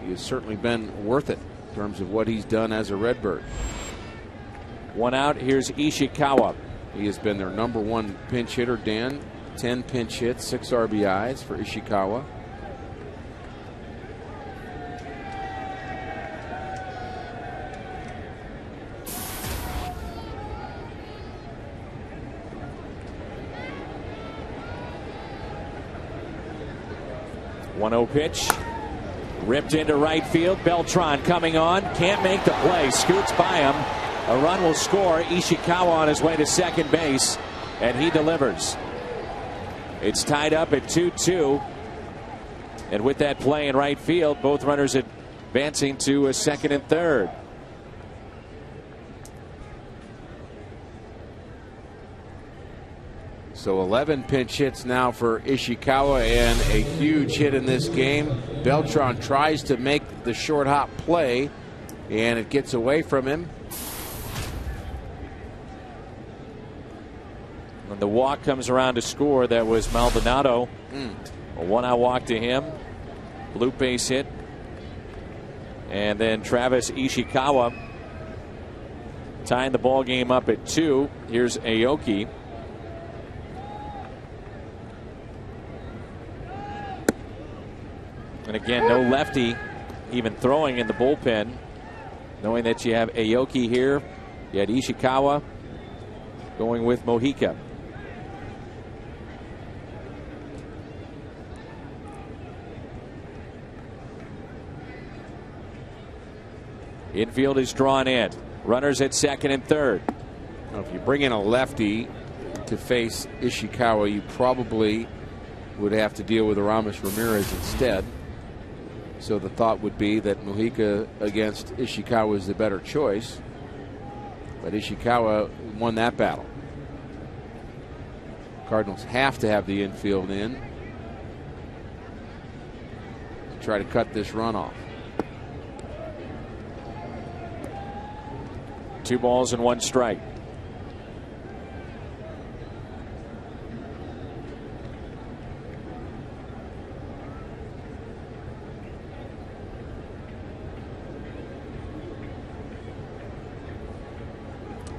he has certainly been worth it in terms of what he's done as a Redbird. One out. Here's Ishikawa. He has been their #1 pinch hitter, Dan. 10 pinch hits, 6 RBIs for Ishikawa. One-0 pitch. Ripped into right field. Beltran coming on. Can't make the play. Scoots by him. A run will score. Ishikawa on his way to second base, and he delivers. It's tied up at 2-2. And with that play in right field, both runners advancing to a second and third. So 11 pinch hits now for Ishikawa, and a huge hit in this game. Beltran tries to make the short hop play, and it gets away from him. When the walk comes around to score, that was Maldonado. A 1-out walk to him. Blue base hit. And then Travis Ishikawa tying the ball game up at 2. Here's Aoki. And again, no lefty even throwing in the bullpen. Knowing that you have Aoki here, you had Ishikawa going with Mojica. Infield is drawn in. Runners at second and third. Now, if you bring in a lefty to face Ishikawa, you probably would have to deal with Aramis Ramirez instead. So the thought would be that Mojica against Ishikawa is the better choice. But Ishikawa won that battle. Cardinals have to have the infield in to try to cut this run off. 2 balls and 1 strike.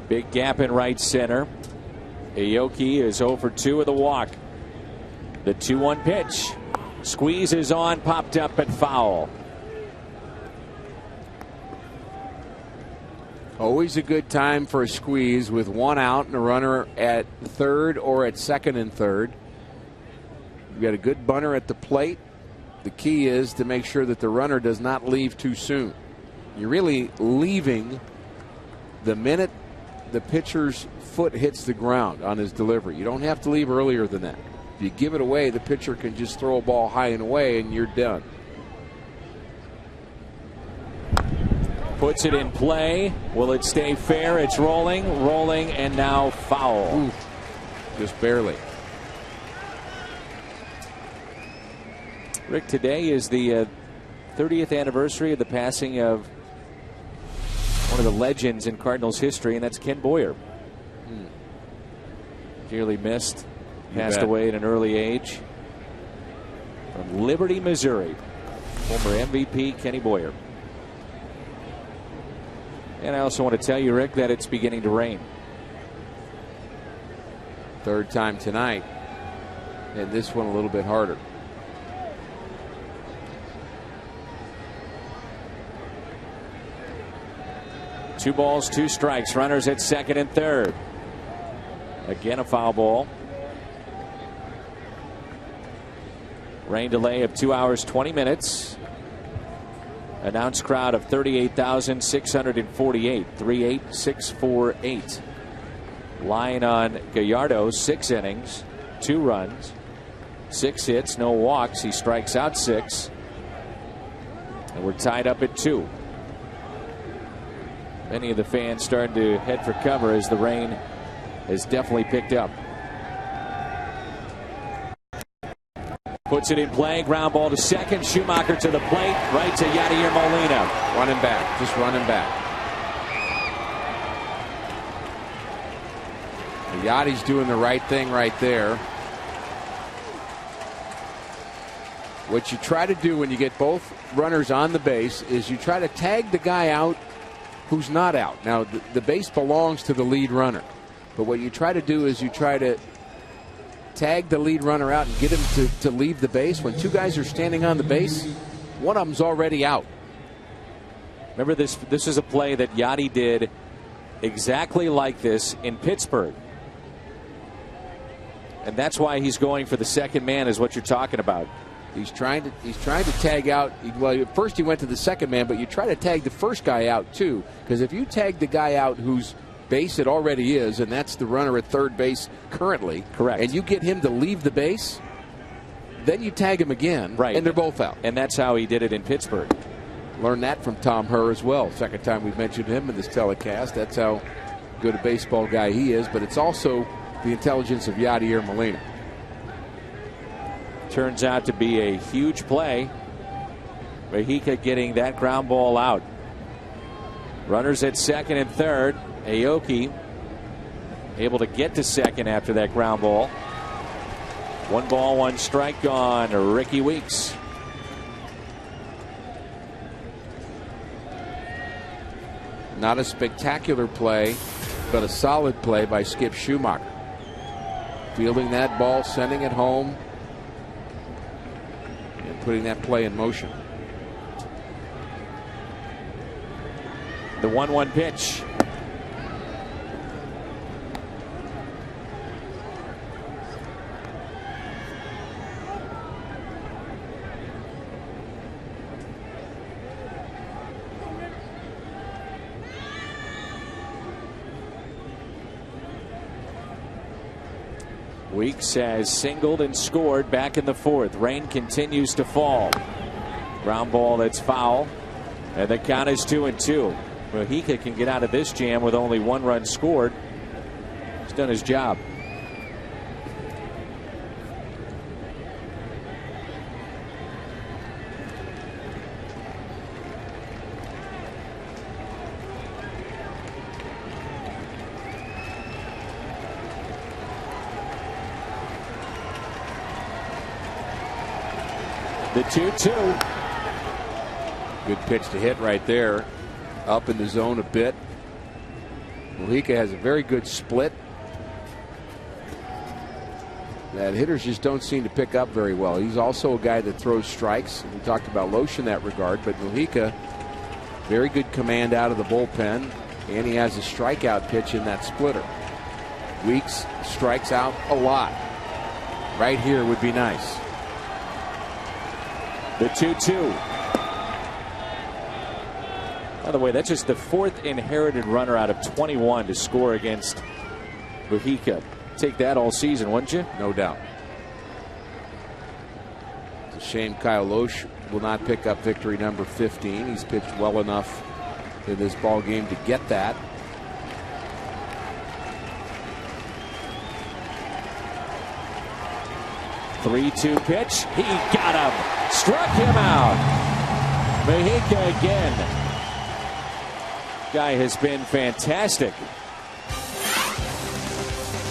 Big gap in right center. Aoki is 0 for 2 with a walk. The 2-1 pitch. Squeeze is on, popped up but foul. Always a good time for a squeeze with one out and a runner at third or at second and third. You've got a good bunter at the plate. The key is to make sure that the runner does not leave too soon. You're really leaving the minute the pitcher's foot hits the ground on his delivery. You don't have to leave earlier than that. If you give it away, the pitcher can just throw a ball high and away and you're done. Puts it in play. Will it stay fair? It's rolling, and now foul. Oof. Just barely. Rick, today is the 30th anniversary of the passing of one of the legends in Cardinals history, and that's Ken Boyer. Dearly missed. Passed away at an early age. From Liberty, Missouri. Former MVP Kenny Boyer. And I also want to tell you, Rick, that it's beginning to rain. Third time tonight. And this one a little bit harder. Two balls, two strikes. Runners at second and third. Again, a foul ball. Rain delay of 2 hours, 20 minutes. Announced crowd of 38,648. 38648. Line on Gallardo, 6 innings, 2 runs, 6 hits, no walks. He strikes out 6. And we're tied up at 2. Many of the fans starting to head for cover as the rain has definitely picked up. Puts it in play. Ground ball to second. Schumacher to the plate. Right to Yadier Molina. Running back. Just running back. Yadi's doing the right thing right there. What you try to do when you get both runners on the base is you try to tag the guy out who's not out. Now, the base belongs to the lead runner. But what you try to do is you try to tag the lead runner out and get him to leave the base. When 2 guys are standing on the base, one of them's already out. Remember, this is a play that Yadi did exactly like this in Pittsburgh. And that's why he's going for the second man, is what you're talking about. He's trying to tag out. Well, first he went to the second man, but you try to tag the first guy out too, because if you tag the guy out whose base it already is, and that's the runner at third base currently, correct, and you get him to leave the base, then you tag him again, right, and they're both out. And that's how he did it in Pittsburgh. Learned that from Tom Herr as well. Second time we've mentioned him in this telecast. That's how good a baseball guy he is, but it's also the intelligence of Yadier Molina. Turns out to be a huge play. Mahika getting that ground ball out. Runners at second and third. Aoki able to get to second after that ground ball. 1 ball, 1 strike on Ricky Weeks. Not a spectacular play, but a solid play by Skip Schumacher. Fielding that ball, sending it home, and putting that play in motion. The 1-1 pitch. Weeks has singled and scored back in the 4th. Rain continues to fall. Ground ball that's foul. And the count is 2-2. Mahika can get out of this jam with only 1 run scored. He's done his job. The 2-2. Good pitch to hit right there. Up in the zone a bit. Mujica has a very good split that hitters just don't seem to pick up very well. He's also a guy that throws strikes. We talked about Loesch in that regard, but Mujica, very good command out of the bullpen, and he has a strikeout pitch in that splitter. Weeks strikes out a lot. Right here would be nice. The 2-2. By the way, that's just the 4th inherited runner out of 21 to score against Mujica. Take that all season, wouldn't you? No doubt. It's a shame Kyle Loesch will not pick up victory number 15. He's pitched well enough in this ball game to get that. Three-two pitch. He got him. Struck him out. Mujica again. Guy has been fantastic.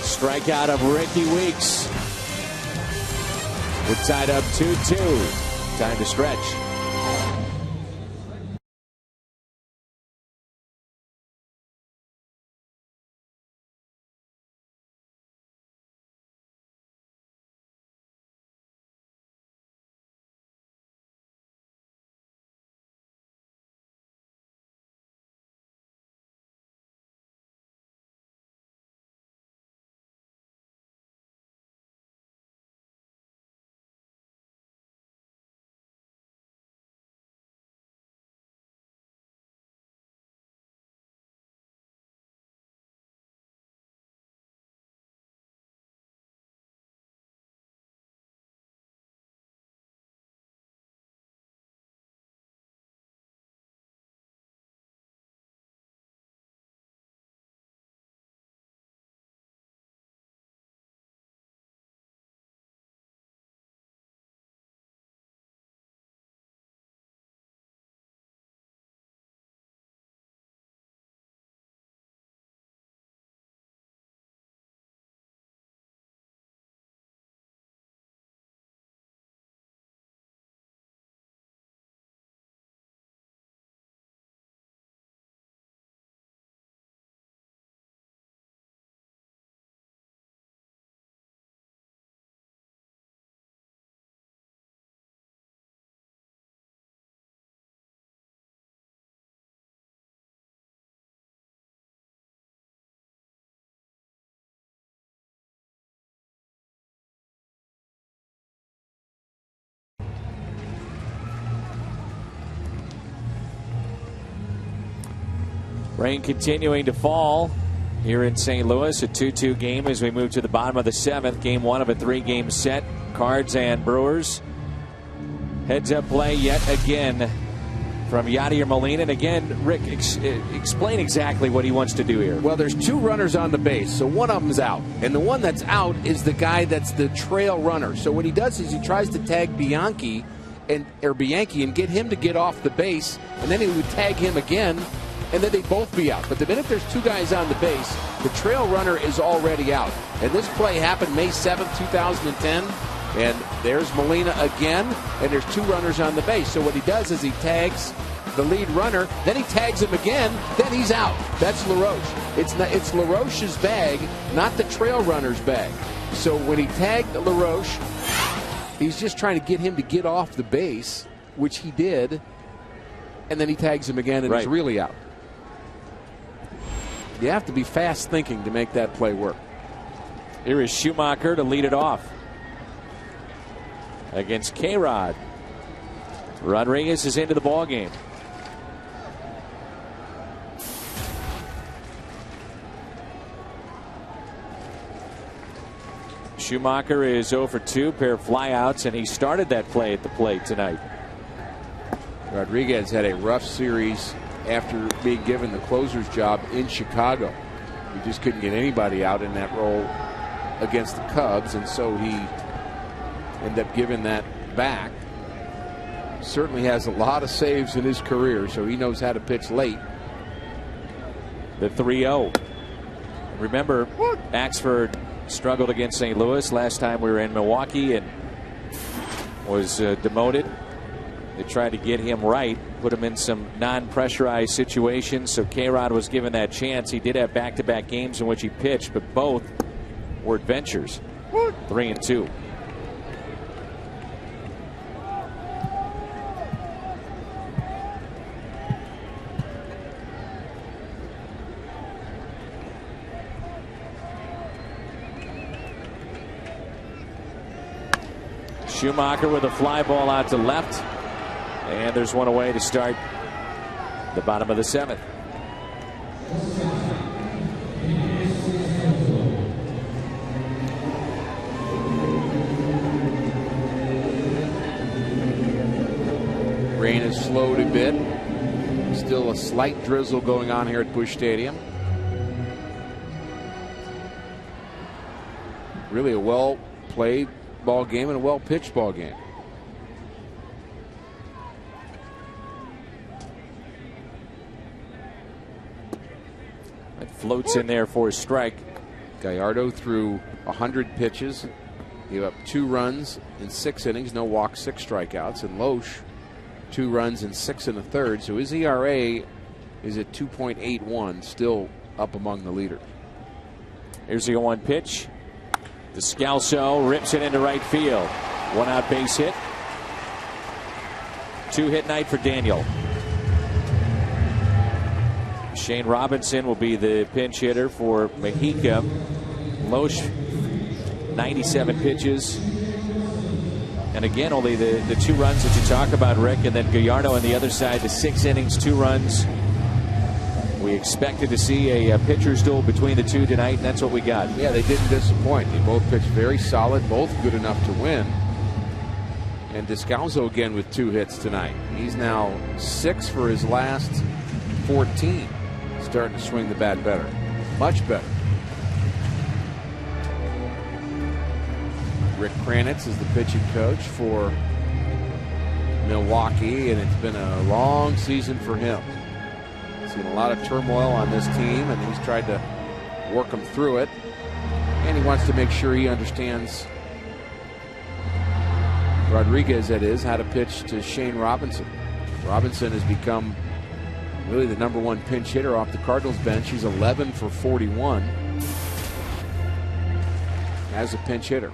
Strikeout of Ricky Weeks. We're tied up 2-2. Time to stretch. Rain continuing to fall here in St. Louis. A 2-2 game as we move to the bottom of the 7th. Game 1 of a 3-game set. Cards and Brewers. Heads up play yet again from Yadier Molina. And again, Rick, explain exactly what he wants to do here. Well, there's 2 runners on the base, so one of them's out. And the one that's out is the guy that's the trail runner. So what he does is he tries to tag Bianchi and get him to get off the base, and then he would tag him again, and then they'd both be out. But the minute there's 2 guys on the base, the trail runner is already out. And this play happened May 7th, 2010. And there's Molina again, and there's 2 runners on the base. So what he does is he tags the lead runner, then he tags him again, then he's out. That's LaRoche. It's LaRoche's bag, not the trail runner's bag. So when he tagged LaRoche, he's just trying to get him to get off the base, which he did, and then he tags him again, and he's really out. You have to be fast thinking to make that play work. Here is Schumacher to lead it off against K-Rod. Rodriguez is into the ball game. Schumacher is 0 for 2, pair of flyouts, and he started that play at the plate tonight. Rodriguez had a rough series after being given the closer's job in Chicago. He just couldn't get anybody out in that role against the Cubs, and so he ended up giving that back. Certainly has a lot of saves in his career, so he knows how to pitch late. The 3-0. Remember, Axford struggled against St. Louis last time we were in Milwaukee and was demoted. They tried to get him right, put him in some non-pressurized situations. So K-Rod was given that chance. He did have back-to-back games in which he pitched, but both were adventures. 3-2. Schumacher with a fly ball out to left. And there's one away to start the bottom of the 7th. Rain has slowed a bit. Still a slight drizzle going on here at Busch Stadium. Really a well-played ball game and a well-pitched ball game. It floats in there for a strike. Gallardo threw 100 pitches, gave up 2 runs in 6 innings, no walks, 6 strikeouts, and Loesch 2 runs in 6 1/3. So his ERA is at 2.81, still up among the leaders. Here's the 0-1 pitch. Descalso rips it into right field. 1 out base hit. 2-hit night for Daniel. Shane Robinson will be the pinch hitter for Mexico. Loesch, 97 pitches. And again, only the 2 runs that you talk about, Rick, and then Gallardo on the other side, the 6 innings, 2 runs. We expected to see a pitcher's duel between the two tonight, and that's what we got. Yeah, they didn't disappoint. They both pitched very solid, both good enough to win. And Descalso again with 2 hits tonight. He's now 6 for his last 14. Starting to swing the bat better. Much better. Rick Kranitz is the pitching coach for Milwaukee, and it's been a long season for him. Seen a lot of turmoil on this team, and he's tried to work them through it. And he wants to make sure he understands, Rodriguez that is, how to pitch to Shane Robinson. Robinson has become really the #1 pinch hitter off the Cardinals bench. He's 11 for 41 as a pinch hitter.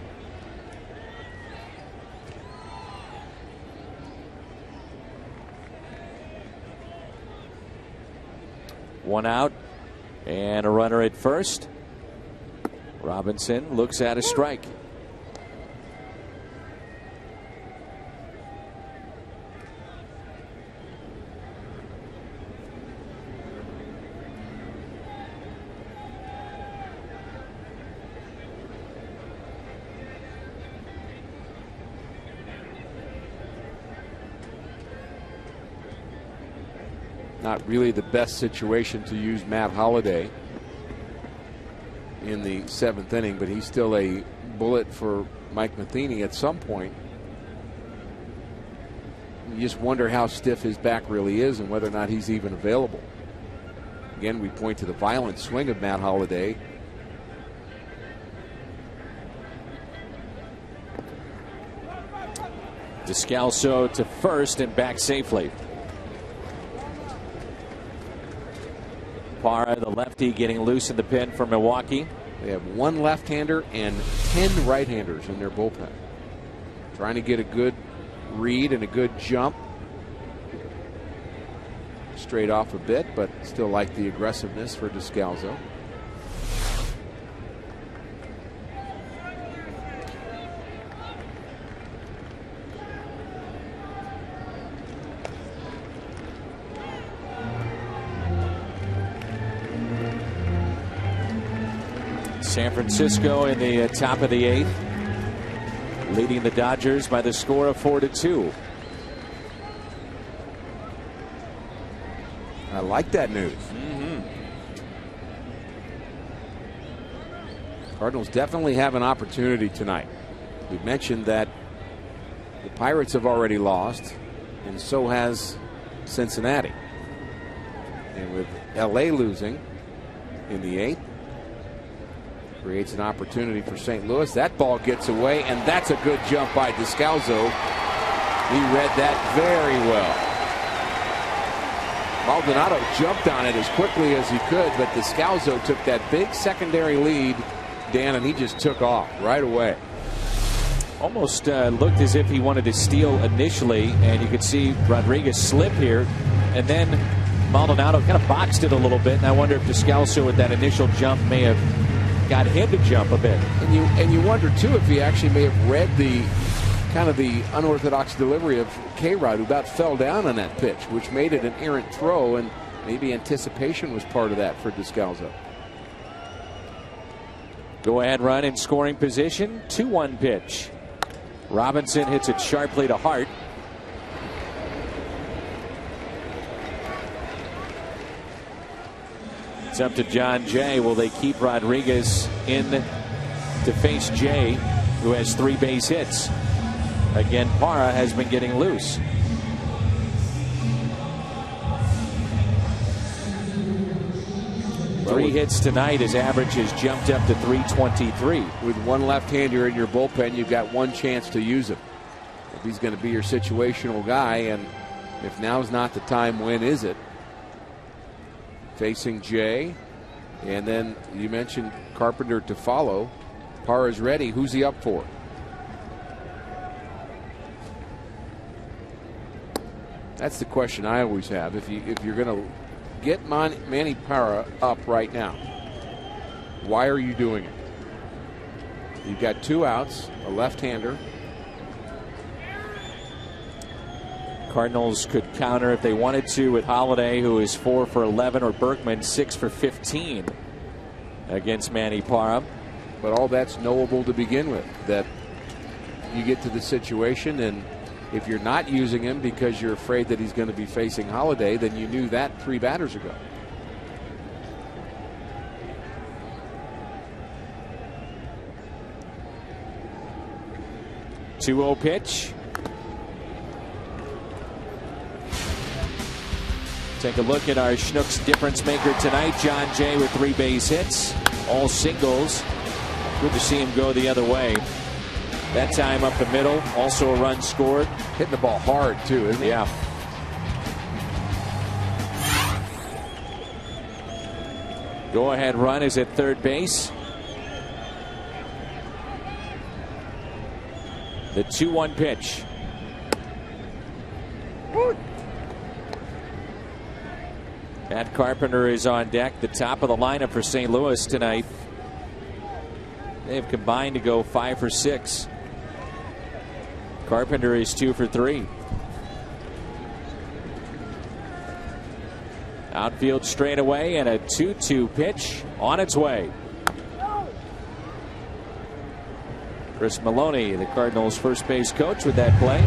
One out and a runner at first. Robinson looks at a strike. Not really the best situation to use Matt Holliday in the 7th inning, but he's still a bullet for Mike Matheny at some point. You just wonder how stiff his back really is and whether or not he's even available. Again, we point to the violent swing of Matt Holliday. Descalso to first and back safely. Parra, the lefty, getting loose in the pen for Milwaukee. They have 1 left-hander and 10 right-handers in their bullpen. Trying to get a good read and a good jump. Straight off a bit, but still like the aggressiveness for Descalso. San Francisco in the top of the 8th, leading the Dodgers by the score of 4-2. I like that news. Cardinals definitely have an opportunity tonight. We mentioned that the Pirates have already lost, and so has Cincinnati. And with LA losing in the 8th, creates an opportunity for St. Louis. That ball gets away, and that's a good jump by Descalso. He read that very well. Maldonado jumped on it as quickly as he could, but Descalzo took that big secondary lead, Dan, and he just took off right away. Almost looked as if he wanted to steal initially, and you could see Rodriguez slip here, and then Maldonado kind of boxed it a little bit, and I wonder if Descalzo with that initial jump may have got him to jump a bit. And you wonder too if he actually may have read the kind of the unorthodox delivery of K-Rod, who about fell down on that pitch, which made it an errant throw, and maybe anticipation was part of that for Descalzo. Go ahead run in scoring position. 2-1 pitch. Robinson hits it sharply to Hart. It's up to John Jay. Will they keep Rodriguez in to face Jay, who has 3 base hits? Again, Parra has been getting loose. Three hits tonight. His average has jumped up to 323. With one left-hander in your bullpen, you've got one chance to use him. If he's going to be your situational guy, and if now's not the time, when is it? Facing Jay, and then you mentioned Carpenter to follow. Parra's ready. Who's he up for? That's the question I always have. If you're going to get Manny Parra up right now, why are you doing it? You've got 2 outs, a left-hander. Cardinals could counter if they wanted to with Holiday, who is 4 for 11, or Berkman 6 for 15 against Manny Parra. But all that's knowable to begin with, that you get to the situation, and if you're not using him because you're afraid that he's going to be facing Holiday, then you knew that 3 batters ago. Two-0 pitch. Take a look at our Schnucks difference maker tonight. John Jay with 3 base hits, all singles. Good to see him go the other way. That time up the middle, also a run scored. Hitting the ball hard too, isn't he? Yeah. Go ahead run is at third base. The 2-1 pitch. Matt Carpenter is on deck, the top of the lineup for St. Louis tonight. They've combined to go 5 for 6. Carpenter is 2 for 3. Outfield straightaway and a 2-2 pitch on its way. Chris Maloney, the Cardinals' first base coach, with that play.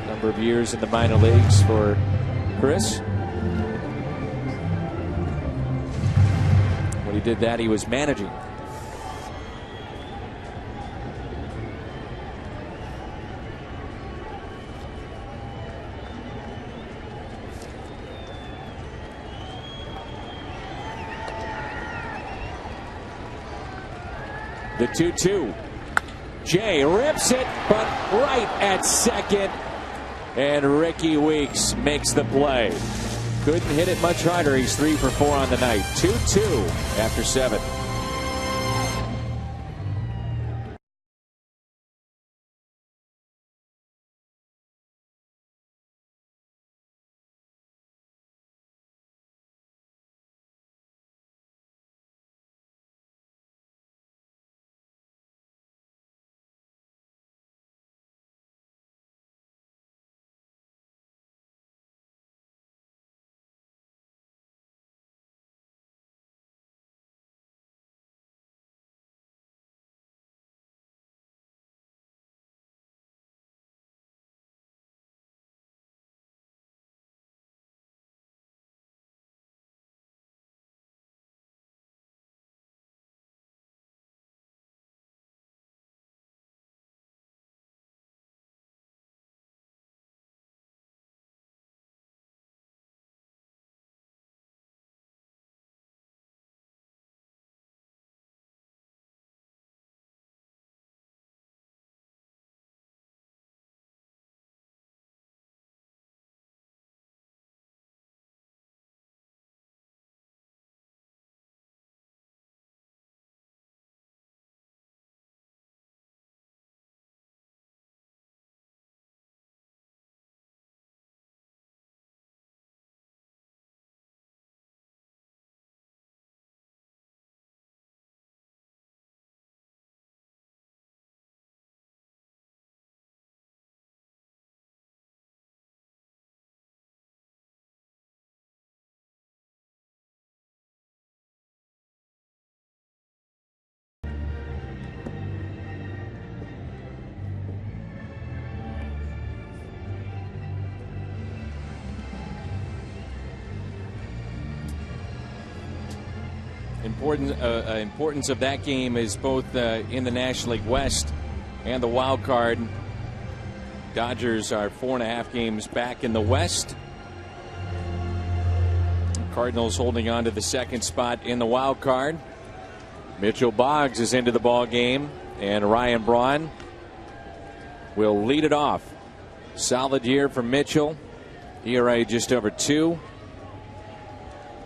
Number of years in the minor leagues for Chris. When he did that, he was managing. The 2-2. Jay rips it, but right at second. And Ricky Weeks makes the play. Couldn't hit it much harder. He's 3 for 4 on the night. 2-2 after 7. importance of that game is both in the National League West and the wild card. Dodgers are 4.5 games back in the West. Cardinals holding on to the second spot in the wild card. Mitchell Boggs is into the ball game, and Ryan Braun will lead it off. Solid year for Mitchell. ERA just over 2.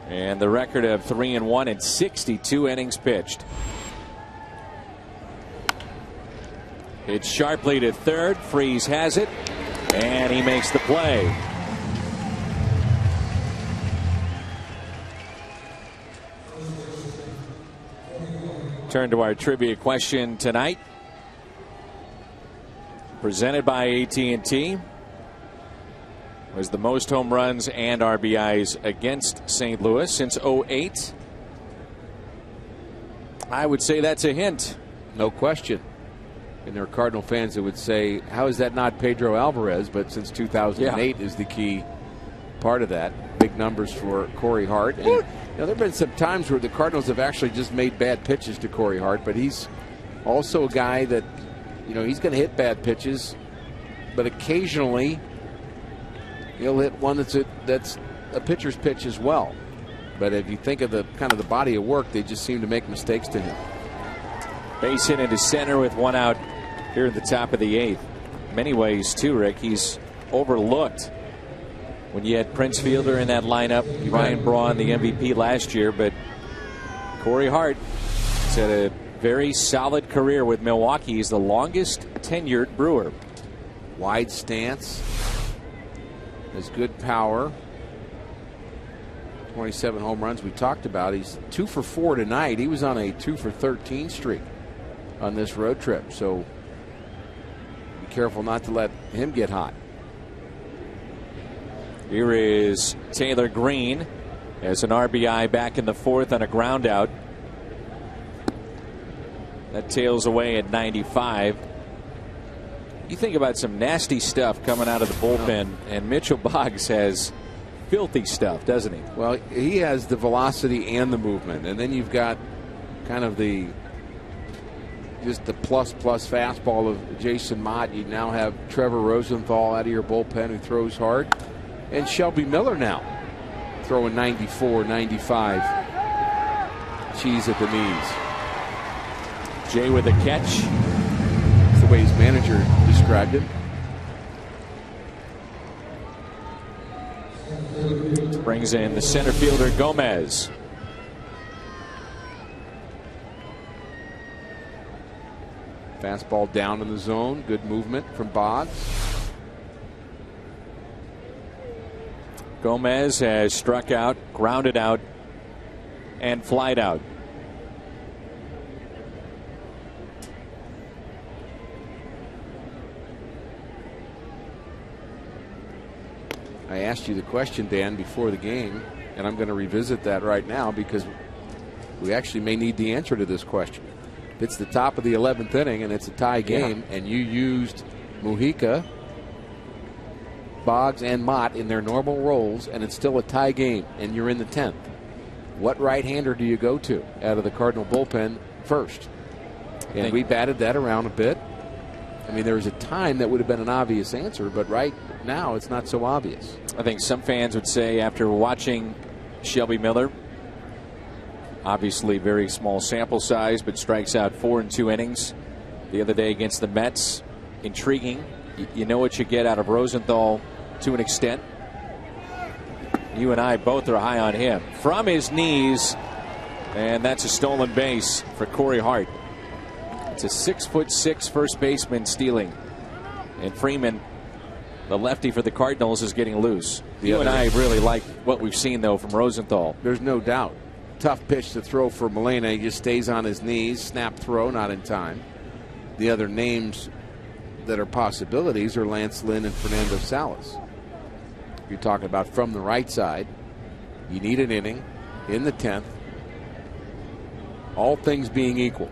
And the record of 3-1 and 62 innings pitched. It's sharply to third. Freese has it, and he makes the play. Turn to our trivia question tonight. Presented by AT&T. Was the most home runs and RBIs against St. Louis since 2008. I would say that's a hint. No question. And there are Cardinal fans that would say, how is that not Pedro Alvarez? But since 2008 is the key part of that. Big numbers for Corey Hart. And, there have been some times where the Cardinals have actually just made bad pitches to Corey Hart, but he's also a guy that, he's going to hit bad pitches, but occasionally he'll hit one that's a pitcher's pitch as well. But if you think of the kind of the body of work, they just seem to make mistakes to him. Base hit into center with one out here at the top of the 8th. In many ways, too, Rick, he's overlooked. When you had Prince Fielder in that lineup, Ryan Braun, the MVP last year, but Corey Hart has had a very solid career with Milwaukee. He's the longest tenured Brewer. Wide stance. Has good power. 27 home runs we talked about. He's 2 for 4 tonight. He was on a 2 for 13 streak on this road trip. So be careful not to let him get hot. Here is Taylor Green as an RBI back in the 4th on a ground out. That tails away at 95. You think about some nasty stuff coming out of the bullpen, and Mitchell Boggs has filthy stuff, doesn't he? Well, he has the velocity and the movement, and then you've got kind of the plus fastball of Jason Mott. You now have Trevor Rosenthal out of your bullpen who throws hard, and Shelby Miller now throwing 94, 95. Cheese at the knees. Jay with a catch. That's the way his manager described it. Brings in the center fielder Gomez. Fastball down in the zone. Good movement from Boggs. Gomez has struck out, grounded out, and flied out. I asked you the question, Dan, before the game, and I'm going to revisit that right now because we actually may need the answer to this question. If it's the top of the 11th inning and it's a tie game, and you used Mujica, Boggs, and Mott in their normal roles, and it's still a tie game, and you're in the 10th, what right-hander do you go to out of the Cardinal bullpen first? And we batted that around a bit. I mean, there was a time that would have been an obvious answer, but right now it's not so obvious. I think some fans would say, after watching Shelby Miller, obviously very small sample size, but strikes out 4 in 2 innings the other day against the Mets, intriguing. You know what you get out of Rosenthal to an extent. You and I both are high on him. From his knees, and that's a stolen base for Corey Hart. It's a 6'6" first baseman stealing. And Freeman, the lefty for the Cardinals, is getting loose. You and I really like what we've seen, though, from Rosenthal. There's no doubt. Tough pitch to throw for Molina. He just stays on his knees. Snap throw, not in time. The other names that are possibilities are Lance Lynn and Fernando Salas. You're talking about from the right side. You need an inning in the 10th. All things being equal.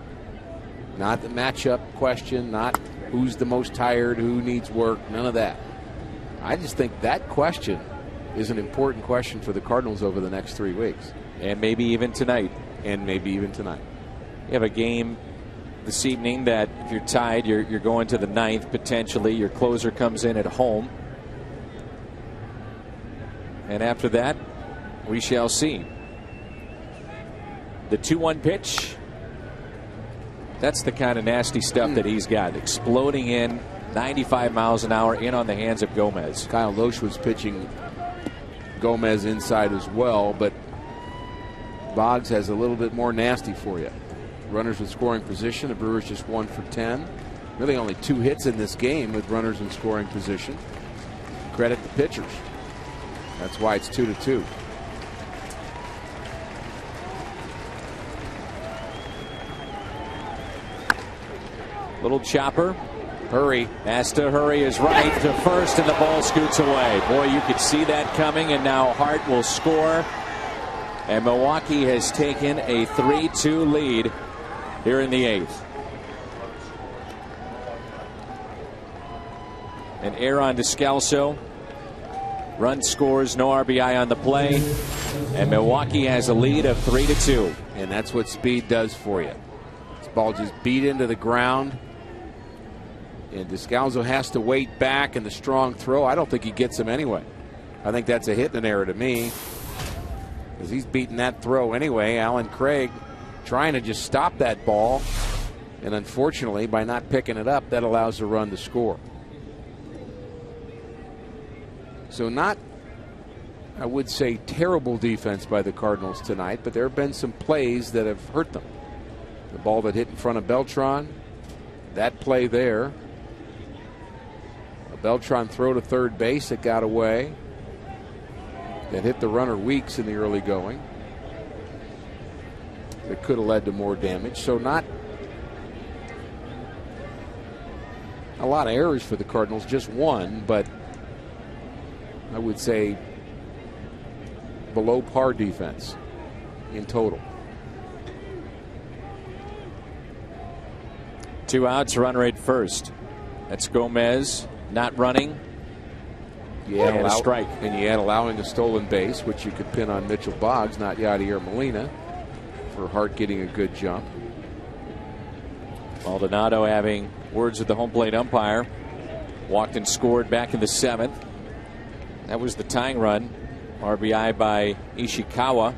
Not the matchup question, not who's the most tired, who needs work, none of that. I just think that question is an important question for the Cardinals over the next 3 weeks. And maybe even tonight. and maybe even tonight. You have a game this evening that if you're tied, you're going to the ninth potentially. Your closer comes in at home. And after that, we shall see. The 2-1 pitch. That's the kind of nasty stuff that he's got. Exploding in 95 miles an hour in on the hands of Gomez. Kyle Loesch was pitching Gomez inside as well, but Boggs has a little bit more nasty for you. Runners in scoring position. The Brewers just 1 for 10. Really only 2 hits in this game with runners in scoring position. Credit the pitchers. That's why it's 2-2. Little chopper. Hurry. Has to hurry is right to first, and the ball scoots away. Boy, you could see that coming, and now Hart will score. And Milwaukee has taken a 3-2 lead here in the 8th. And Aaron Descalso. Run scores, no RBI on the play. And Milwaukee has a lead of 3-2. And that's what speed does for you. This ball just beat into the ground. And Descalso has to wait back, and the strong throw, I don't think he gets him anyway. I think that's a hit in an error to me, because he's beating that throw anyway. Alan Craig trying to just stop that ball, and unfortunately, by not picking it up, that allows the run to score. So not, I would say, terrible defense by the Cardinals tonight, but there have been some plays that have hurt them. The ball that hit in front of Beltran, that play there. A Beltran throw to third base that got away, that hit the runner Weeks in the early going. That could have led to more damage. So not a lot of errors for the Cardinals, just one, but I would say below par defense in total. 2 outs, run rate first. That's Gomez not running. And a strike. And you add allowing a stolen base, which you could pin on Mitchell Boggs, not Yadier Molina, for Hart getting a good jump. Maldonado having words with the home plate umpire. Walked and scored back in the 7th. That was the tying run. RBI by Ishikawa.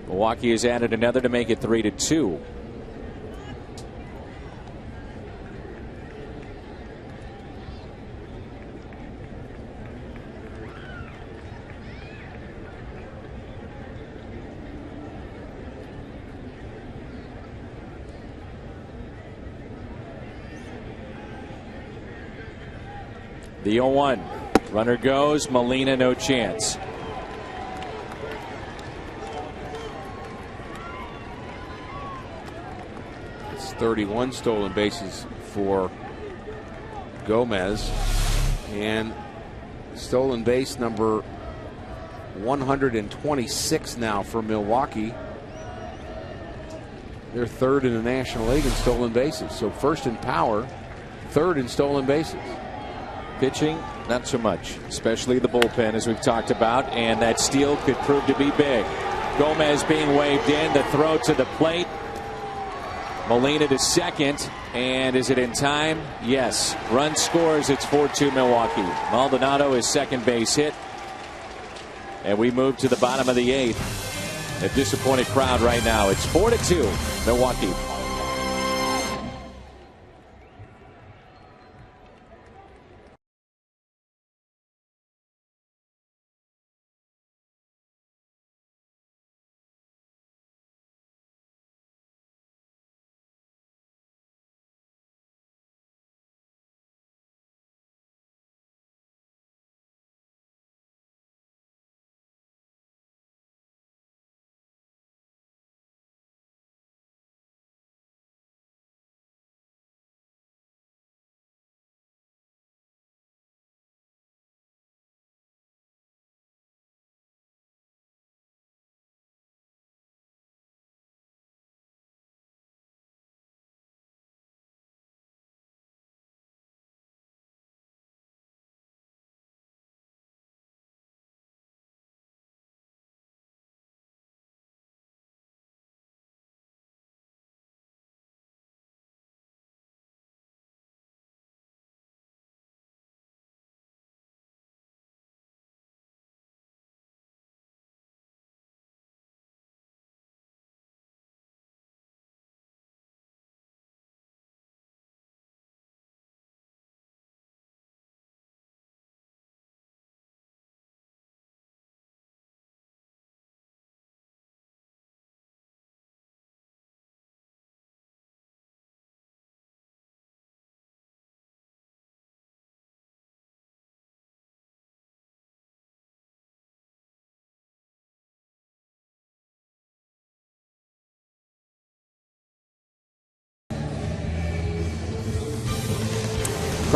Milwaukee has added another to make it 3-2. The 0-1. Runner goes. Molina, no chance. It's 31 stolen bases for Gomez. And stolen base number 126 now for Milwaukee. They're third in the National League in stolen bases. So first in power, third in stolen bases. Pitching, not so much, especially the bullpen, as we've talked about, and that steal could prove to be big. Gomez being waved in, the throw to the plate. Molina to second, and is it in time? Yes. Run scores, it's 4-2 Milwaukee. Maldonado is second base hit, and we move to the bottom of the 8th. A disappointed crowd right now. It's 4-2 Milwaukee.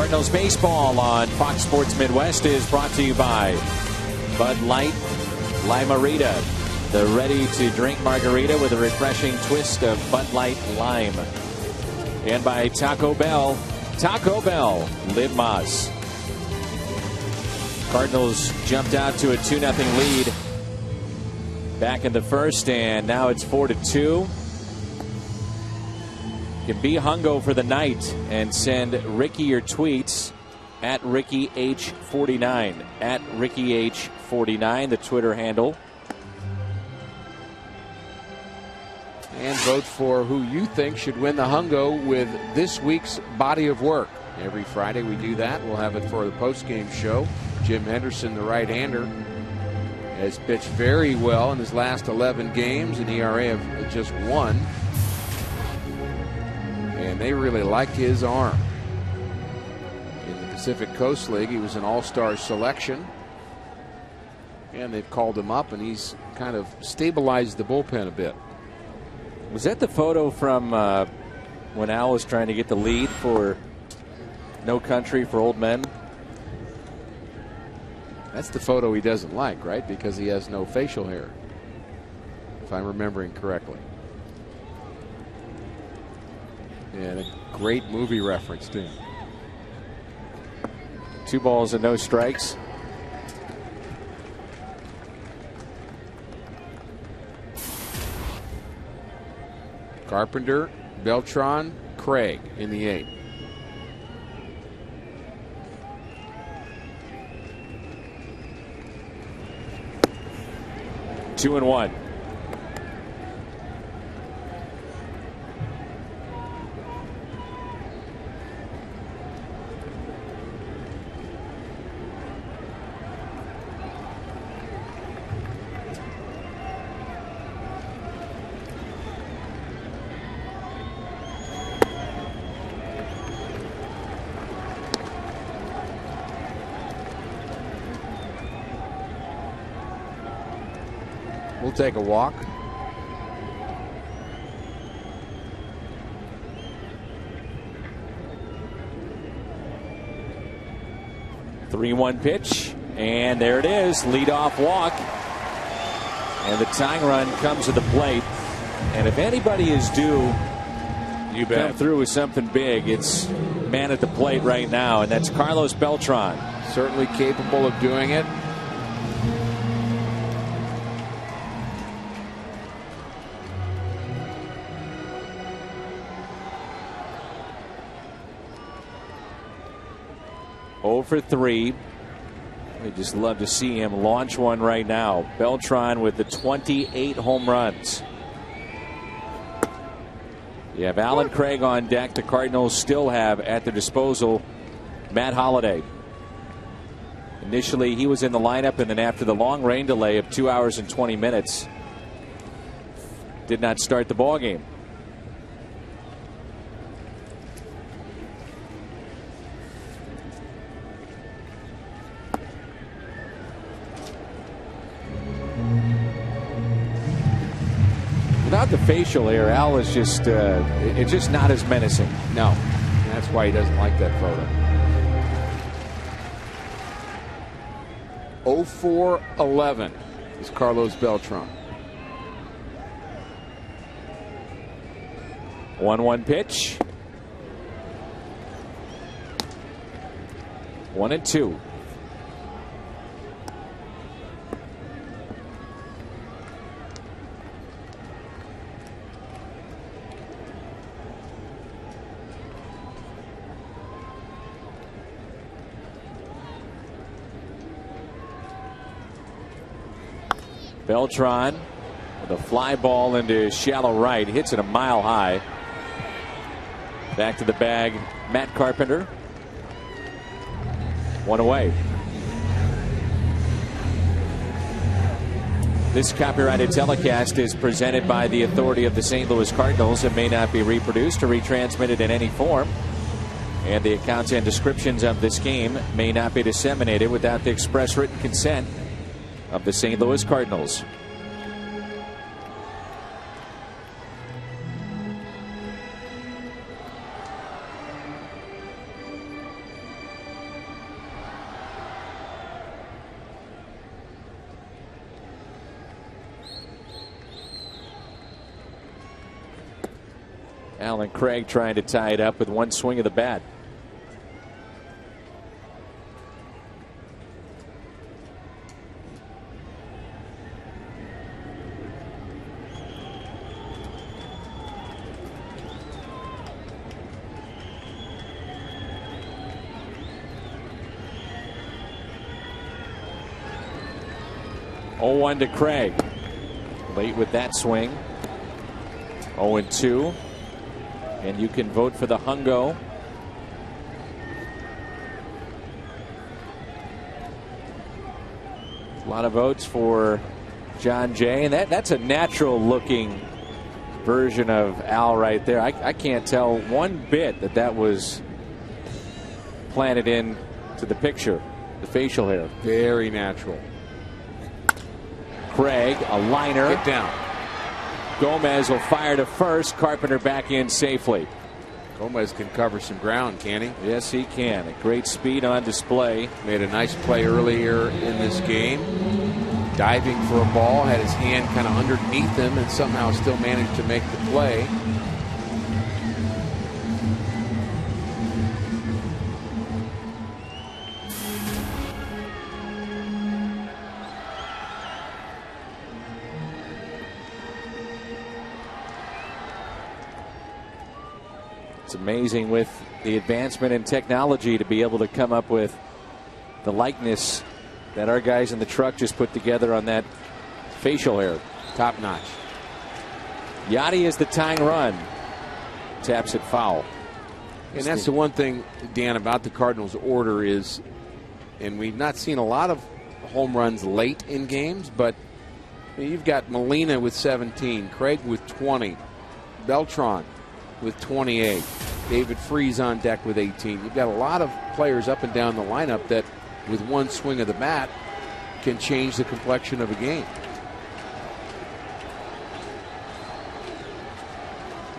Cardinals baseball on Fox Sports Midwest is brought to you by Bud Light Lime-A-Rita, the ready-to-drink margarita with a refreshing twist of Bud Light Lime. And by Taco Bell. Taco Bell, Live Más. Cardinals jumped out to a 2-0 lead back in the first, and now it's 4-2. You can be hungo for the night and send Ricky your tweets at RickyH49. At RickyH49, the Twitter handle. And vote for who you think should win the hungo with this week's body of work. Every Friday we do that. We'll have it for the postgame show. Jim Henderson, the right-hander, has pitched very well in his last 11 games, an ERA of just 1. And they really like his arm. In the Pacific Coast League, he was an all-star selection. And they've called him up, and he's kind of stabilized the bullpen a bit. Was that the photo from when Al was trying to get the lead for No Country for Old Men? That's the photo he doesn't like, right? Because he has no facial hair, if I'm remembering correctly. And a great movie reference, too. 2 balls and no strikes. Carpenter, Beltran, Craig in the 8th. Two and one. We'll take a walk. Three 3-1 pitch, and there it is, leadoff walk, and the tying run comes to the plate. And if anybody is due, you come through with something big, it's man at the plate right now, and that's Carlos Beltran. Certainly capable of doing it. For 3. We just love to see him launch one right now. Beltran with the 28 home runs. You have Alan Craig on deck. The Cardinals still have at their disposal Matt Holliday. Initially, he was in the lineup, and then after the long rain delay of 2 hours and 20 minutes, did not start the ball game. Without the facial hair, Al is just it's just not as menacing. No, and that's why he doesn't like that photo. 0-4-11 is Carlos Beltran. 1-1 pitch. 1-2. Beltran with a fly ball into shallow right. Hits it a mile high. Back to the bag, Matt Carpenter. One away. This copyrighted telecast is presented by the authority of the St. Louis Cardinals. It may not be reproduced or retransmitted in any form. And the accounts and descriptions of this game may not be disseminated without the express written consent of the St. Louis Cardinals. Alan Craig trying to tie it up with one swing of the bat. Oh, 1 to Craig. Late with that swing. 0-2. And you can vote for the Hungo. A lot of votes for John Jay. And that's a natural looking version of Al right there. I can't tell one bit that was planted in to the picture. The facial hair. Very natural. Craig, a liner. Get down. Gomez will fire to first. Carpenter back in safely. Gomez can cover some ground, can he? Yes, he can. A great speed on display. Made a nice play earlier in this game. Diving for a ball, had his hand kind of underneath him and somehow still managed to make the play. It's amazing with the advancement in technology to be able to come up with the likeness that our guys in the truck just put together on that facial hair. Top notch. Yachty is the tying run. Taps it foul. And that's the one thing, Dan, about the Cardinals' order is, and we've not seen a lot of home runs late in games, but you've got Molina with 17, Craig with 20, Beltran with 28, David Freese on deck with 18. You've got a lot of players up and down the lineup that with one swing of the bat can change the complexion of a game.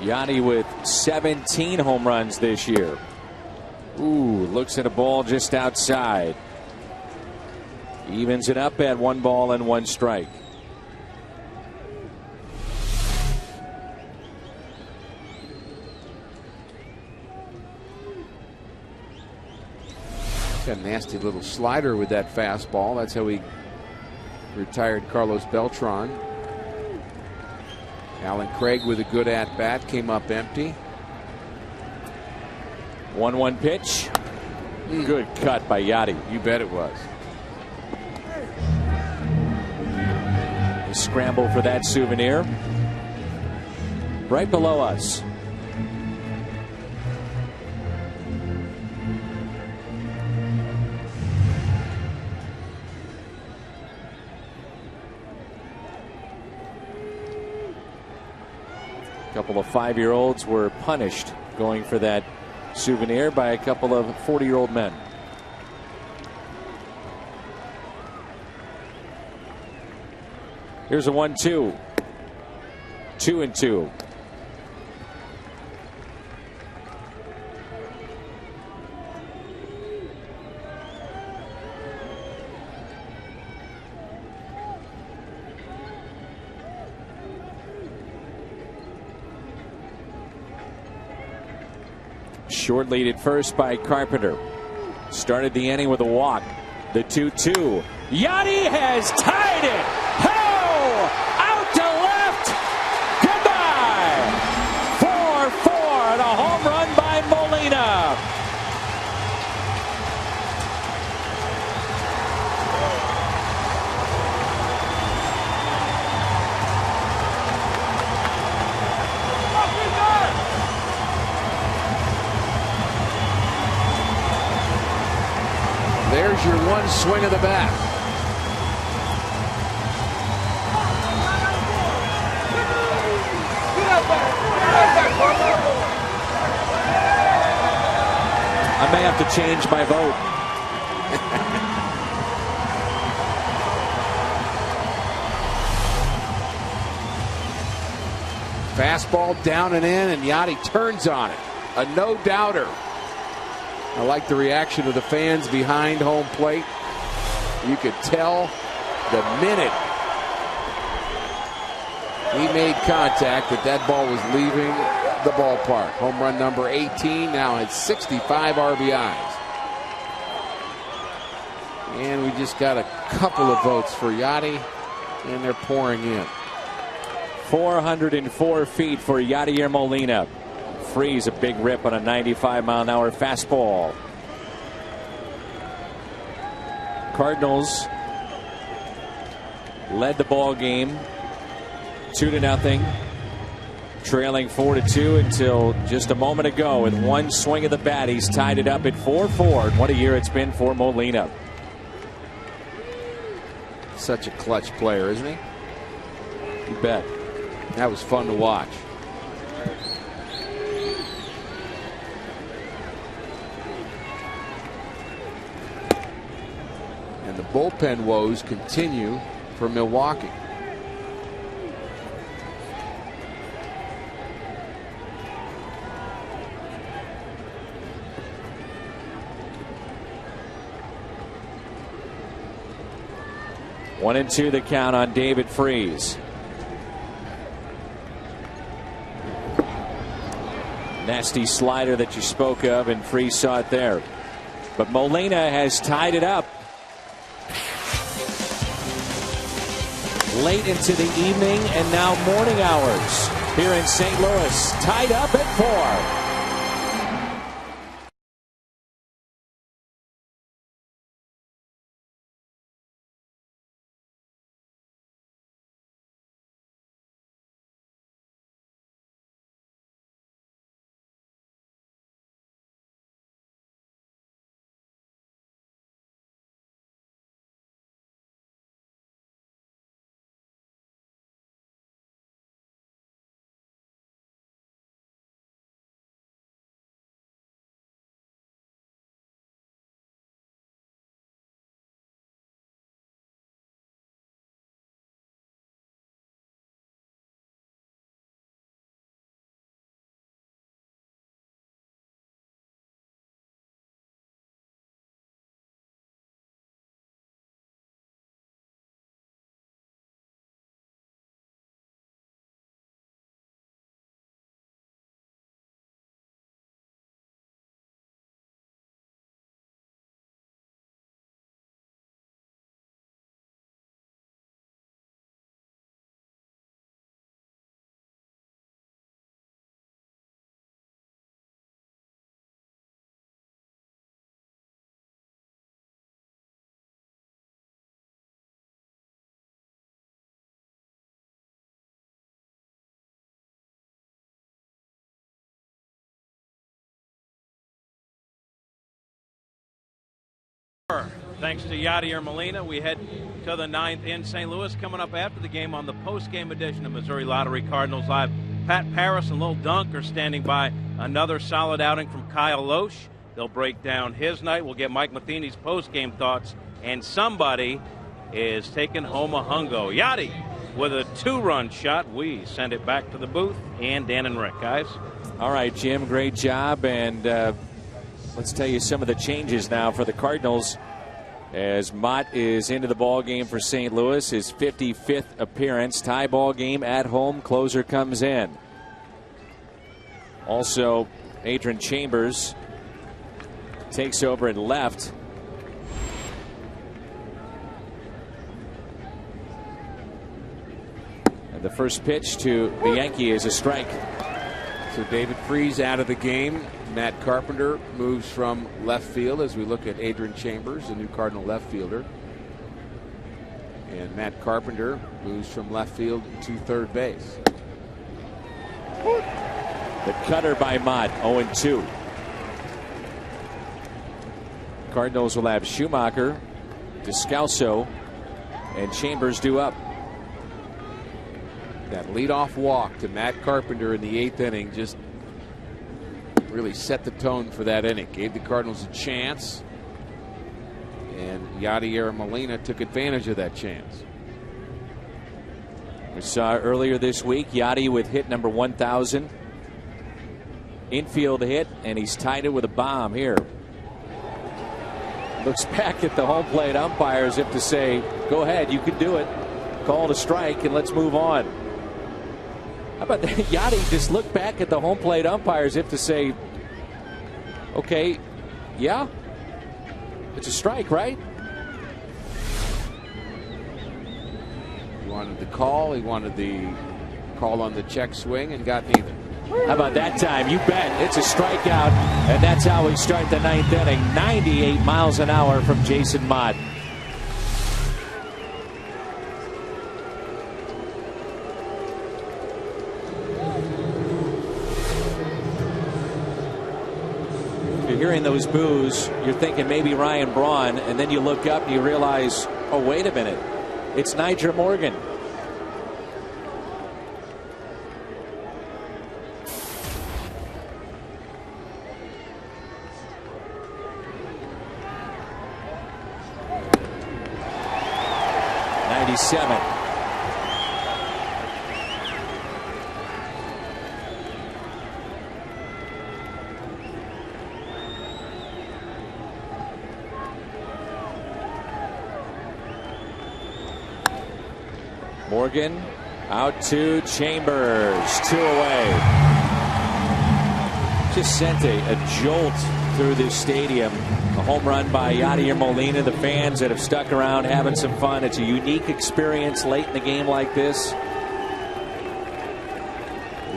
Yachty with 17 home runs this year. Ooh, looks at a ball just outside. Evens it up at 1 ball and 1 strike. Got a nasty little slider with that fastball. That's how he retired Carlos Beltran. Alan Craig with a good at-bat, came up empty. 1-1 pitch. Good cut by Yachty. You bet it was. A scramble for that souvenir. Right below us. A couple of 5-year-olds were punished going for that souvenir by a couple of 40-year-old men. Here's a 1-2. 2-2. Short lead at first by Carpenter. Started the inning with a walk. The 2-2. Yachty has tied it. Ho! Out to left. Goodbye. 4-4 and a home run by Molina. There's your one swing of the bat. I may have to change my vote. Fastball down and in, and Yachty turns on it. A no-doubter. I like the reaction of the fans behind home plate. You could tell the minute he made contact that ball was leaving the ballpark. Home run number 18. Now it's 65 RBIs. And we just got a couple of votes for Yadi, and they're pouring in. 404 feet for Yadier Molina. Freeze a big rip on a 95-mile-an-hour fastball. Cardinals led the ball game 2-0, trailing 4-2 until just a moment ago. With one swing of the bat, he's tied it up at 4-4. What a year it's been for Molina. Such a clutch player, isn't he? You bet. That was fun to watch. And the bullpen woes continue for Milwaukee. One and two the count on David Freese. Nasty slider that you spoke of, and Freese saw it there. But Molina has tied it up. Late into the evening and now morning hours here in St. Louis. Tied up at 4. Thanks to Yadier Molina, we head to the 9th in St. Louis. Coming up after the game on the post-game edition of Missouri Lottery Cardinals Live, Pat Paris and Lil Dunk are standing by. Another solid outing from Kyle Loesch. They'll break down his night. We'll get Mike Matheny's post-game thoughts. And somebody is taking home a hungo. Yadi with a 2-run shot. We send it back to the booth. And Dan and Rick, guys. All right, Jim, great job. And let's tell you some of the changes now for the Cardinals, as Mott is into the ball game for St. Louis, his 55th appearance. Tie ball game at home. Closer comes in. Also, Adrian Chambers takes over at left. And the first pitch to Bianchi is a strike. So David Freese out of the game. Matt Carpenter moves from left field as we look at Adrian Chambers, the new Cardinal left fielder. And Matt Carpenter moves from left field to third base. The cutter by Mott, 0-2. Cardinals will have Schumacher, Descalso, and Chambers due up. That leadoff walk to Matt Carpenter in the 8th inning just really set the tone for that inning. Gave the Cardinals a chance, and Yadier Molina took advantage of that chance. We saw earlier this week Yadi with hit number 1,000. Infield hit, and he's tied it with a bomb here. Looks back at the home plate umpire as if to say, go ahead, you can do it. Call it a strike, and let's move on. How about that? Yachty just looked back at the home plate umpire as if to say, okay, yeah, it's a strike, right? He wanted the call. He wanted the call on the check swing and got neither. How about that time? You bet. It's a strikeout, and that's how we start the ninth inning. 98 miles an hour from Jason Mott. You're hearing those boos, you're thinking maybe Ryan Braun, and then you look up and you realize, oh, wait a minute. It's Nyjer Morgan. '97. Morgan out to Chambers, 2 away. Just sent a jolt through this stadium. A home run by Yadier Molina. The fans that have stuck around having some fun. It's a unique experience late in the game like this.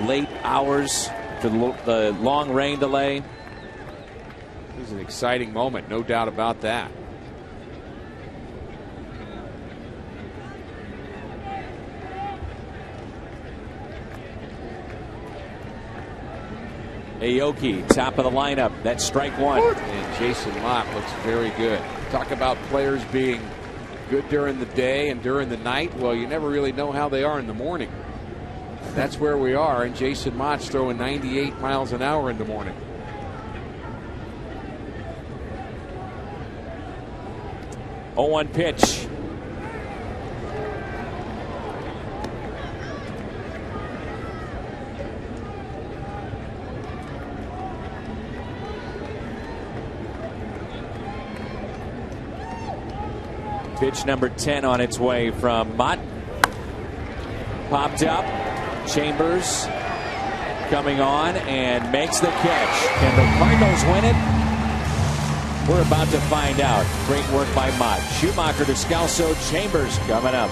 Late hours to the long rain delay. It was an exciting moment, no doubt about that. Aoki, top of the lineup. That's strike one. And Jason Mott looks very good. Talk about players being good during the day and during the night. Well, you never really know how they are in the morning. That's where we are, and Jason Mott's throwing 98 miles an hour in the morning. Oh, 1 pitch. Pitch number 10 on its way from Mott. Popped up. Chambers coming on and makes the catch. Can the Cardinals win it? We're about to find out. Great work by Mott. Schumacher, Descalso, Chambers coming up.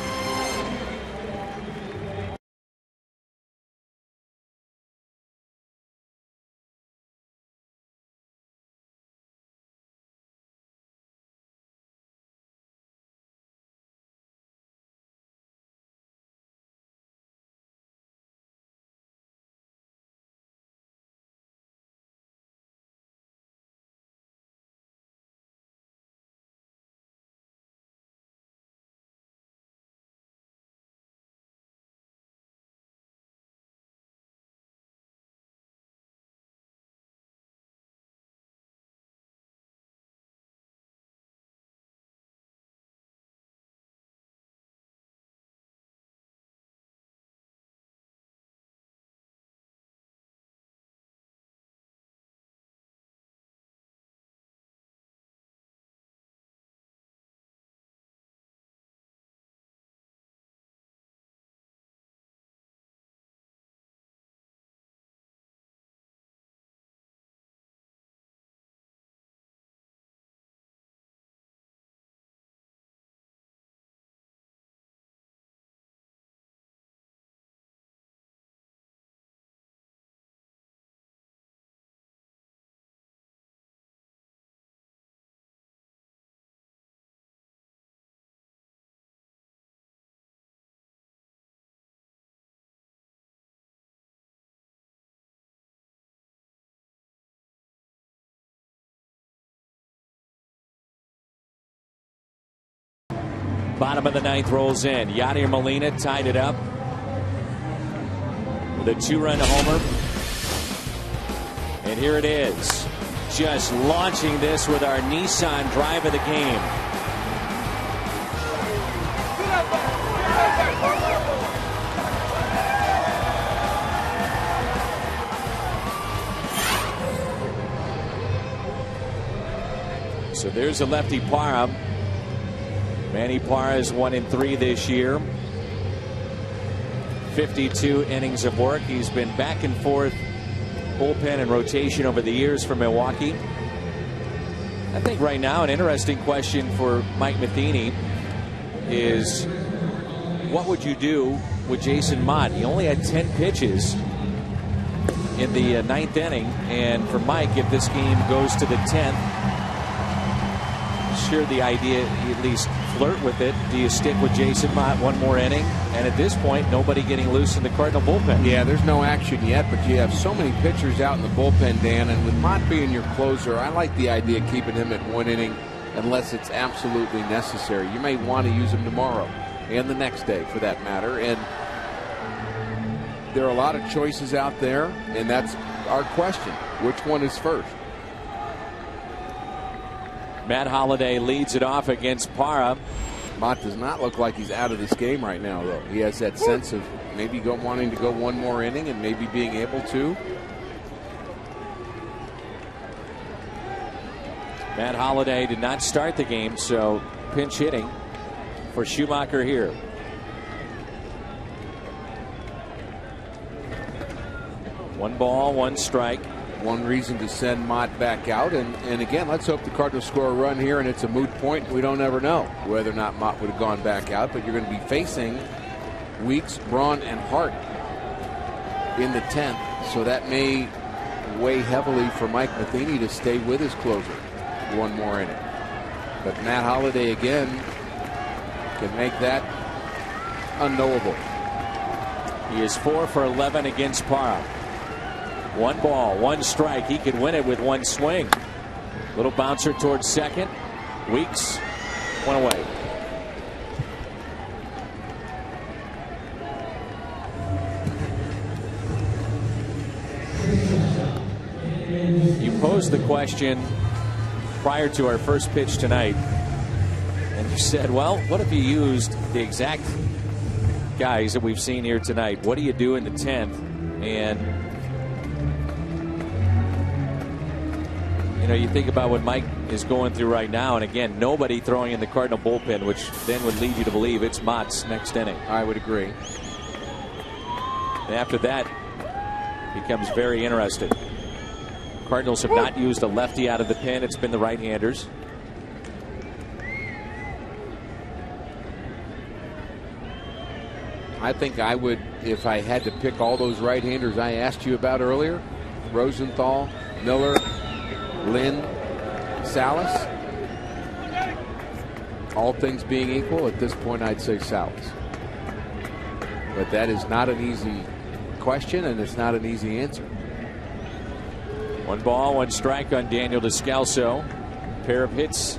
Bottom of the ninth rolls in. Yadier Molina tied it up with a 2-run homer. And here it is. Just launching this with our Nissan drive of the game. So there's a lefty Parham. Manny Parra is 1-3 this year. 52 innings of work. He's been back and forth bullpen and rotation over the years for Milwaukee. I think right now an interesting question for Mike Matheny is, what would you do with Jason Mott? He only had 10 pitches in the ninth inning, and for Mike, if this game goes to the 10th, sure, the idea, you at least flirt with it. Do you stick with Jason Mott one more inning? And at this point, nobody getting loose in the Cardinal bullpen. Yeah, there's no action yet, but you have so many pitchers out in the bullpen, Dan, and with Mott being your closer, I like the idea of keeping him at one inning unless it's absolutely necessary. You may want to use him tomorrow and the next day, for that matter. And there are a lot of choices out there, and that's our question. Which one is first? Matt Holliday leads it off against Parra. Mott does not look like he's out of this game right now, though. He has that sense of maybe wanting to go one more inning and maybe being able to. Matt Holliday did not start the game, so pinch hitting for Schumacher here. One ball, one strike. One reason to send Mott back out. And again, let's hope the Cardinals score a run here and it's a moot point. We don't ever know whether or not Mott would have gone back out. But you're going to be facing Weeks, Braun, and Hart in the 10th. So that may weigh heavily for Mike Matheny to stay with his closer one more inning. But Matt Holliday again can make that unknowable. He is 4 for 11 against Parra. One ball, one strike. He could win it with one swing. Little bouncer towards second. Weeks, one away. You posed the question prior to our first pitch tonight, and you said, well, what if you used the exact guys that we've seen here tonight? What do you do in the 10th? And you think about what Mike is going through right now, and again, nobody throwing in the Cardinal bullpen, which then would lead you to believe it's Mott's next inning. I would agree. And after that, it becomes very interesting. Cardinals have not used a lefty out of the pen. It's been the right-handers. I think I would, if I had to pick all those right-handers I asked you about earlier, Rosenthal, Miller, Lynn, Salas. All things being equal, at this point I'd say Salas. But that is not an easy question, and it's not an easy answer. One ball, one strike on Daniel Descalso. Pair of hits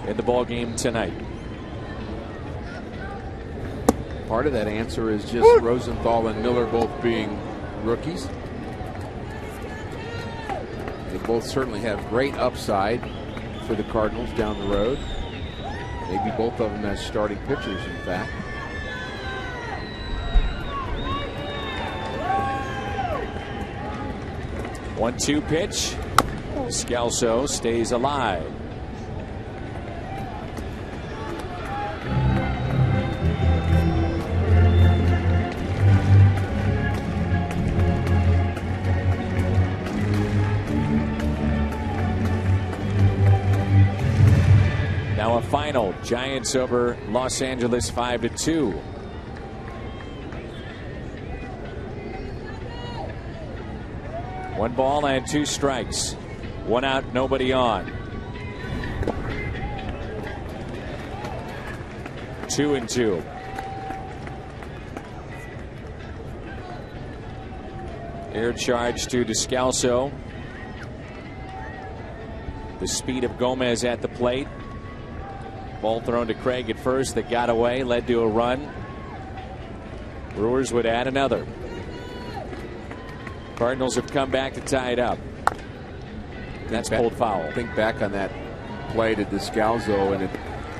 in the ball game tonight. Part of that answer is just Rosenthal and Miller both being rookies. They both certainly have great upside for the Cardinals down the road. Maybe both of them as starting pitchers, in fact. One-two pitch. Descalso stays alive. Now a final. Giants over Los Angeles 5-2. One ball and two strikes. One out, nobody on. 2-2. Air charge to Descalso. The speed of Gomez at the plate. Ball thrown to Craig at first that got away, led to a run. Brewers would add another. Cardinals have come back to tie it up. That's pulled foul. Think back on that play to Descalso, and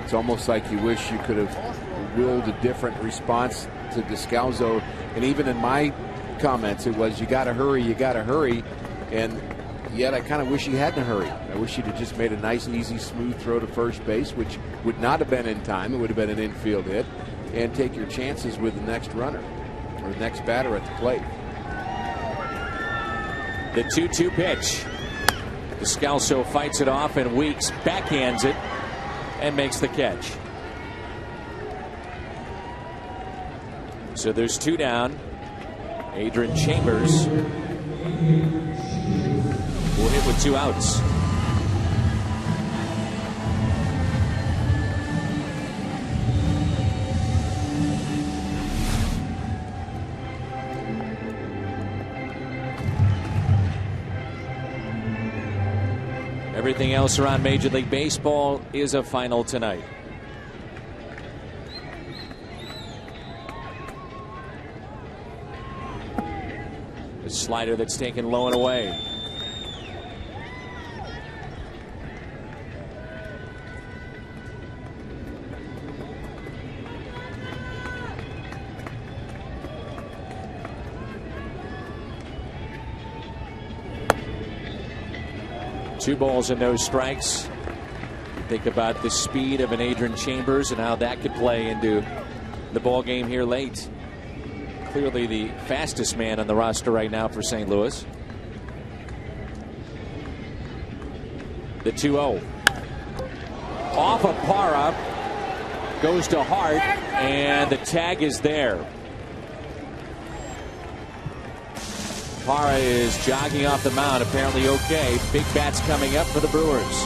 it's almost like you wish you could have willed a different response to Descalso. And even in my comments, it was, you got to hurry, you got to hurry. And yet I kind of wish he hadn't hurried. I wish he'd have just made a nice, easy, smooth throw to first base, which would not have been in time. It would have been an infield hit, and take your chances with the next runner. or the next batter at the plate. The 2-2 pitch. Descalso fights it off, and Weeks backhands it and makes the catch. So there's 2 down. Adrian Chambers will hit with 2 outs. Everything else around Major League Baseball is a final tonight. The slider that's taken low and away. Two balls and no strikes. Think about the speed of an Adrian Chambers and how that could play into the ball game here late. Clearly the fastest man on the roster right now for St. Louis. The 2-0. Off of Parra. Goes to Hart, and the tag is there. Parra is jogging off the mound, apparently okay. Big bats coming up for the Brewers.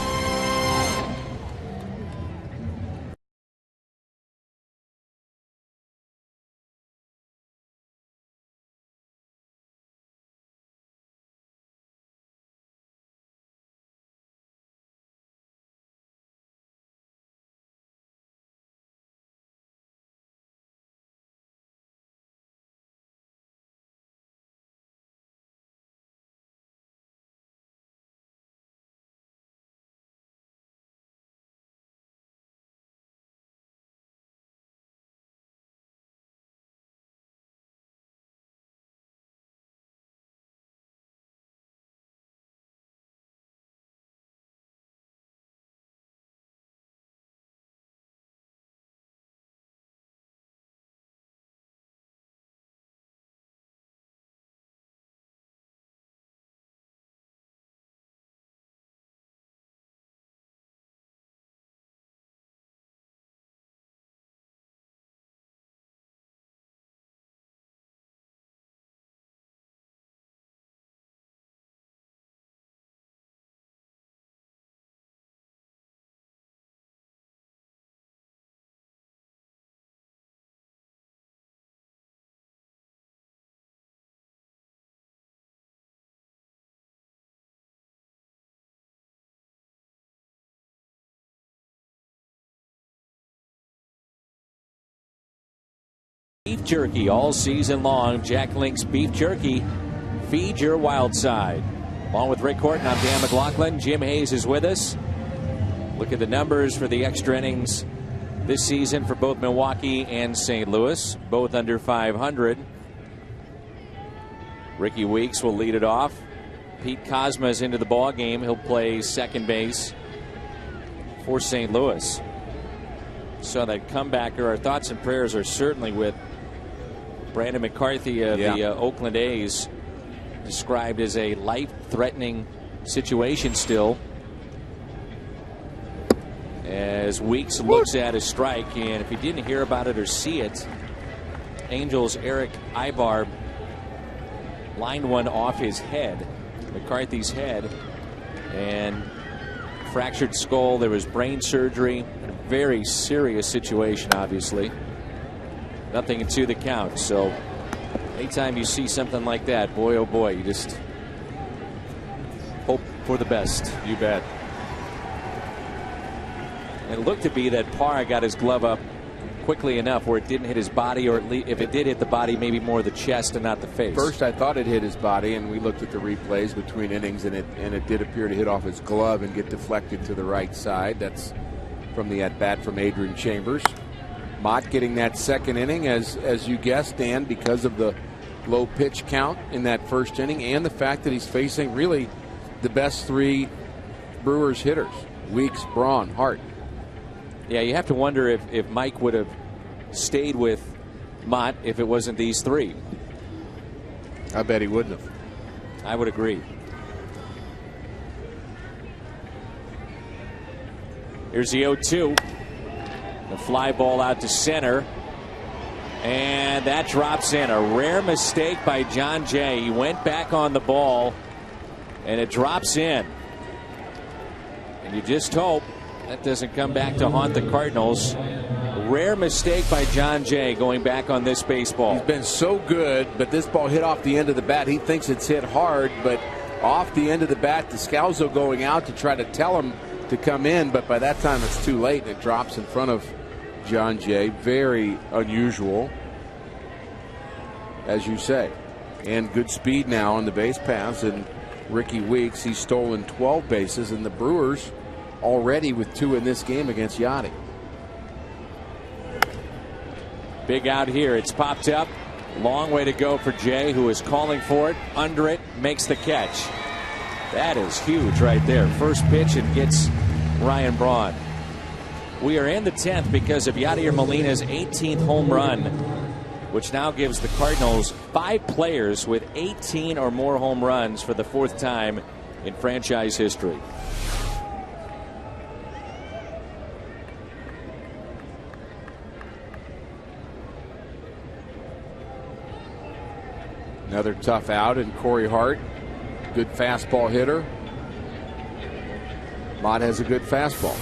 Beef jerky all season long. Jack Link's beef jerky. Feed your wild side. Along with Rick Horton, I'm Dan McLaughlin. Jim Hayes is with us. Look at the numbers for the extra innings this season for both Milwaukee and St. Louis. Both under 500. Ricky Weeks will lead it off. Pete Kozma is into the ball game. He'll play second base for St. Louis. So that comebacker, our thoughts and prayers are certainly with Brandon McCarthy of the Oakland A's, described as a life-threatening situation still. As Weeks looks at a strike, and if you didn't hear about it or see it, Angels' Eric Ibar lined one off his head, McCarthy's head, and fractured skull. There was brain surgery. A very serious situation, obviously. Nothing to the count. So anytime you see something like that, boy oh boy, you just hope for the best. You bet. It looked to be that Parra got his glove up quickly enough where it didn't hit his body, or if it did hit the body, maybe more the chest and not the face. First I thought it hit his body, and we looked at the replays between innings, and it did appear to hit off his glove and get deflected to the right side. That's from the at-bat from Adrian Chambers. Mott getting that second inning, as you guessed, Dan, because of the low pitch count in that first inning and the fact that he's facing really the best 3 Brewers hitters, Weeks, Braun, Hart. Yeah, you have to wonder if Mike would have stayed with Mott if it wasn't these 3. I bet he wouldn't have. I would agree. Here's the 0-2. The fly ball out to center. And that drops in. A rare mistake by John Jay. He went back on the ball, and it drops in. And you just hope that doesn't come back to haunt the Cardinals. Rare mistake by John Jay going back on this baseball. He's been so good, but this ball hit off the end of the bat. He thinks it's hit hard, but off the end of the bat, Descalzo going out to try to tell him to come in, but by that time it's too late, and it drops in front of John Jay. Very unusual, as you say. And good speed now on the base paths. And Ricky Weeks, he's stolen 12 bases, and the Brewers already with 2 in this game against Yachty. Big out here. It's popped up. Long way to go for Jay, who is calling for it. Under it, makes the catch. That is huge right there. First pitch and gets Ryan Braun. We are in the 10th because of Yadier Molina's 18th home run, which now gives the Cardinals 5 players with 18 or more home runs for the 4th time in franchise history. Another tough out, and Corey Hart, good fastball hitter. Mott has a good fastball.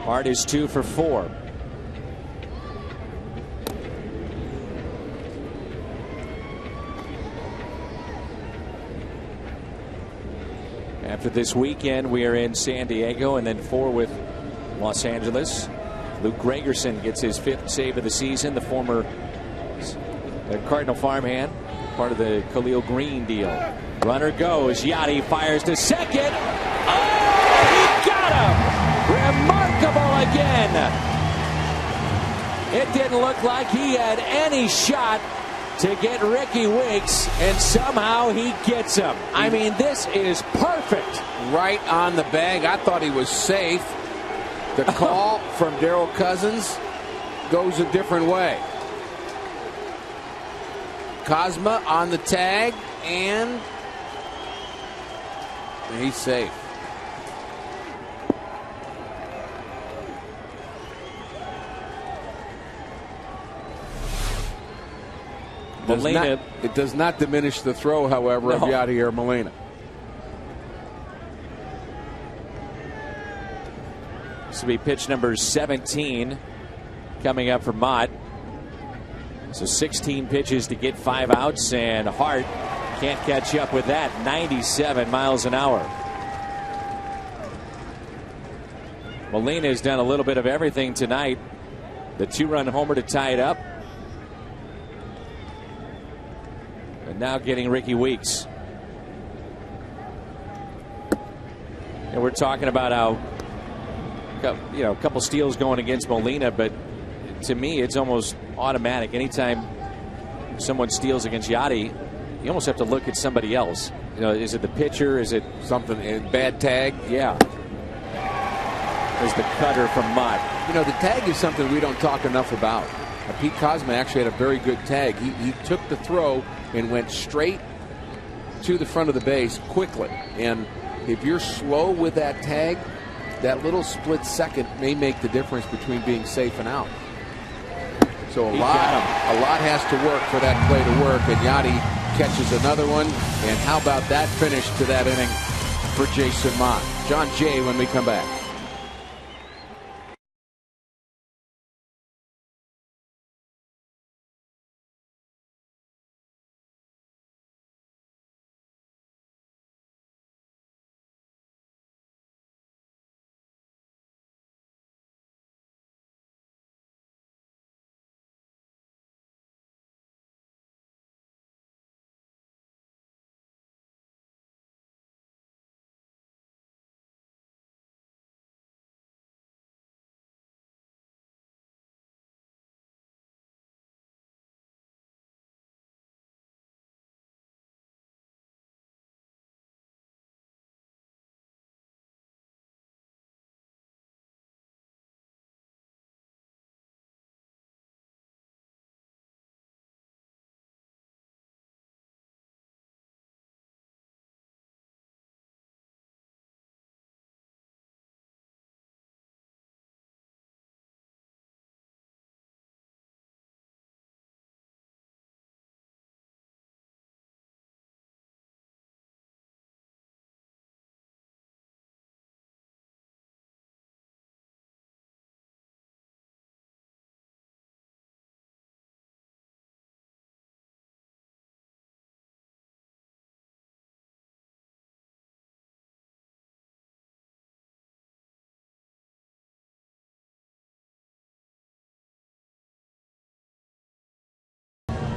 Hart is 2 for 4. After this weekend, we are in San Diego, and then 4 with Los Angeles. Luke Gregerson gets his 5th save of the season. The former Cardinal farmhand, part of the Khalil Green deal. Runner goes. Yachty fires to second. Oh, he got him! Remarkable again. It didn't look like he had any shot to get Ricky Weeks, and somehow he gets him. I mean, this is perfect. Right on the bag. I thought he was safe. The call from Darryl Cousins goes a different way. Cosma on the tag, and he's safe. Molina. It does not diminish the throw, however, of Yadier Molina. This will be pitch number 17 coming up for Mott. So 16 pitches to get 5 outs, and Hart can't catch up with that. 97 miles an hour. Molina has done a little bit of everything tonight. The 2-run homer to tie it up. And now getting Ricky Weeks. And we're talking about how, you know, a couple steals going against Molina, but to me it's almost automatic. Anytime someone steals against Yachty, you almost have to look at somebody else. You know, is it the pitcher? Is it something, a bad tag? Yeah. There's the cutter from Mott. You know, the tag is something we don't talk enough about. Pete Cosma actually had a very good tag. He took the throw and went straight to the front of the base quickly. And if you're slow with that tag, that little split second may make the difference between being safe and out. So a lot has to work for that play to work, and Yachty catches another one. And how about that finish to that inning for Jason Mott? John Jay when we come back.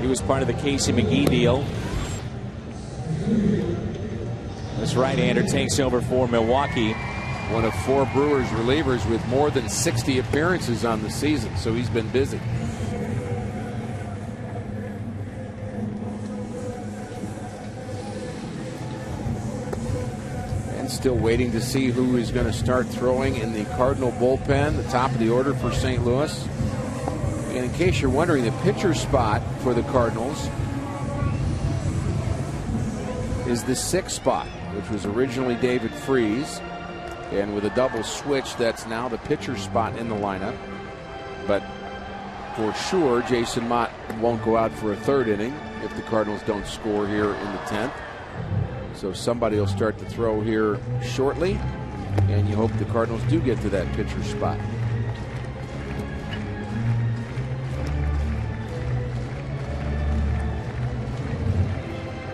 He was part of the Casey McGee deal. This right-hander takes over for Milwaukee. One of 4 Brewers relievers with more than 60 appearances on the season, so he's been busy. And still waiting to see who is going to start throwing in the Cardinal bullpen, the top of the order for St. Louis. And in case you're wondering, the pitcher spot for the Cardinals is the 6th spot, which was originally David Freese. And with a double switch, that's now the pitcher spot in the lineup. But for sure, Jason Mott won't go out for a 3rd inning if the Cardinals don't score here in the 10th. So somebody will start to throw here shortly, and you hope the Cardinals do get to that pitcher spot.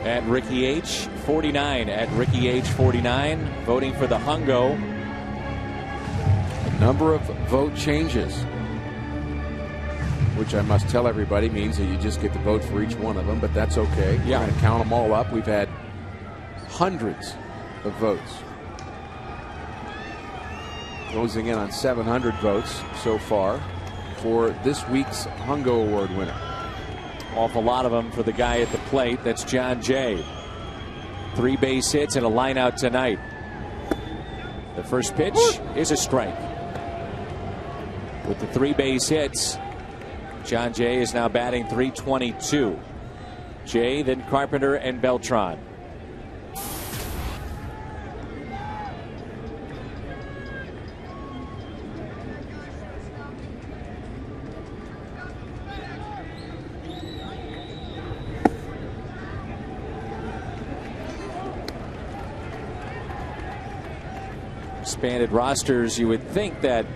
At Ricky H. 49. At Ricky H. 49. Voting for the Hungo. A number of vote changes, which I must tell everybody means that you just get to vote for each one of them, but that's okay. Yeah. We're going to count them all up. We've had hundreds of votes. Closing in on 700 votes so far for this week's Hungo Award winner. Awful lot of them for the guy at the plate. That's John Jay. 3 base hits and a line out tonight. The first pitch is a strike. With the 3 base hits, John Jay is now batting .322. Jay, then Carpenter and Beltran. Expanded rosters, you would think that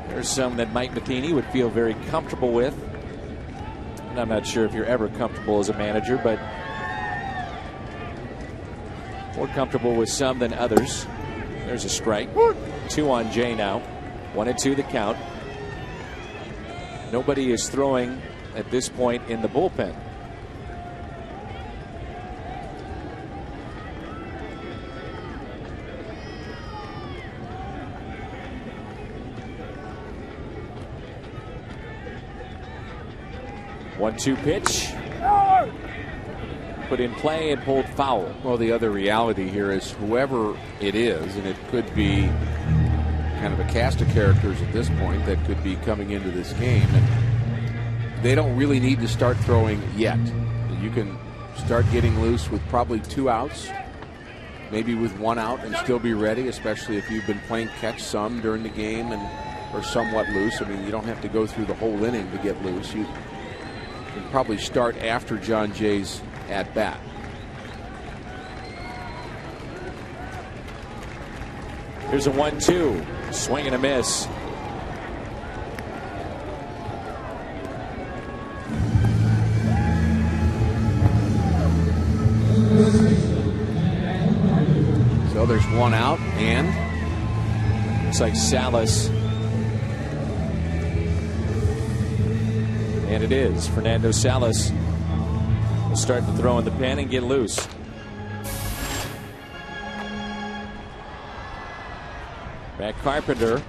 there's some that Mike Matheny would feel very comfortable with. And I'm not sure if you're ever comfortable as a manager, but more comfortable with some than others. There's a strike. 2 on Jay now. 1-2 the count. Nobody is throwing at this point in the bullpen. One-two pitch. Put in play and pulled foul. Well, the other reality here is whoever it is, and it could be kind of a cast of characters at this point that could be coming into this game, and they don't really need to start throwing yet. You can start getting loose with probably 2 outs, maybe with 1 out and still be ready, especially if you've been playing catch some during the game and are somewhat loose. I mean, you don't have to go through the whole inning to get loose. You can probably start after John Jay's at bat. Here's a 1-2. Swing and a miss. So there's 1 out, and looks like Salas. And it is. Fernando Salas will start to throw in the pen and get loose. Matt Carpenter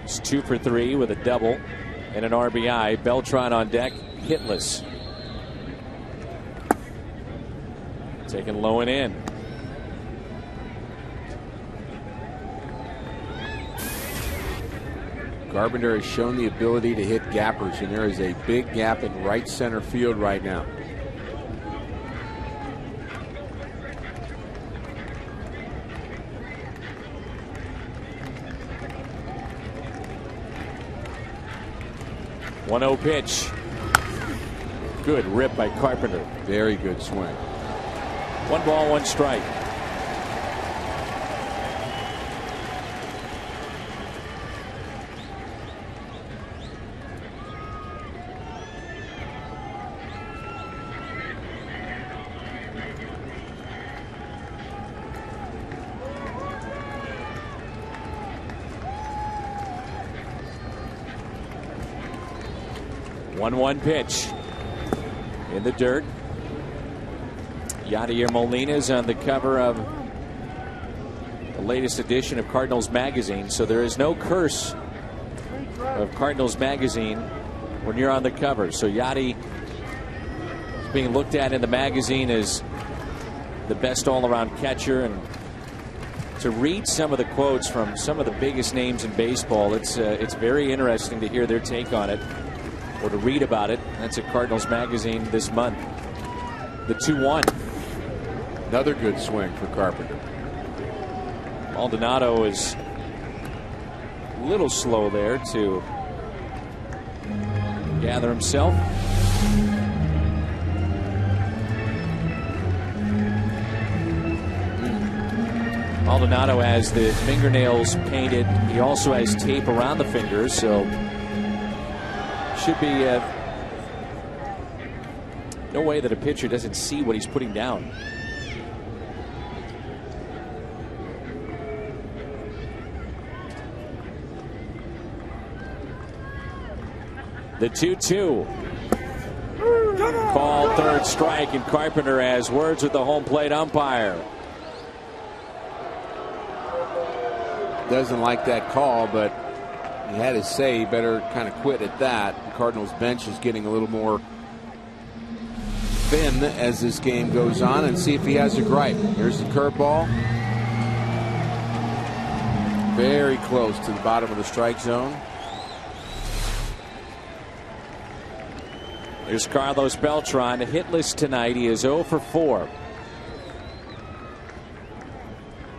is 2 for 3 with a double and an RBI. Beltran on deck, hitless. Taken low and in. Carpenter has shown the ability to hit gappers, and there is a big gap in right center field right now. One-oh pitch. Good rip by Carpenter. Very good swing. 1 ball, 1 strike. 1-1 pitch in the dirt. Yadier Molina's on the cover of the latest edition of Cardinals Magazine, so there is no curse of Cardinals Magazine when you're on the cover. So Yadi is being looked at in the magazine as the best all-around catcher, and to read some of the quotes from some of the biggest names in baseball, it's very interesting to hear their take on it or to read about it. That's at Cardinals Magazine this month. The 2-1. Another good swing for Carpenter. Maldonado is a little slow there to gather himself. Maldonado has the fingernails painted. He also has tape around the fingers, so should be no way that a pitcher doesn't see what he's putting down. The 2-2. Call third strike, and Carpenter has words with the home plate umpire. Doesn't like that call, but he had his say. He better kind of quit at that. The Cardinals bench is getting a little more thin as this game goes on, and see if he has a gripe. Here's the curveball. Very close to the bottom of the strike zone. Here's Carlos Beltran, hitless tonight. He is 0 for 4.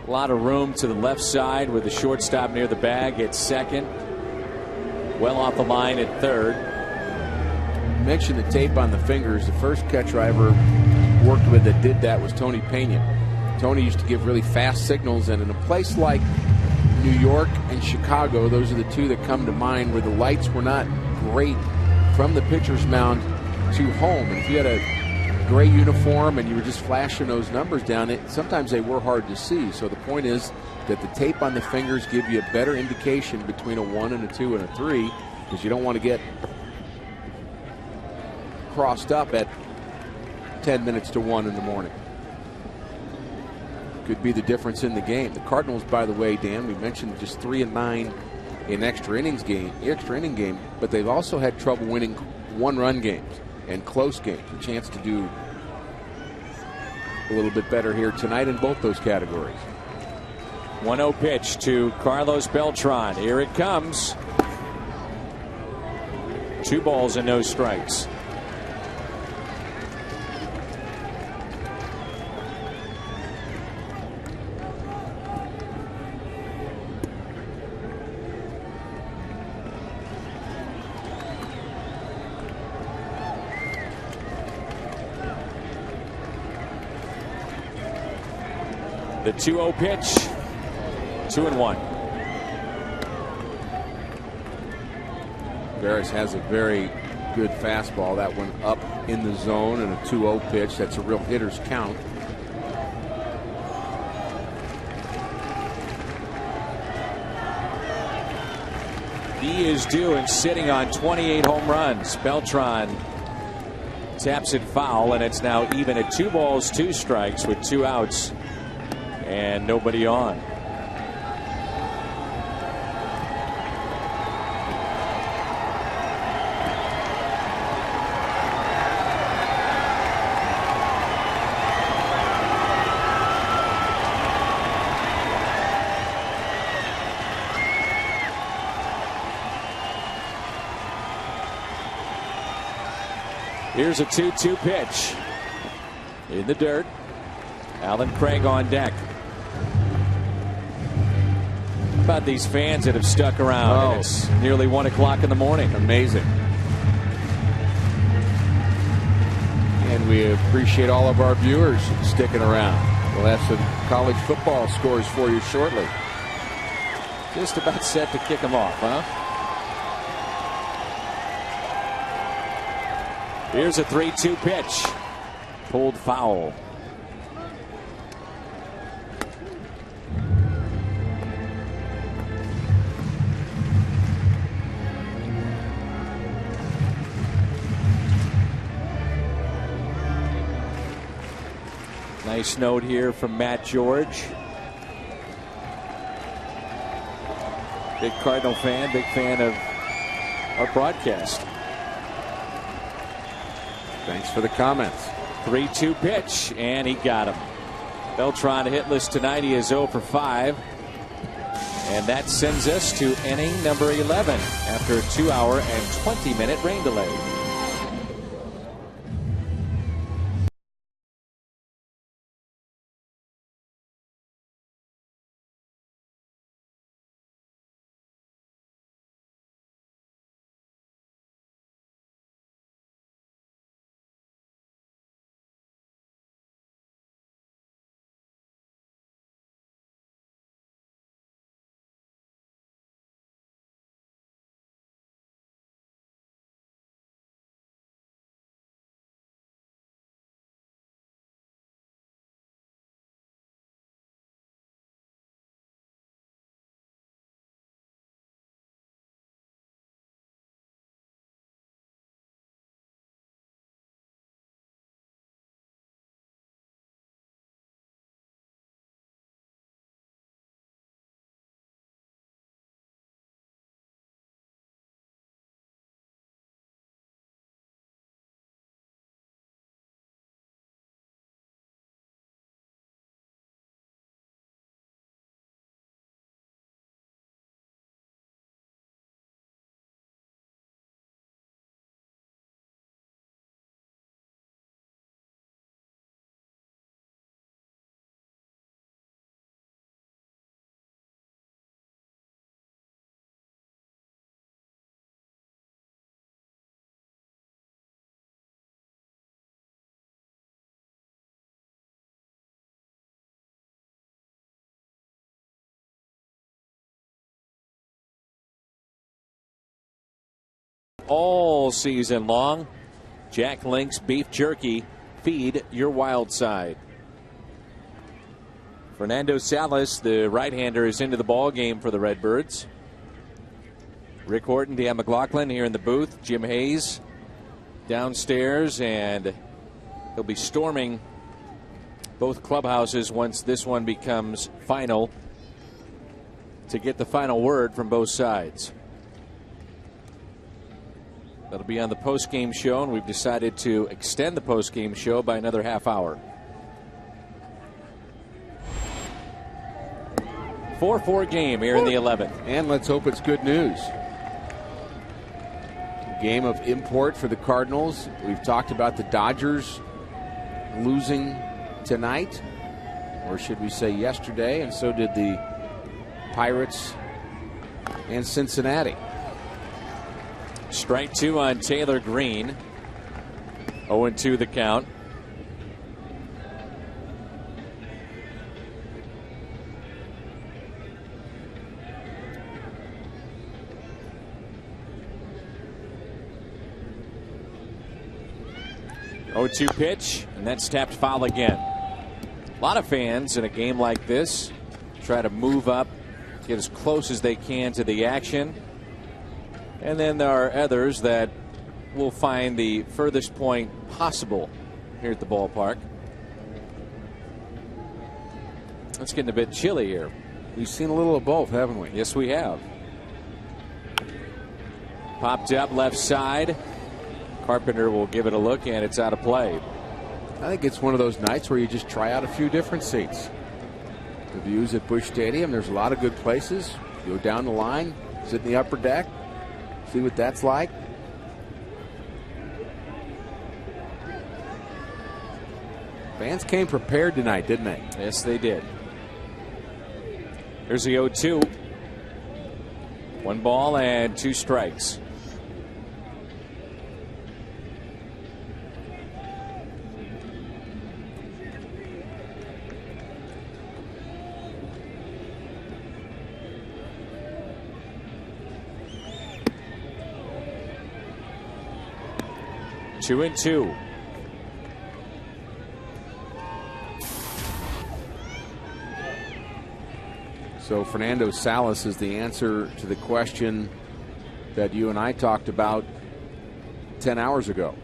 A lot of room to the left side with the shortstop near the bag at second. Well off the line at third. You mentioned the tape on the fingers. The first catcher I ever worked with that did that was Tony Pena. Tony used to give really fast signals, and in a place like New York and Chicago, those are the two that come to mind, where the lights were not great from the pitcher's mound to home. And if you had a gray uniform and you were just flashing those numbers down, sometimes they were hard to see. So the point is that the tape on the fingers give you a better indication between a 1 and a 2 and a 3, because you don't want to get crossed up at 10 minutes to 1 in the morning. Could be the difference in the game. The Cardinals, by the way, Dan, we mentioned just 3-9 in extra inning game, but they've also had trouble winning one-run games and close games. A chance to do a little bit better here tonight in both those categories. 1-0 pitch to Carlos Beltran. Here it comes. 2 balls and no strikes. The 2-0 pitch. 2-1. Veras has a very good fastball. That one up in the zone, and a 2-0 pitch. That's a real hitter's count. He is due and sitting on 28 home runs. Beltran taps it foul, and it's now even at 2 balls, 2 strikes with 2 outs and nobody on. Here's a 2-2 pitch in the dirt. Alan Craig on deck. How about these fans that have stuck around? It's nearly 1 o'clock in the morning. Amazing. And we appreciate all of our viewers sticking around. We'll have some college football scores for you shortly. Just about set to kick them off, huh? Here's a 3-2 pitch. Pulled foul. Nice note here from Matt George. Big Cardinal fan, big fan of our broadcast. Thanks for the comments. 3-2 pitch, and he got him. Beltran hitless tonight. He is 0 for 5. And that sends us to inning number 11 after a 2-hour and 20-minute rain delay. All season long, Jack Link's beef jerky. Feed your wild side. Fernando Salas, the right-hander, is into the ball game for the Redbirds. Rick Horton, Dan McLaughlin here in the booth. Jim Hayes downstairs, and he'll be storming both clubhouses once this one becomes final to get the final word from both sides. That'll be on the post-game show, and we've decided to extend the post-game show by another half hour. 4-4 game here in the 11th. And let's hope it's good news. Game of import for the Cardinals. We've talked about the Dodgers losing tonight, or should we say yesterday, and so did the Pirates and Cincinnati. Strike 2 on Taylor Green. 0-2 the count. Oh, 2 pitch, and that's tapped foul again. A lot of fans in a game like this try to move up, get as close as they can to the action. And then there are others that will find the furthest point possible here at the ballpark. It's getting a bit chilly here. We've seen a little of both, haven't we? Yes, we have. Popped up left side. Carpenter will give it a look, and it's out of play. I think it's one of those nights where you just try out a few different seats. The views at Busch Stadium, there's a lot of good places. Go down the line, sit in the upper deck, see what that's like. Fans came prepared tonight, didn't they? Yes, they did. Here's the 0-2. 1 ball and 2 strikes. Two and two. So Fernando Salas is the answer to the question that you and I talked about 10 hours ago.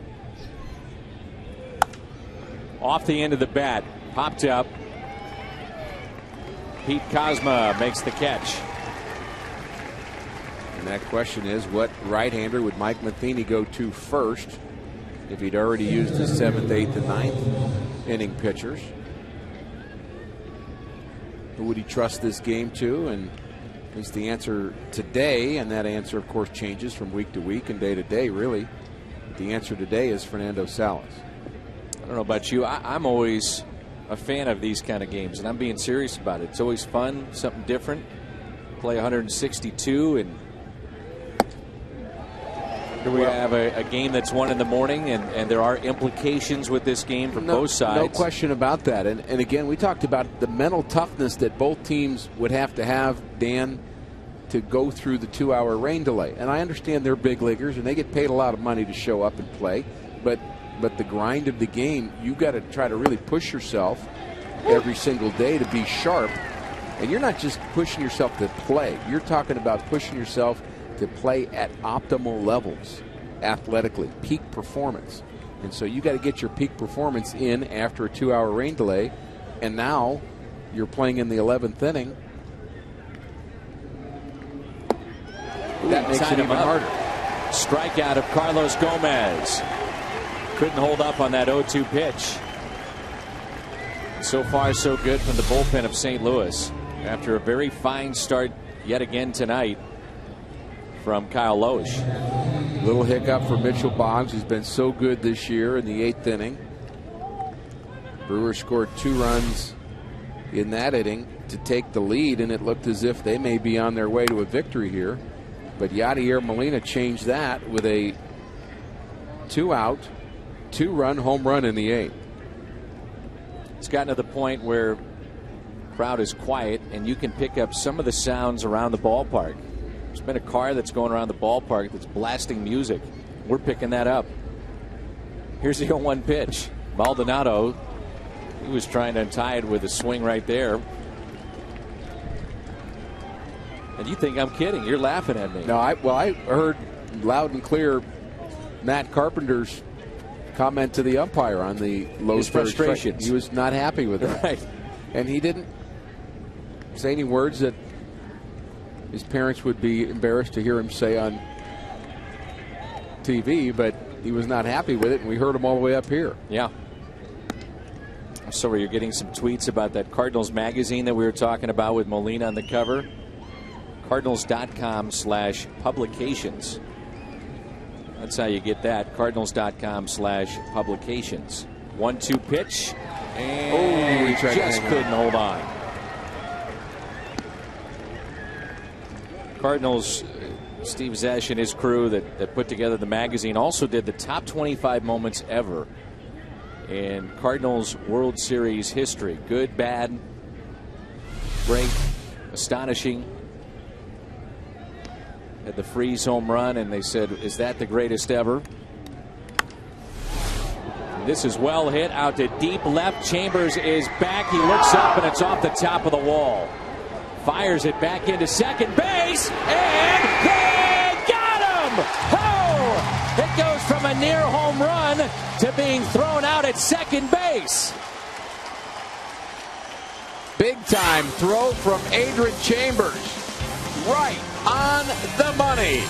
Off the end of the bat. Popped up. Pete Kozma makes the catch. And that question is, what right-hander would Mike Matheny go to first if he'd already used his 7th, 8th, and 9th inning pitchers? Who would he trust this game to? And at least the answer today, and that answer, of course, changes from week to week and day to day, really. But the answer today is Fernando Salas. I don't know about you. I'm always a fan of these kind of games, and I'm being serious about it. It's always fun, something different. Play 162, and here we have a game that's 1 in the morning, and there are implications with this game from both sides. No question about that. And again, we talked about the mental toughness that both teams would have, Dan, to go through the 2-hour rain delay. And I understand they're big leaguers, and they get paid a lot of money to show up and play. But the grind of the game, you got to try to really push yourself every single day to be sharp. And you're not just pushing yourself to play. You're talking about pushing yourself to play at optimal levels athletically, peak performance. And so you got to get your peak performance in after a 2-hour rain delay. And now you're playing in the 11th inning. That makes it even harder. Strikeout of Carlos Gomez. Couldn't hold up on that 0-2 pitch. So far, so good from the bullpen of St. Louis after a very fine start yet again tonight from Kyle Loesch. Little hiccup for Mitchell Boggs, who's been so good this year in the 8th inning. Brewers scored 2 runs in that inning to take the lead, and it looked as if they may be on their way to a victory here. But Yadier Molina changed that with a 2-out, 2-run home run in the 8th. It's gotten to the point where the crowd is quiet, and you can pick up some of the sounds around the ballpark. There's been a car that's going around the ballpark that's blasting music. We're picking that up. Here's the 0-1 pitch. Maldonado, he was trying to untie it with a swing right there. And you think I'm kidding. You're laughing at me. No, I heard loud and clear Matt Carpenter's comment to the umpire on the low frustration. He was not happy with that. Right. And he didn't say any words that his parents would be embarrassed to hear him say on TV, but he was not happy with it, and we heard him all the way up here. Yeah. So you're getting some tweets about that Cardinals magazine that we were talking about with Molina on the cover. Cardinals.com/publications. That's how you get that. Cardinals.com/publications. 1-2 pitch. And he just couldn't hold on. Cardinals, Steve Zesh and his crew that put together the magazine also did the top 25 moments ever in Cardinals World Series history. Good, bad, great, astonishing. Had the Freeze home run, and they said, is that the greatest ever? This is well hit out to deep left. Chambers is back. He looks up, and it's off the top of the wall. Fires it back into second base, and they got him! Oh! It goes from a near home run to being thrown out at second base. Big time throw from Adrian Chambers. Right on the money.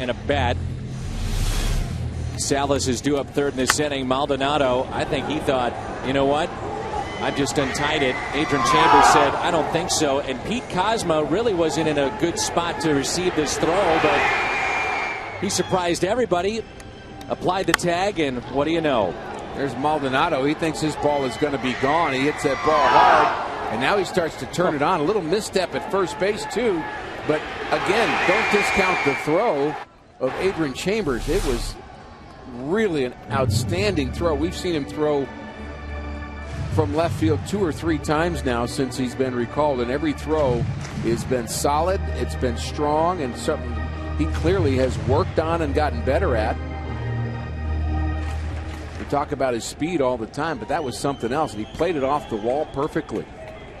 and a bat. Salas is due up third in this inning. Maldonado, I think he thought, you know what? I've just untied it. Adrian Chambers said, I don't think so. And Pete Cosma really wasn't in a good spot to receive this throw, but he surprised everybody. Applied the tag, and what do you know? There's Maldonado. He thinks his ball is going to be gone. He hits that ball hard, and now he starts to turn it on. A little misstep at first base, too. But, again, don't discount the throw of Adrian Chambers. It was really an outstanding throw. We've seen him throw from left field 2 or 3 times now since he's been recalled, and every throw has been solid. It's been strong, and something he clearly has worked on and gotten better at. We talk about his speed all the time, but that was something else, and he played it off the wall perfectly.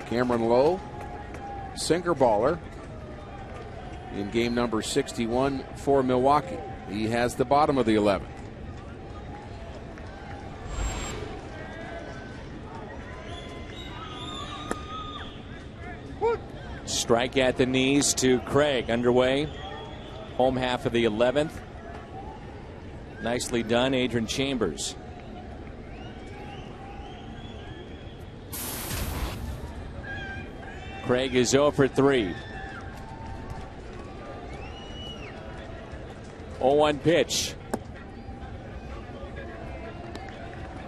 Cameron Lowe, sinker baller in game number 61 for Milwaukee. He has the bottom of the 11th. Strike at the knees to Craig. Underway. Home half of the 11th. Nicely done, Adrian Chambers. Craig is 0 for 3. 0-1 pitch.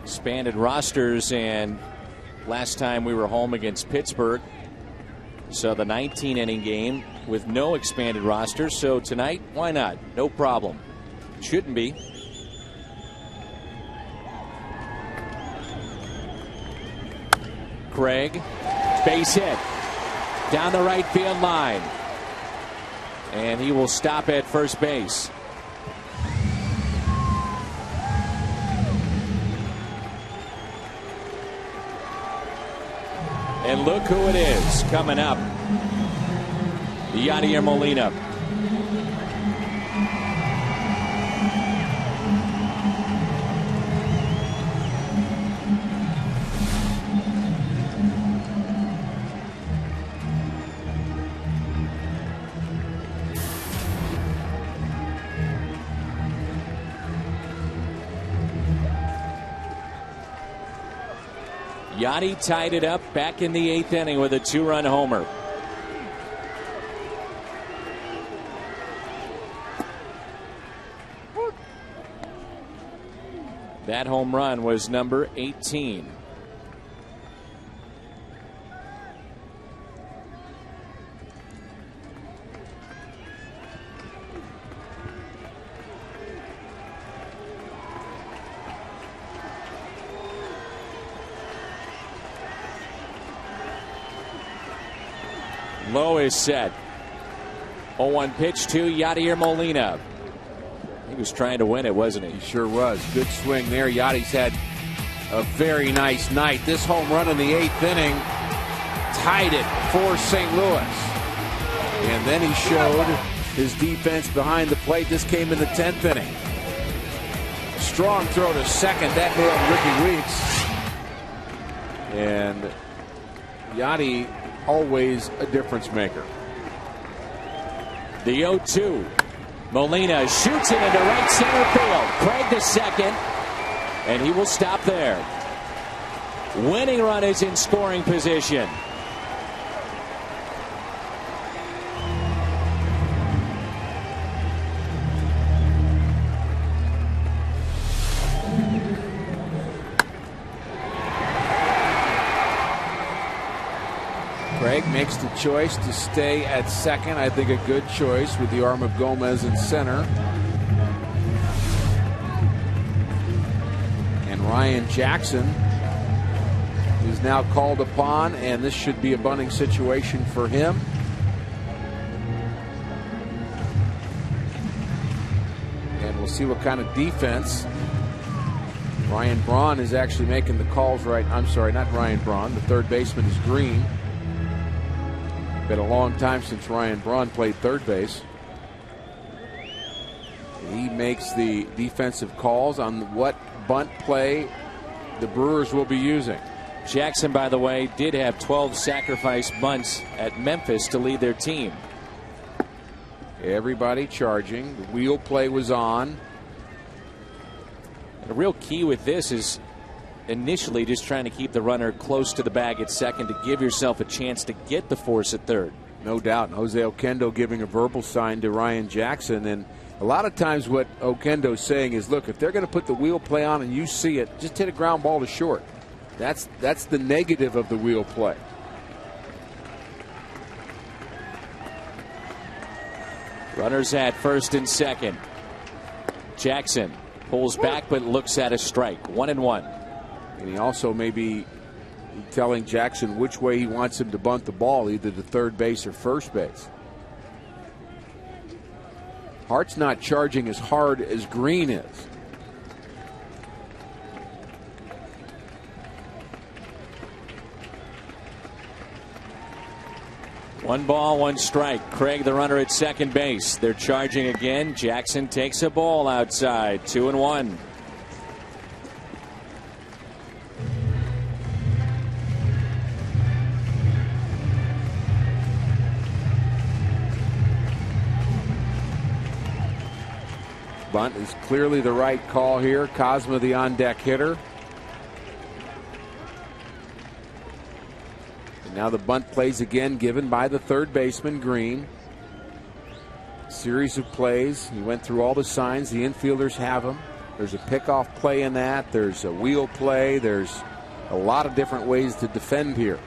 Expanded rosters, and last time we were home against Pittsburgh. So the 19-inning game with no expanded roster. So tonight, why not? No problem. Shouldn't be. Craig, base hit down the right field line, and he will stop at first base. And look who it is coming up. Yadier Molina. Yadi tied it up back in the 8th inning with a 2-run homer. That home run was number 18. Low is set. 0-1 pitch to Yadier Molina. He was trying to win it, wasn't he? He sure was. Good swing there. Yadi's had a very nice night. This home run in the 8th inning tied it for St. Louis. And then he showed his defense behind the plate. This came in the 10th inning. Strong throw to second. That nailed Ricky Weeks. And Yadi, always a difference maker. The 0-2. Molina shoots it into right center field. Craig to second, and he will stop there. Winning run is in scoring position. Craig makes the choice to stay at second. I think a good choice with the arm of Gomez in center. And Ryan Jackson is now called upon, and this should be a bunting situation for him. And we'll see what kind of defense. Ryan Braun is actually making the calls right. I'm sorry, not Ryan Braun. The third baseman is Green. Been a long time since Ryan Braun played third base. He makes the defensive calls on what bunt play the Brewers will be using. Jackson, by the way, did have 12 sacrifice bunts at Memphis to lead their team. Everybody charging. The wheel play was on. The real key with this is initially just trying to keep the runner close to the bag at second to give yourself a chance to get the force at third. No doubt. And Jose Oquendo giving a verbal sign to Ryan Jackson. And a lot of times what Oquendo's saying is, look, if they're going to put the wheel play on and you see it, just hit a ground ball to short. That's the negative of the wheel play. Runners at first and second. Jackson pulls back but looks at a strike. 1-1. And he also may be telling Jackson which way he wants him to bunt the ball, either to third base or first base. Hart's not charging as hard as Green is. One ball, one strike. Craig, the runner at second base. They're charging again. Jackson takes a ball outside. 2-1. Bunt is clearly the right call here. Cosma, the on-deck hitter. And now the bunt plays again, given by the third baseman, Green. Series of plays. He went through all the signs. The infielders have them. There's a pickoff play in that. There's a wheel play. There's a lot of different ways to defend here.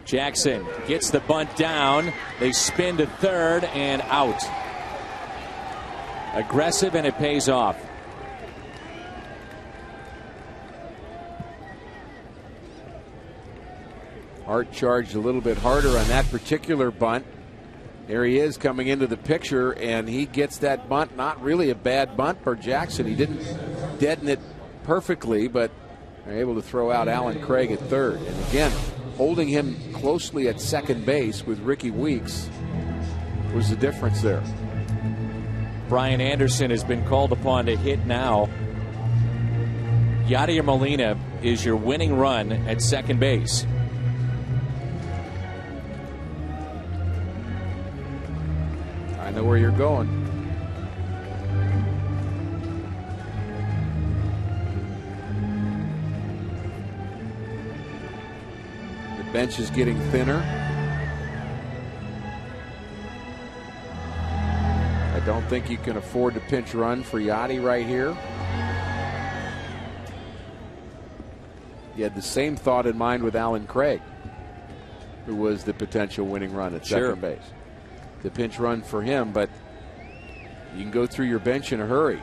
Jackson gets the bunt down. They spin to third and out. Aggressive, and it pays off. Hart charged a little bit harder on that particular bunt. There he is coming into the picture, and he gets that bunt. Not really a bad bunt for Jackson. He didn't deaden it perfectly, but they're able to throw out Alan Craig at third. And again, holding him closely at second base with Ricky Weeks was the difference there. Brian Anderson has been called upon to hit now. Yadier Molina is your winning run at second base. I know where you're going. The bench is getting thinner. I don't think you can afford to pinch run for Yachty right here. You had the same thought in mind with Alan Craig, who was the potential winning run at second base. The pinch run for him, but you can go through your bench in a hurry.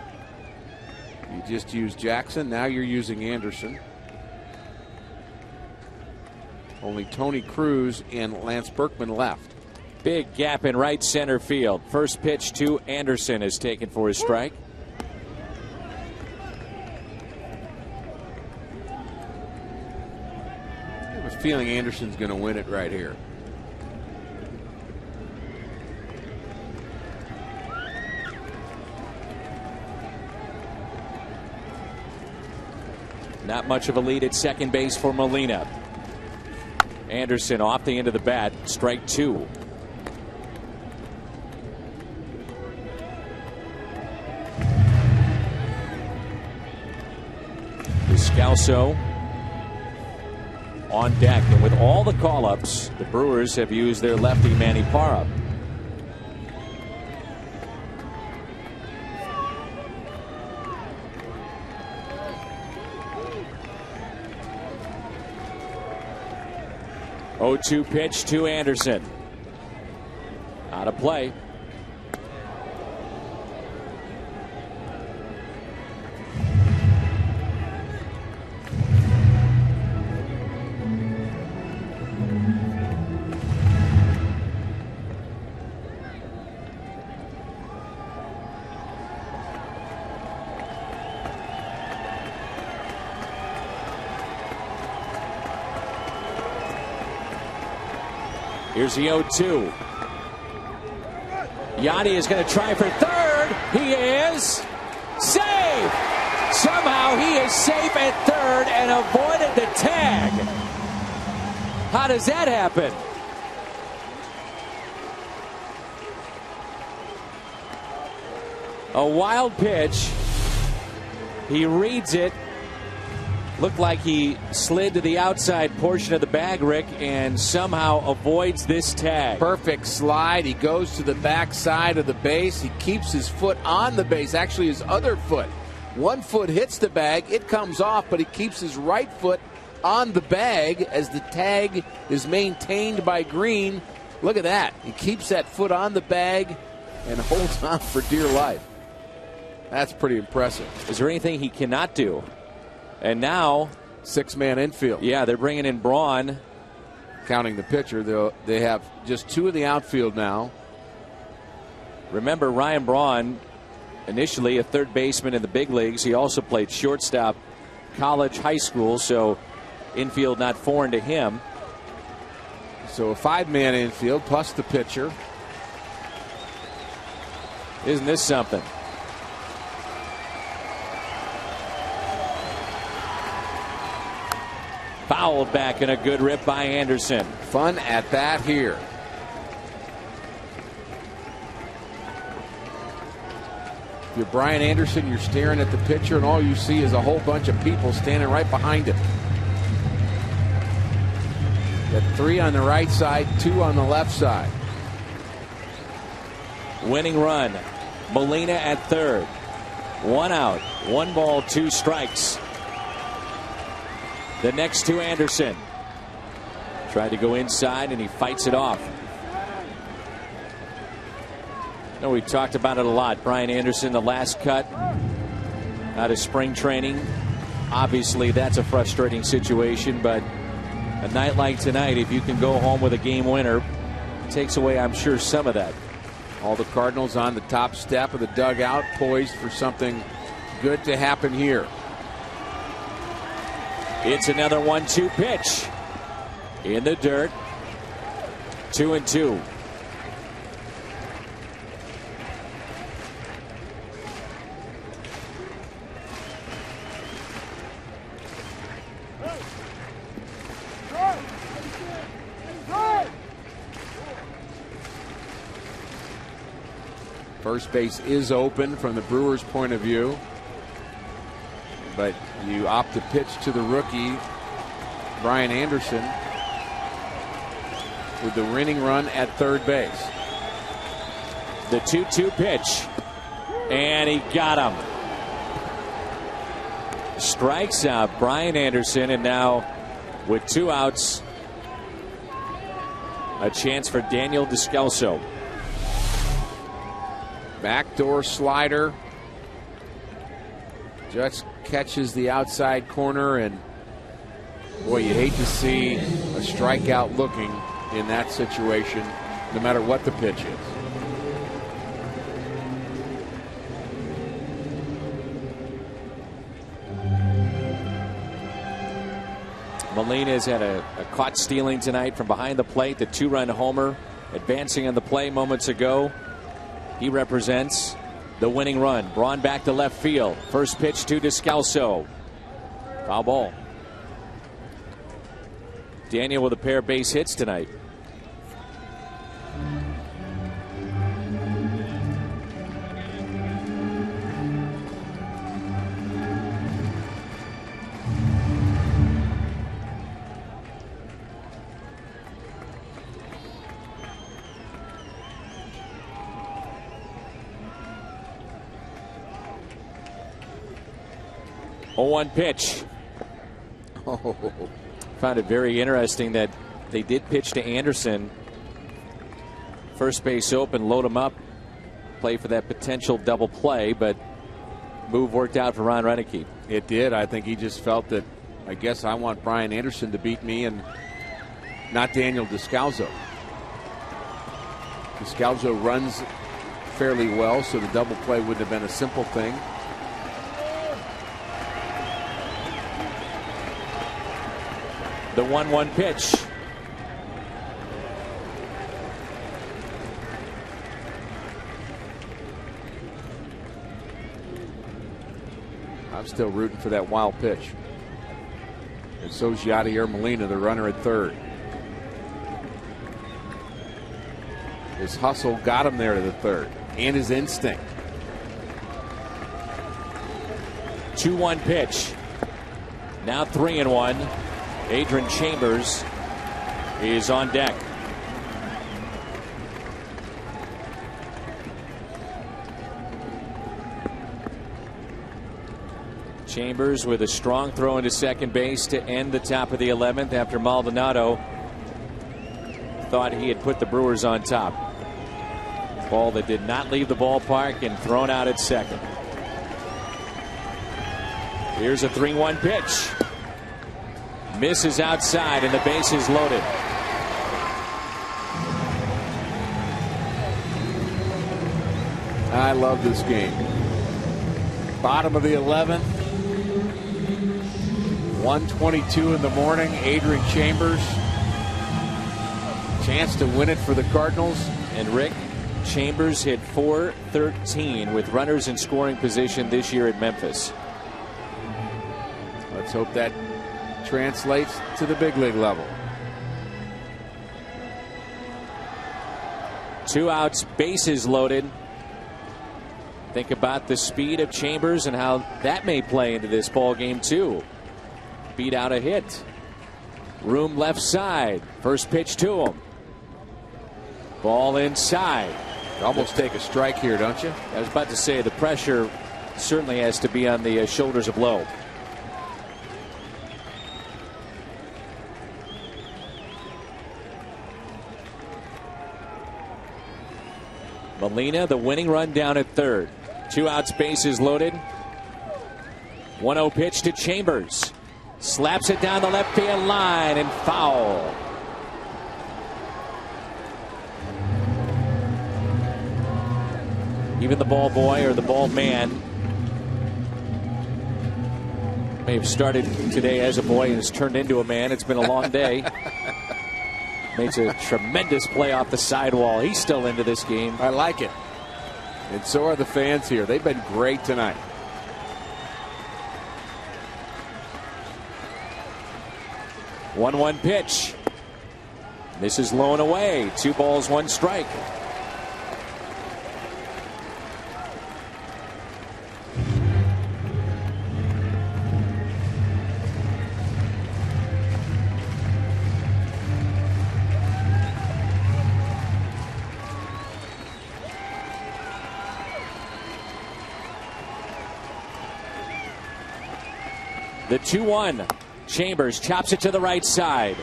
You just used Jackson, now you're using Anderson. Only Tony Cruz and Lance Berkman left. Big gap in right center field. First pitch to Anderson is taken for his strike. I have a feeling Anderson's going to win it right here. Not much of a lead at second base for Molina. Anderson off the end of the bat. Strike two. Descalso on deck, and with all the call-ups, the Brewers have used their lefty Manny Parra. Oh, 0-2 pitch to Anderson. Out of play. Here's the 0-2. Yachty is going to try for third. He is safe. Somehow he is safe at third and avoided the tag. How does that happen? A wild pitch. He reads it. Looked like he slid to the outside portion of the bag, Rick, and somehow avoids this tag. Perfect slide. He goes to the back side of the base. He keeps his foot on the base, actually his other foot. One foot hits the bag. It comes off, but he keeps his right foot on the bag as the tag is maintained by Green. Look at that. He keeps that foot on the bag and holds on for dear life. That's pretty impressive. Is there anything he cannot do? And now, six-man infield. Yeah, they're bringing in Braun. Counting the pitcher, they have just two in the outfield now. Remember, Ryan Braun, initially a third baseman in the big leagues. He also played shortstop college, high school, so infield not foreign to him. So a five-man infield plus the pitcher. Isn't this something? Fouled back and a good rip by Anderson. Fun at bat here. If you're Brian Anderson, you're staring at the pitcher, and all you see is a whole bunch of people standing right behind him. Got three on the right side, two on the left side. Winning run. Molina at third. One out. 1 ball, 2 strikes. The next to Anderson. Tried to go inside and he fights it off. No, we talked about it a lot. Brian Anderson, the last cut out of spring training. Obviously, that's a frustrating situation, but a night like tonight, if you can go home with a game winner, it takes away, I'm sure, some of that. All the Cardinals on the top step of the dugout, poised for something good to happen here. It's another 1-2 pitch. In the dirt. 2-2. First base is open from the Brewers' point of view, but you opt to pitch to the rookie, Brian Anderson, with the winning run at third base. The 2-2 pitch, and he got him. Strikes out Brian Anderson, and now with 2 outs, a chance for Daniel Descalso. Backdoor slider. Just catches the outside corner, and boy, you hate to see a strikeout looking in that situation, no matter what the pitch is. Molina's had a caught stealing tonight from behind the plate. The 2-run homer advancing on the play moments ago. He represents the winning run. Braun back to left field. First pitch to Descalso. Foul ball. Daniel with a pair of base hits tonight. A 1 pitch. Oh. Found it very interesting that they did pitch to Anderson. First base open, load him up, play for that potential double play, but move worked out for Ron Renneke. It did. I think he just felt that, I guess I want Brian Anderson to beat me and not Daniel Descalso. Descalso runs fairly well, so the double play wouldn't have been a simple thing. The 1-1 pitch. I'm still rooting for that wild pitch. And so's Yadier Molina, the runner at third. His hustle got him there to the third, and his instinct. 2-1 pitch. Now 3-1. Adrian Chambers is on deck. Chambers with a strong throw into second base to end the top of the 11th after Maldonado thought he had put the Brewers on top. Ball that did not leave the ballpark and thrown out at second. Here's a 3-1 pitch. Misses outside and the base is loaded. I love this game. Bottom of the 11th. 1:22 in the morning. Adrian Chambers. Chance to win it for the Cardinals. And Rick, Chambers hit .413 with runners in scoring position this year at Memphis. Let's hope that translates to the big league level. 2 outs, bases loaded. Think about the speed of Chambers and how that may play into this ball game too. Beat out a hit. Room left side. First pitch to him. Ball inside. Almost take a strike here, don't you? I was about to say the pressure certainly has to be on the shoulders of Lowe. Molina, the winning run down at third. 2 outs, bases loaded. 1-0 pitch to Chambers. Slaps it down the left field line and foul. Even the ball boy or the ball man may have started today as a boy and has turned into a man. It's been a long day. Makes a tremendous play off the sidewall. He's still into this game. I like it. And so are the fans here. They've been great tonight. One pitch. This is low and away. 2 balls, 1 strike. The 2-1. Chambers chops it to the right side.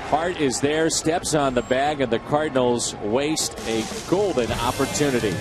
Hart is there, steps on the bag, and the Cardinals waste a golden opportunity.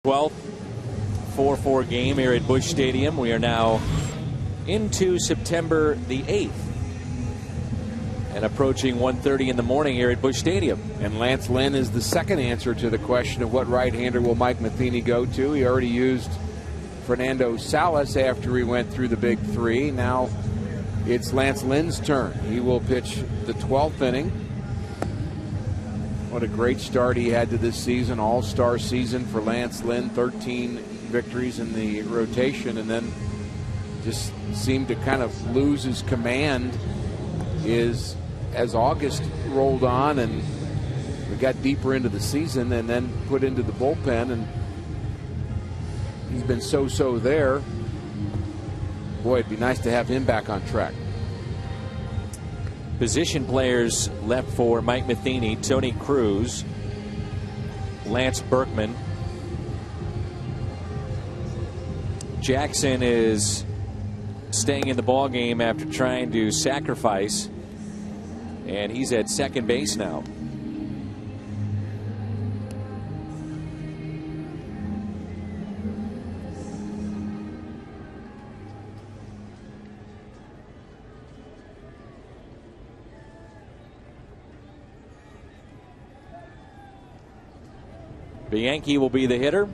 Well, 4-4 game here at Busch Stadium. We are now into September the 8th and approaching 1:30 in the morning here at Busch Stadium. And Lance Lynn is the second answer to the question of what right-hander will Mike Matheny go to. He already used Fernando Salas after he went through the big three. Now it's Lance Lynn's turn. He will pitch the 12th inning. What a great start he had to this season. All-star season for Lance Lynn. 13 victories in the rotation, and then just seemed to kind of lose his command as August rolled on and we got deeper into the season, and then put into the bullpen, and he's been so-so there. Boy, it'd be nice to have him back on track. Position players left for Mike Matheny: Tony Cruz, Lance Berkman. Jackson is staying in the ball game after trying to sacrifice, and he's at second base now. Bianchi will be the hitter.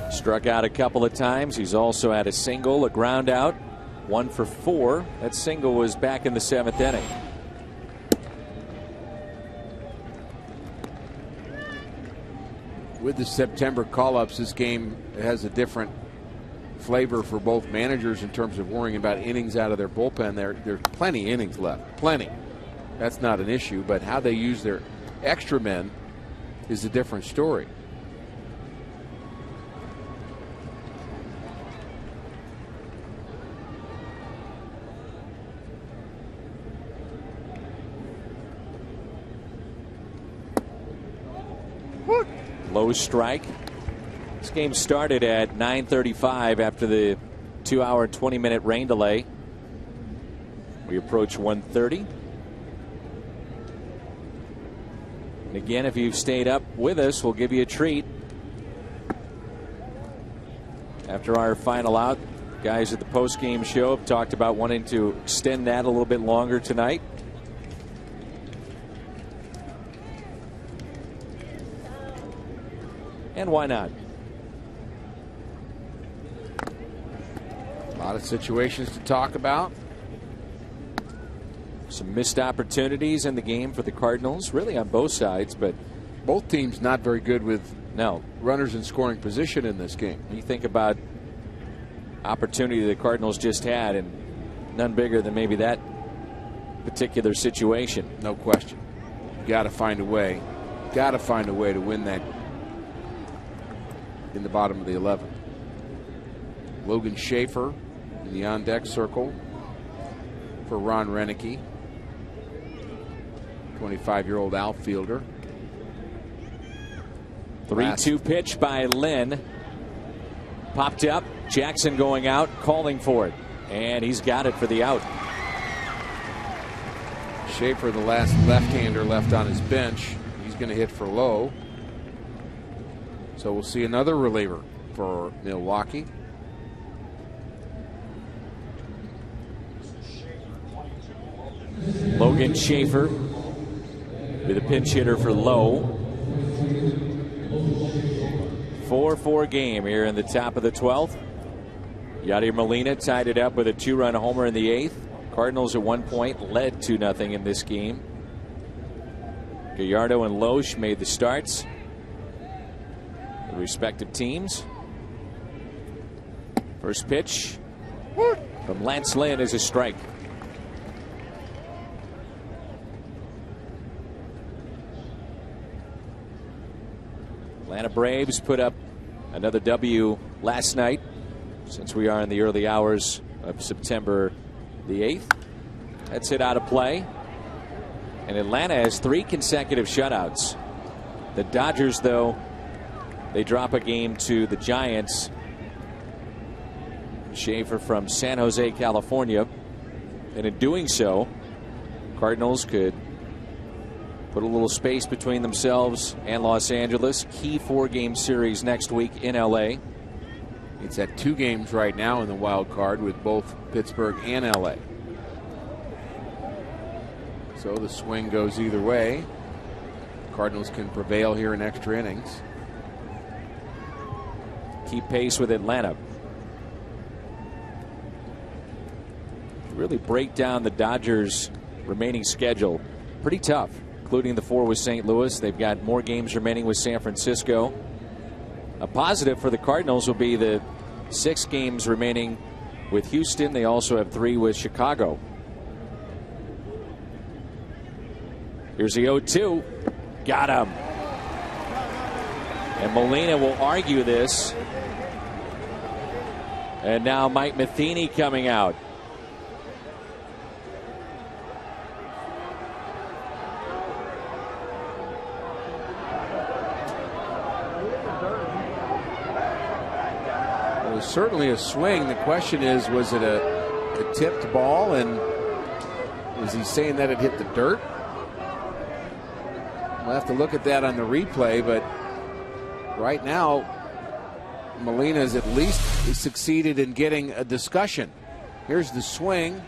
Struck out a couple of times. He's also had a single, a ground out, 1 for 4. That single was back in the 7th inning. With the September call-ups, this game has a different flavor for both managers in terms of worrying about innings out of their bullpen. There's plenty innings left. Plenty. That's not an issue, but how they use their extra men is a different story. Low strike. This game started at 9:35 after the 2-hour, 20-minute rain delay. We approach 1:30. And again, if you've stayed up with us, we'll give you a treat. After our final out, guys at the post-game show have talked about wanting to extend that a little bit longer tonight. And why not? A lot of situations to talk about. Some missed opportunities in the game for the Cardinals, really on both sides, but both teams not very good with no runners in scoring position in this game. You think about opportunity the Cardinals just had, and none bigger than maybe that particular situation. No question. You got to find a way. Got to find a way to win that in the bottom of the 11th. Logan Schaefer in the on-deck circle for Ron Renicky, 25-year-old outfielder. 3-2 pitch by Lynn. Popped up. Jackson going out, calling for it. And he's got it for the out. Schaefer, the last left-hander left on his bench. He's going to hit for low. So we'll see another reliever for Milwaukee. Logan Schaefer with a pinch hitter for Lowe. 4-4 game here in the top of the 12th. Yadier Molina tied it up with a 2-run homer in the 8th. Cardinals at one point led 2-0 in this game. Gallardo and Loesch made the starts. The respective teams. First pitch from Lance Lynn is a strike. Atlanta Braves put up another W last night, since we are in the early hours of September the 8th. That's hit out of play. And Atlanta has 3 consecutive shutouts. The Dodgers, though, they drop a game to the Giants. Schaefer from San Jose, California. And in doing so, Cardinals could put a little space between themselves and Los Angeles. Key 4-game series next week in LA. It's at 2 games right now in the wild card with both Pittsburgh and LA. So the swing goes either way. Cardinals can prevail here in extra innings. keep pace with Atlanta. Really break down the Dodgers' remaining schedule. Pretty tough, including the 4 with St. Louis. They've got more games remaining with San Francisco. A positive for the Cardinals will be the 6 games remaining with Houston. They also have 3 with Chicago. Here's the 0-2. Got him. And Molina will argue this. And now Mike Matheny coming out. It was certainly a swing. The question is, was it a tipped ball, and was he saying that it hit the dirt? We'll have to look at that on the replay, but right now, Molina has at least succeeded in getting a discussion. Here's the swing.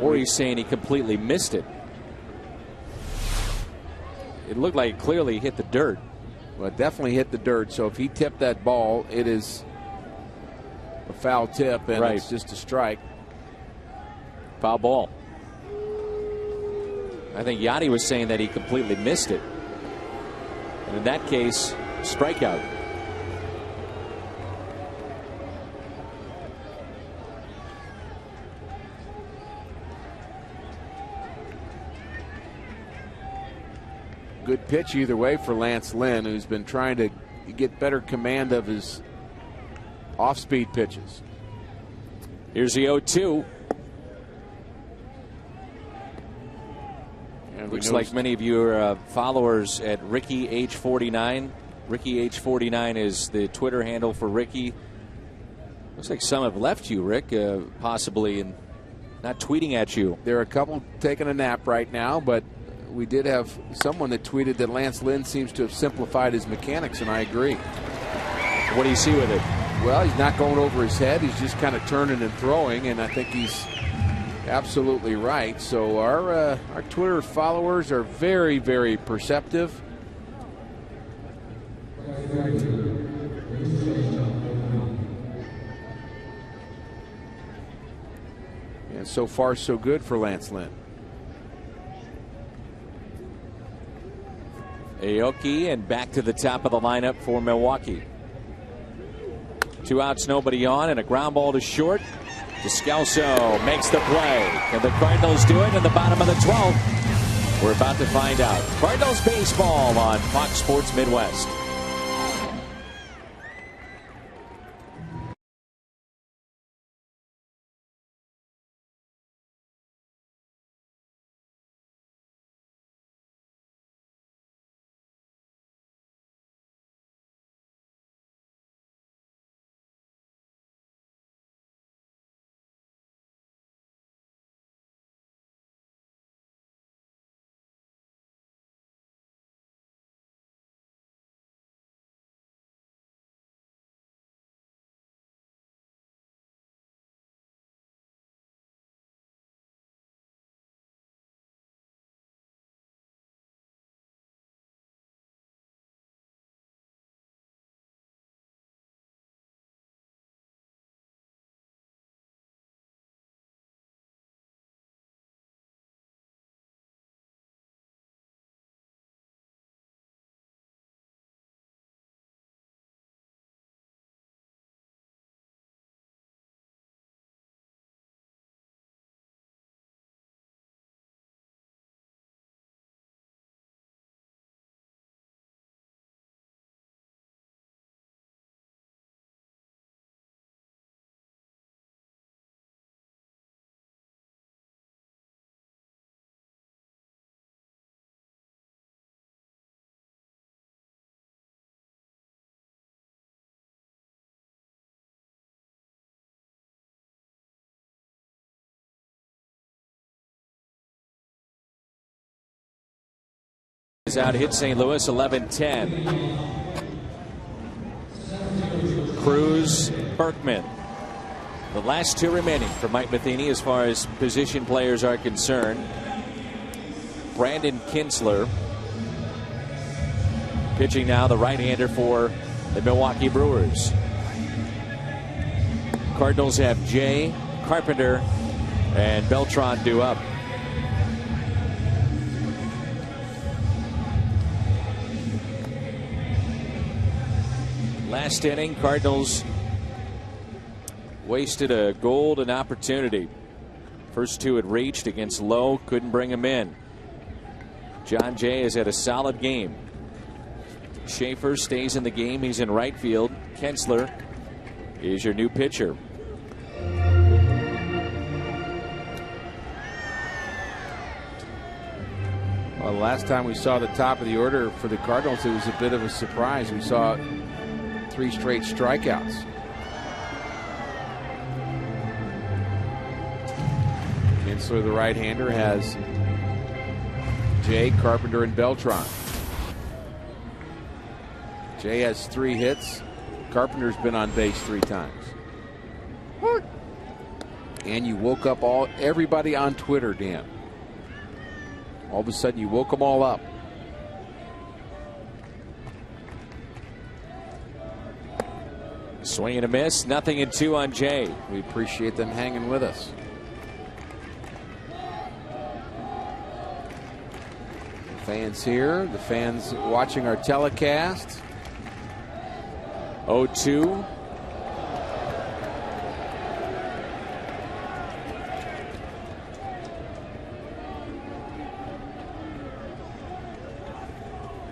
Or he's saying he completely missed it. It looked like it clearly hit the dirt. Well, it definitely hit the dirt, so if he tipped that ball, it is a foul tip, and right. It's just a strike. Foul ball. I think Yachty was saying that he completely missed it. And in that case, strikeout. Good pitch either way for Lance Lynn, who's been trying to get better command of his off-speed pitches. Here's the 0-2. Looks like many of you are followers at Ricky H49. Ricky H49 is the Twitter handle for Ricky. Looks like some have left you, Rick, possibly, and not tweeting at you. There are a couple taking a nap right now, but we did have someone that tweeted that Lance Lynn seems to have simplified his mechanics, and I agree. What do you see with it? Well, he's not going over his head. He's just kind of turning and throwing, and I think he's absolutely right. So our Twitter followers are very, very perceptive. And so far, so good for Lance Lynn. Aoki, and back to the top of the lineup for Milwaukee. 2 outs, nobody on, and a ground ball to short. Descalso makes the play. Can the Cardinals do it in the bottom of the 12th? We're about to find out. Cardinals baseball on Fox Sports Midwest. Is out to hit St. Louis, 11-10. Cruz, Berkman. The last 2 remaining for Mike Matheny as far as position players are concerned. Brandon Kinsler pitching now, the right-hander for the Milwaukee Brewers. Cardinals have Jay, Carpenter, and Beltran due up. Last inning, Cardinals wasted a golden opportunity. First two had reached against Lowe, couldn't bring him in. John Jay has had a solid game. Schaefer stays in the game. He's in right field. Kensler is your new pitcher. Well, the last time we saw the top of the order for the Cardinals, it was a bit of a surprise. We saw 3 straight strikeouts. Kinsler, the right-hander, has Jay, Carpenter, and Beltran. Jay has 3 hits. Carpenter's been on base 3 times. And you woke up everybody on Twitter, Dan. All of a sudden, you woke them all up. Swing and a miss. 0-2 on Jay. We appreciate them hanging with us. Fans here. The fans watching our telecast. 0-2.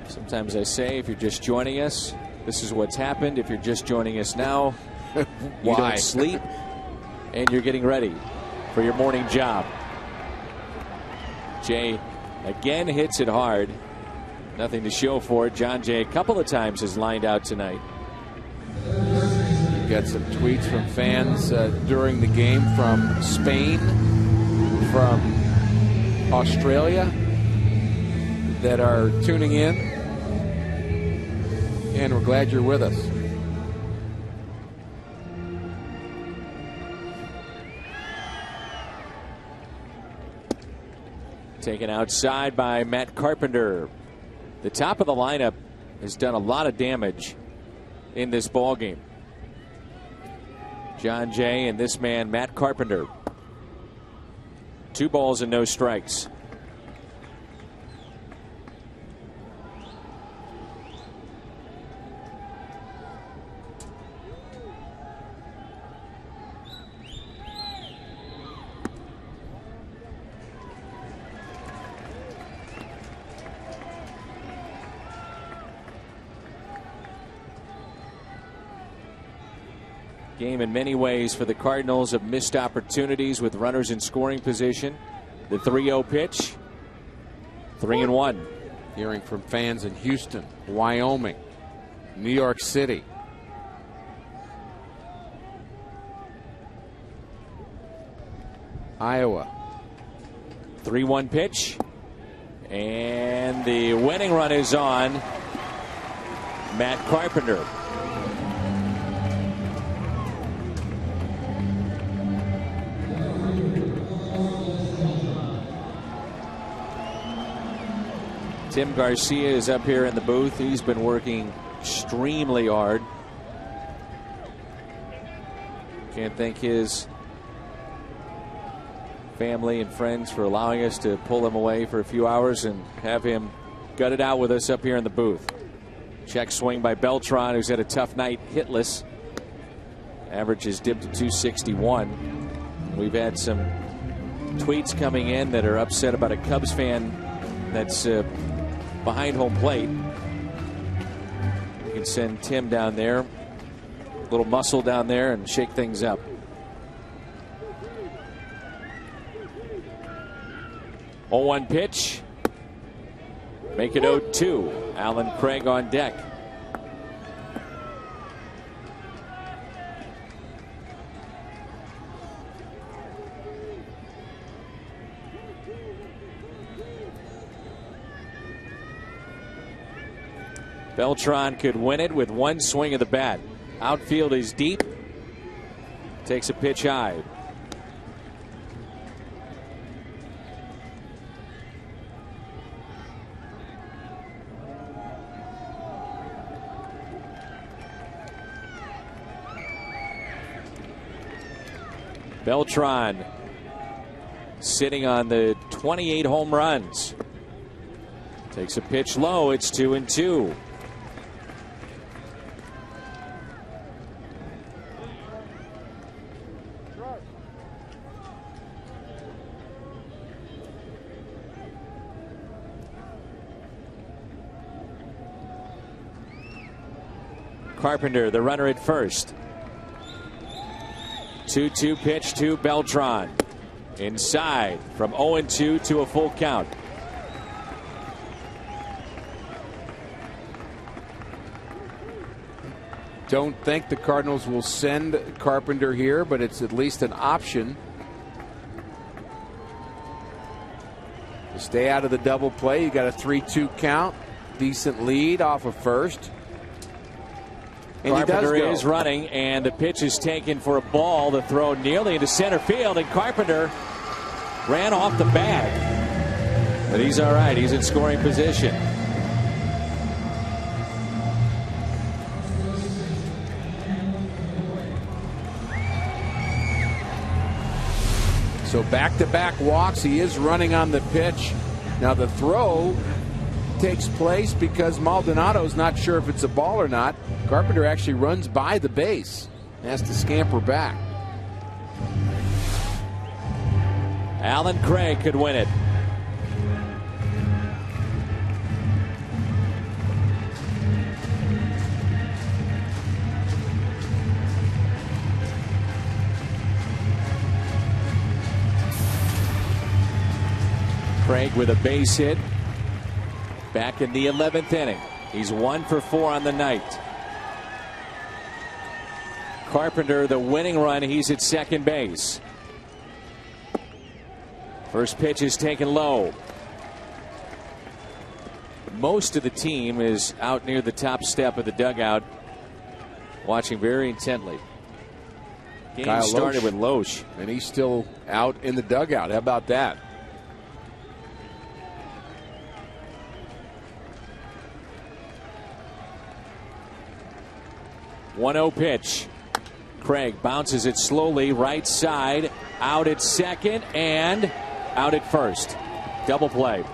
Sometimes I say, if you're just joining us, this is what's happened. If you're just joining us now, you don't sleep and you're getting ready for your morning job. Jay again hits it hard. Nothing to show for it. John Jay a couple of times has lined out tonight. We've got some tweets from fans during the game from Spain, from Australia that are tuning in. And we're glad you're with us. Taken outside by Matt Carpenter. The top of the lineup has done a lot of damage in this ball game. John Jay and this man, Matt Carpenter. 2 balls and no strikes. Game in many ways for the Cardinals of missed opportunities with runners in scoring position. The 3-0 pitch. 3-1. Hearing from fans in Houston, Wyoming, New York City. Iowa. 3-1 pitch. And the winning run is on Matt Carpenter. Tim Garcia is up here in the booth. He's been working extremely hard. Can't thank his family and friends for allowing us to pull him away for a few hours and have him gut it out with us up here in the booth. Check swing by Beltran, who's had a tough night, hitless. Average has dipped to 261. We've had some tweets coming in that are upset about a Cubs fan that's behind home plate. You can send Tim down there, a little muscle down there, and shake things up. Oh, 1 pitch. Make it 0-2. Alan Craig on deck. Beltran could win it with 1 swing of the bat. Outfield is deep. Takes a pitch high. Beltran sitting on the 28 home runs. Takes a pitch low. It's 2-2. Carpenter, the runner at first. 2-2 pitch to Beltran. Inside from 0-2 to a full count. Don't think the Cardinals will send Carpenter here, but it's at least an option to stay out of the double play. You got a 3-2 count. Decent lead off of first. And Carpenter is running, and the pitch is taken for a ball. The throw nearly into center field, and Carpenter ran off the bag. But he's all right. He's in scoring position. So back-to-back walks. He is running on the pitch. Now the throw takes place because Maldonado's not sure if it's a ball or not. Carpenter actually runs by the base. Has to scamper back. Alan Craig could win it. Craig with a base hit. Back in the 11th inning. He's 1 for 4 on the night. Carpenter, the winning run. He's at second base. First pitch is taken low. Most of the team is out near the top step of the dugout, watching very intently. Game Kyle started Loesch. with Loesch. And he's still out in the dugout. How about that? One-0 pitch. Craig bounces it slowly right side, out at second and out at first. Double play.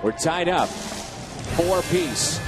We're tied up. 4-piece.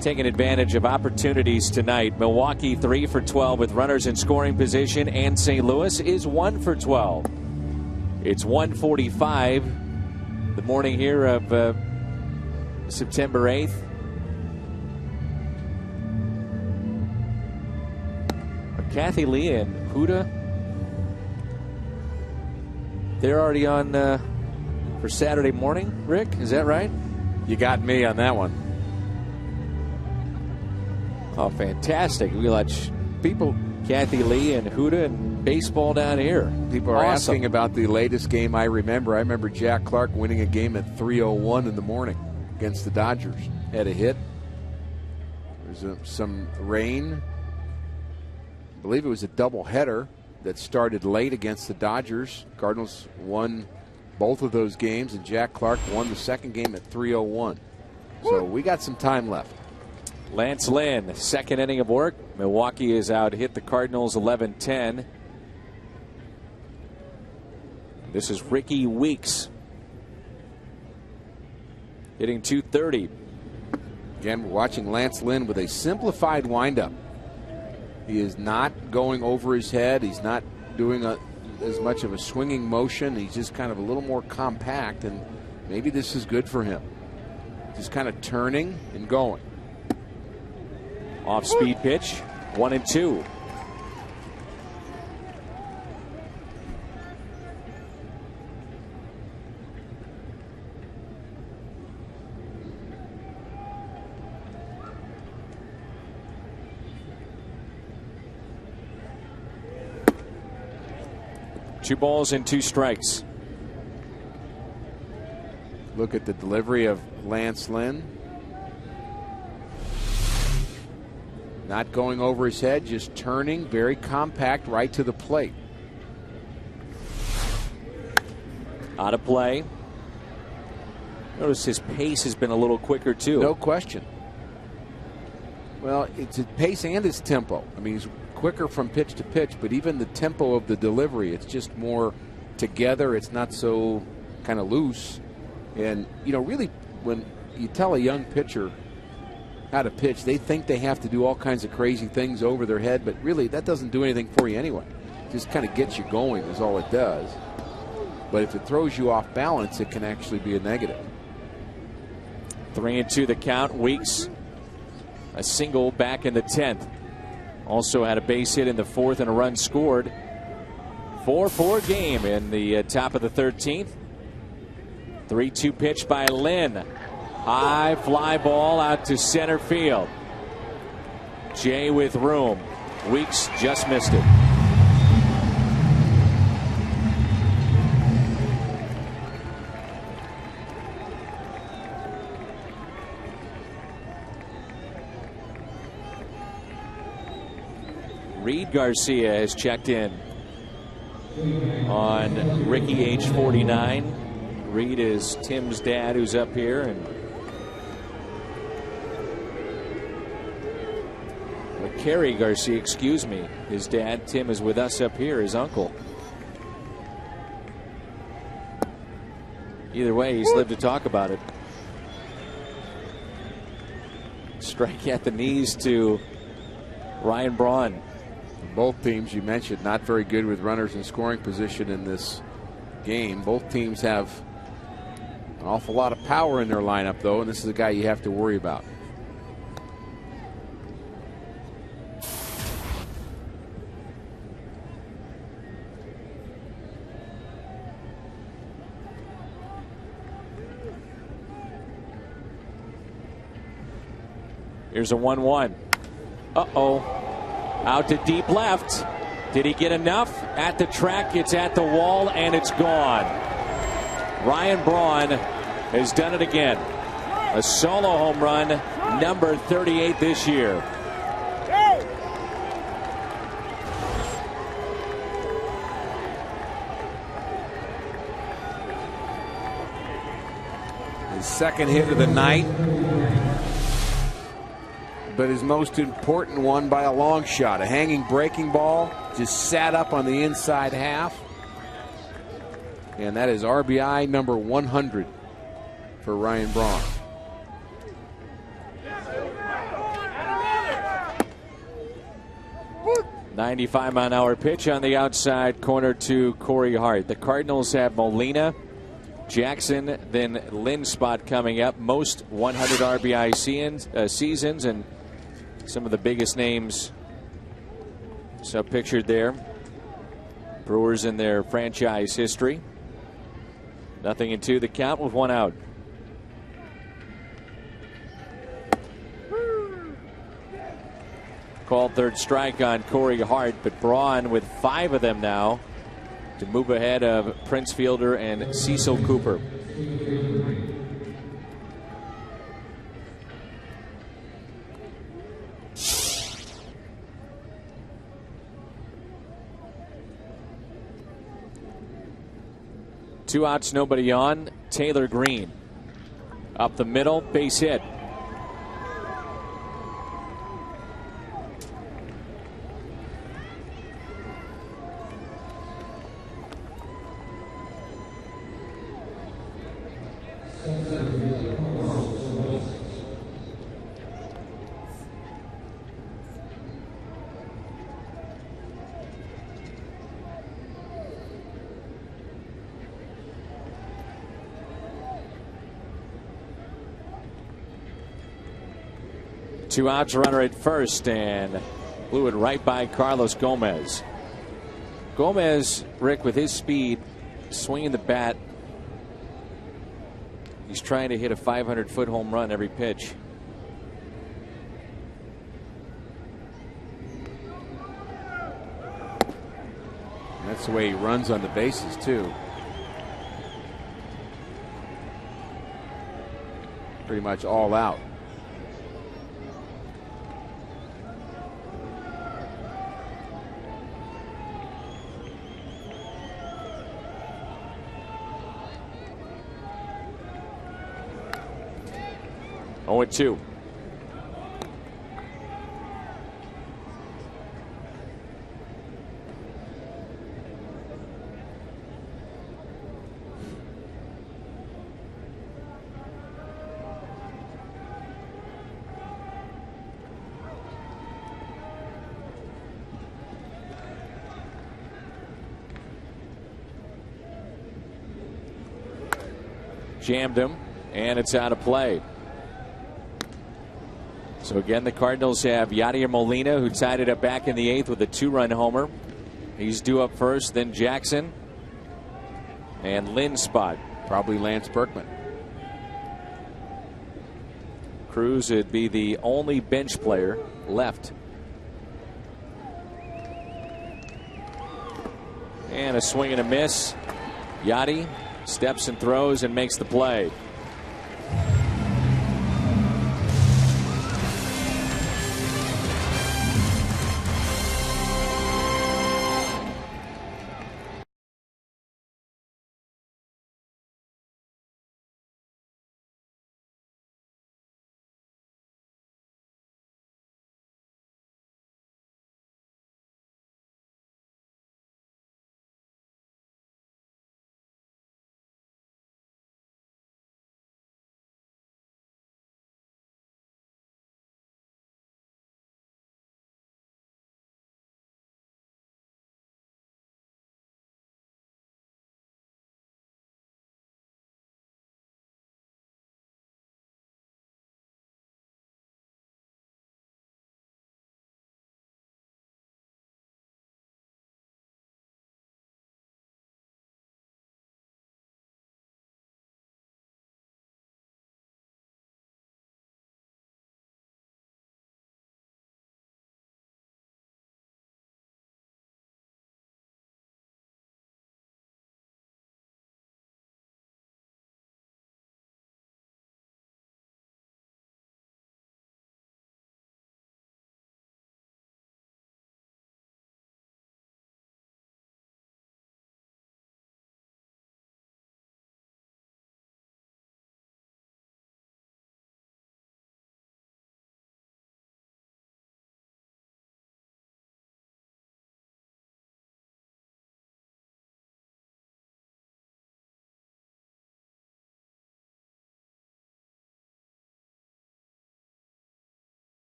Taking advantage of opportunities tonight. Milwaukee 3 for 12 with runners in scoring position, and St. Louis is 1 for 12. It's 1:45 the morning here of September 8th. Kathy Lee and Huda, they're already on for Saturday morning. Rick, is that right? You got me on that one. Oh, fantastic. We let People Kathy Lee and Huda and baseball down here. People are asking about the latest game I remember. I remember Jack Clark winning a game at 3:01 in the morning against the Dodgers. Had a hit. There was some rain. I believe it was a doubleheader that started late against the Dodgers. Cardinals won both of those games, and Jack Clark won the second game at 3:01. So we got some time left. Lance Lynn, second inning of work. Milwaukee is out, hit the Cardinals 11-10. This is Ricky Weeks hitting .230. Again, we're watching Lance Lynn with a simplified windup. He is not going over his head. He's not doing as much of a swinging motion. He's just kind of a little more compact, and maybe this is good for him. Just kind of turning and going. Off speed pitch, 1-2. Two balls and two strikes. Look at the delivery of Lance Lynn. Not going over his head, just turning, very compact, right to the plate. Out of play. Notice his pace has been a little quicker, too. No question. Well, it's his pace and his tempo. I mean, he's quicker from pitch to pitch, but even the tempo of the delivery, it's just more together. It's not so kind of loose. And, you know, really, when you tell a young pitcher how to pitch, they think they have to do all kinds of crazy things over their head, but really that doesn't do anything for you anyway. Just kind of gets you going is all it does. But if it throws you off balance, it can actually be a negative. 3-2 the count. Weeks a single back in the 10th. Also had a base hit in the 4th and a run scored. 4-4 game in the top of the 13th. 3-2 pitch by Lynn. High fly ball out to center field. Jay with room. Weeks just missed it. Reed Garcia has checked in on Ricky, age 49. Reed is Tim's dad, who's up here, and Kerry Garcia, excuse me, his dad. Tim is with us up here, his uncle. Either way, he's lived to talk about it. Strike at the knees to Ryan Braun. Both teams, you mentioned, not very good with runners in scoring position in this game. Both teams have an awful lot of power in their lineup, though, and this is a guy you have to worry about. Here's a 1-1. Uh-oh. Out to deep left. Did he get enough? At the track, it's at the wall, and it's gone. Ryan Braun has done it again. A solo home run, number 38 this year. His second hit of the night, but his most important one by a long shot. A hanging breaking ball, just sat up on the inside half. And that is RBI number 100 for Ryan Braun. .95-mile-an-hour pitch on the outside corner to Corey Hart. The Cardinals have Molina, Jackson, then Lynn spot coming up. Most 100 RBI seasons, and some of the biggest names so pictured there. Brewers in their franchise history. 0-2 the count with one out. Called third strike on Corey Hart, but Braun with 5 of them now to move ahead of Prince Fielder and Cecil Cooper. Two outs, nobody on. Taylor Green up the middle, base hit. Two outs, runner at first, and blew it right by Carlos Gomez. Gomez, Rick, with his speed, swinging the bat, he's trying to hit a 500-foot home run every pitch. That's the way he runs on the bases, too. Pretty much all out. Oh, 0-2. Jammed him, and it's out of play. So again, the Cardinals have Yadier Molina, who tied it up back in the 8th with a 2-run homer. He's due up first, then Jackson. And Lynn's spot. Probably Lance Berkman. Cruz would be the only bench player left. And a swing and a miss. Yadi steps and throws and makes the play.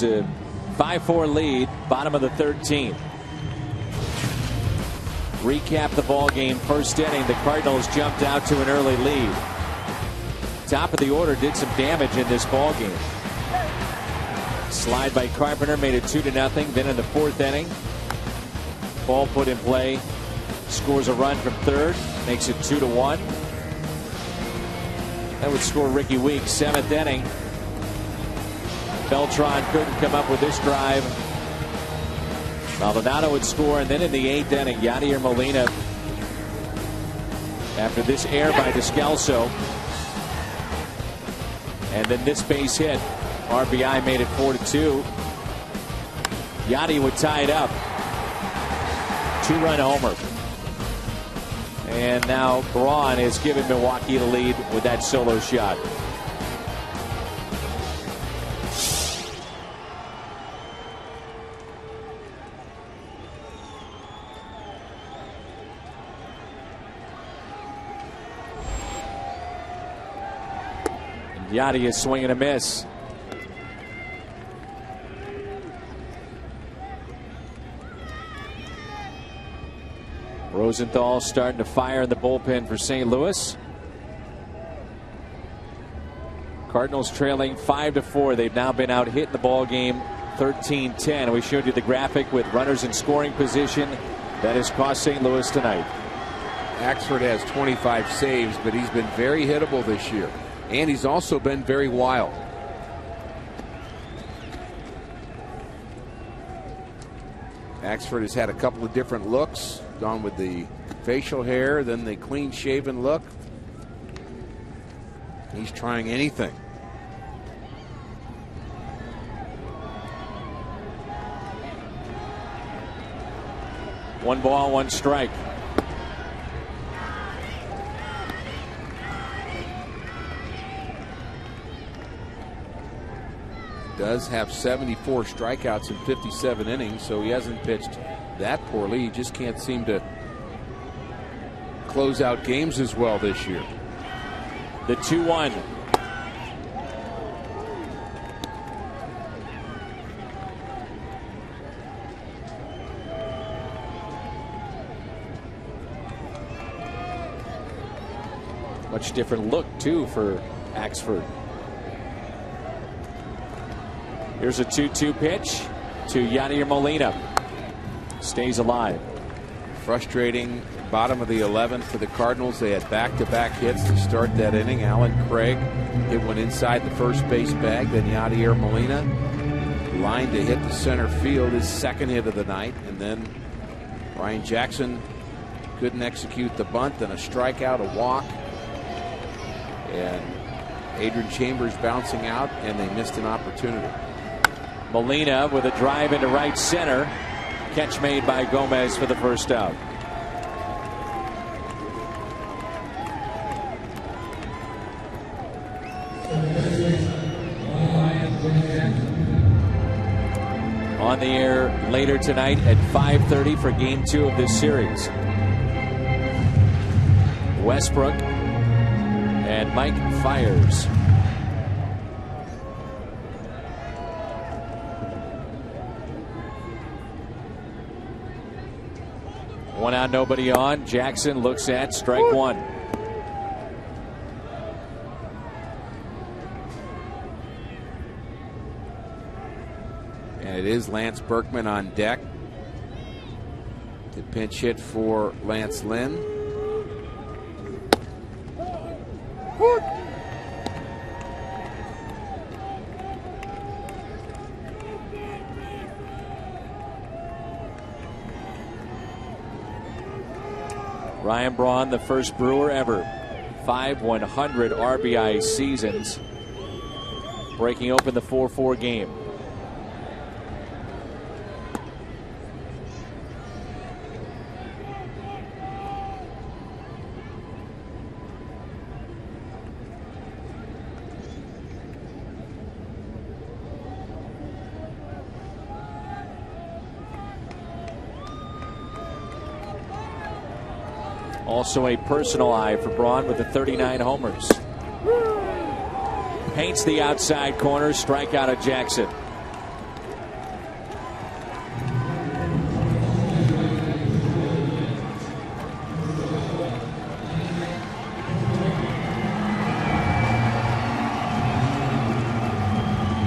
A 5-4 lead, bottom of the 13th. Recap the ball game. First inning, the Cardinals jumped out to an early lead. Top of the order did some damage in this ball game. Slide by Carpenter made it 2-0. Then in the 4th inning, ball put in play, scores a run from third, makes it 2-1. That would score Ricky Weeks. 7th inning. Beltran couldn't come up with this drive. Maldonado would score, and then in the 8th inning, Yadier Molina, after this error by Descalso, and then this base hit, RBI made it 4-2. Yadi would tie it up. 2-run homer. And now Braun has given Milwaukee the lead with that solo shot. And Yadi is swinging a miss. Rosenthal starting to fire in the bullpen for St. Louis. Cardinals trailing 5-4. They've now been out hit in the ball game 13-10. We showed you the graphic with runners in scoring position that has cost St. Louis tonight. Axford has 25 saves, but he's been very hittable this year, and he's also been very wild. Axford has had a couple of different looks, gone with the facial hair, then the clean shaven look. He's trying anything. One ball, one strike. Does have 74 strikeouts in 57 innings, so he hasn't pitched that poorly. He just can't seem to close out games as well this year. The 2-1. Much different look too for Axford. Here's a 2-2 pitch to Yadier Molina. Stays alive. Frustrating bottom of the 11th for the Cardinals. They had back-to-back hits to start that inning. Alan Craig hit one inside the first base bag. Then Yadier Molina lined to hit the center field, his second hit of the night. And then Ryan Jackson couldn't execute the bunt. Then a strikeout, a walk. And Adrian Chambers bouncing out, and they missed an opportunity. Molina with a drive into right center. Catch made by Gomez for the first out. On the air later tonight at 5:30 for Game 2 of this series. Westbrook and Mike Fiers. One out, nobody on. Jackson looks at strike one. And it is Lance Berkman on deck to pinch hit for Lance Lynn. Ryan Braun, the first Brewer ever. 5 100 RBI seasons. Breaking open the 4-4 game. Also a personal eye for Braun with the 39 homers. Paints the outside corner, strikeout of Jackson.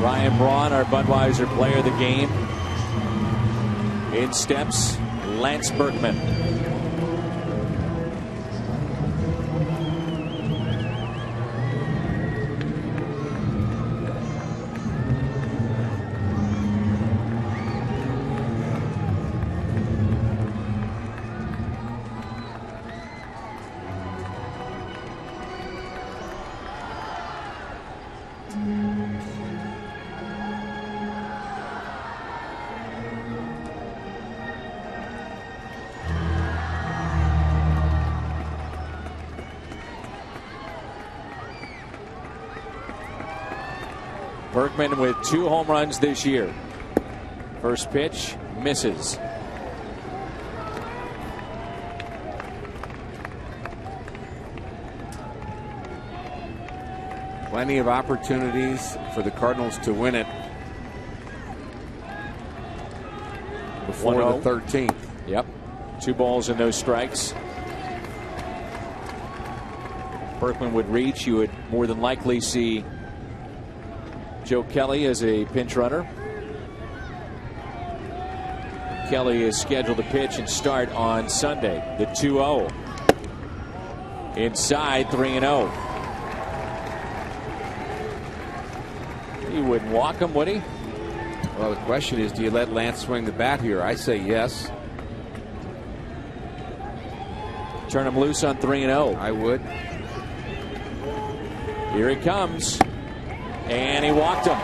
Ryan Braun, our Budweiser player of the game. In steps Lance Berkman. Berkman with 2 home runs this year. First pitch misses. Plenty of opportunities for the Cardinals to win it before the 13th. Yep. 2 balls and no strikes. Berkman would reach. You would more than likely see Joe Kelly as a pinch runner. Kelly is scheduled to pitch and start on Sunday. The 2-0. Inside, 3-0. He wouldn't walk him, would he? Well, the question is, do you let Lance swing the bat here? I say yes. Turn him loose on 3-0. I would. Here he comes. And he walked him.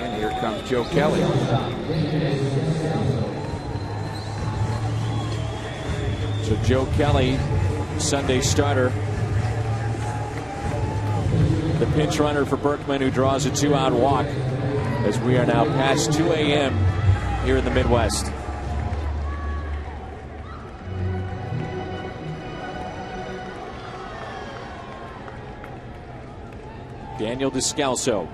And here comes Joe Kelly. So Joe Kelly, Sunday starter. The pinch runner for Berkman, who draws a 2-out walk as we are now past 2 a.m. here in the Midwest. Daniel Descalso.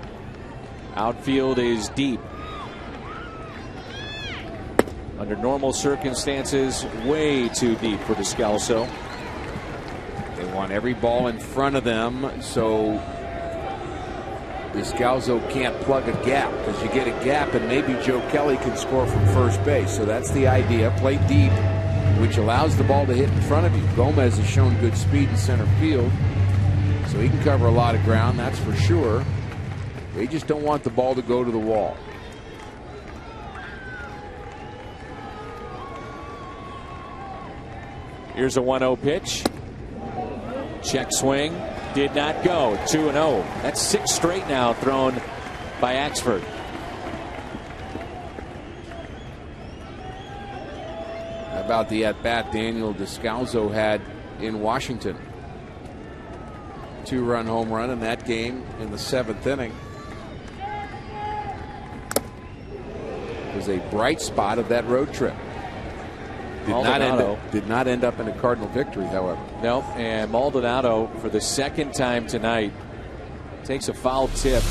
Outfield is deep. Under normal circumstances, way too deep for Descalso. They want every ball in front of them, so Descalso can't plug a gap, because you get a gap and maybe Joe Kelly can score from first base. So that's the idea. Play deep, which allows the ball to hit in front of you. Gomez has shown good speed in center field, so he can cover a lot of ground, that's for sure. They just don't want the ball to go to the wall. Here's a 1-0 pitch. Check swing. Did not go. 2-0. That's 6 straight now thrown by Axford. How about the at-bat Daniel Descalso had in Washington? 2-run home run in that game in the 7th inning. It was a bright spot of that road trip. Did not end up in a Cardinal victory, however. Nope. And Maldonado, for the 2nd time tonight, takes a foul tip.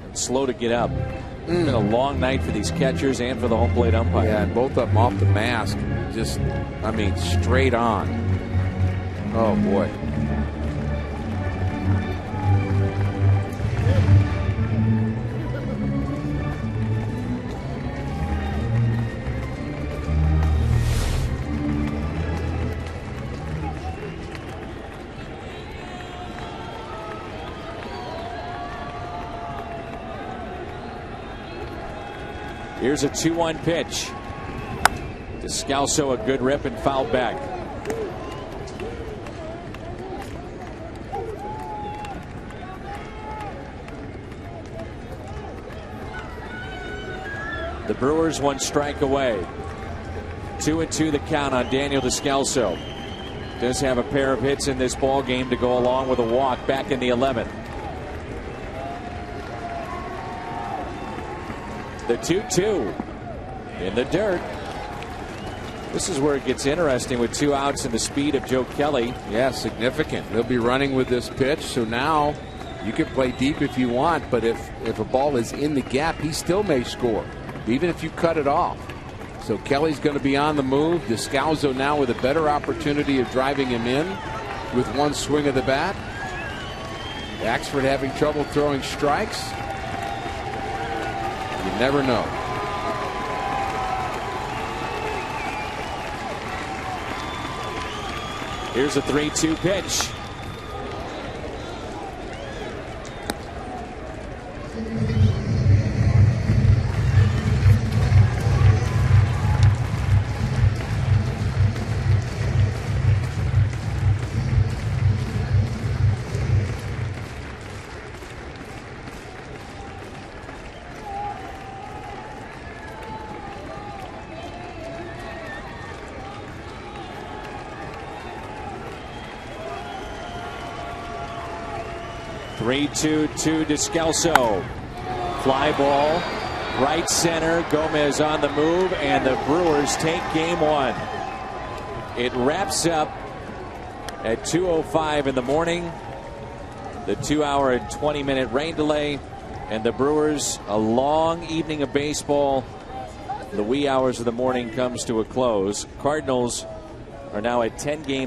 And slow to get up. It's been a long night for these catchers and for the home plate umpire. Yeah, and both of them off the mask. Just, I mean, straight on. Oh, boy. Here's a 2-1 pitch. Descalso, a good rip and fouled back. The Brewers 1 strike away. 2-2 the count on Daniel Descalso. Does have a pair of hits in this ball game to go along with a walk back in the 11th. The 2-2 in the dirt. This is where it gets interesting with 2 outs and the speed of Joe Kelly. Yeah, significant. They'll be running with this pitch, so now you can play deep if you want, but if a ball is in the gap, he still may score, even if you cut it off. So Kelly's going to be on the move. Descalso now with a better opportunity of driving him in with 1 swing of the bat. Axford having trouble throwing strikes. You never know. Here's a 3-2 pitch. 3-2 to Descalso. Fly ball, right center. Gomez on the move, and the Brewers take game one. It wraps up at 2:05 in the morning. The 2-hour and 20-minute rain delay, and the Brewers, a long evening of baseball. The wee hours of the morning comes to a close. Cardinals are now at 10 games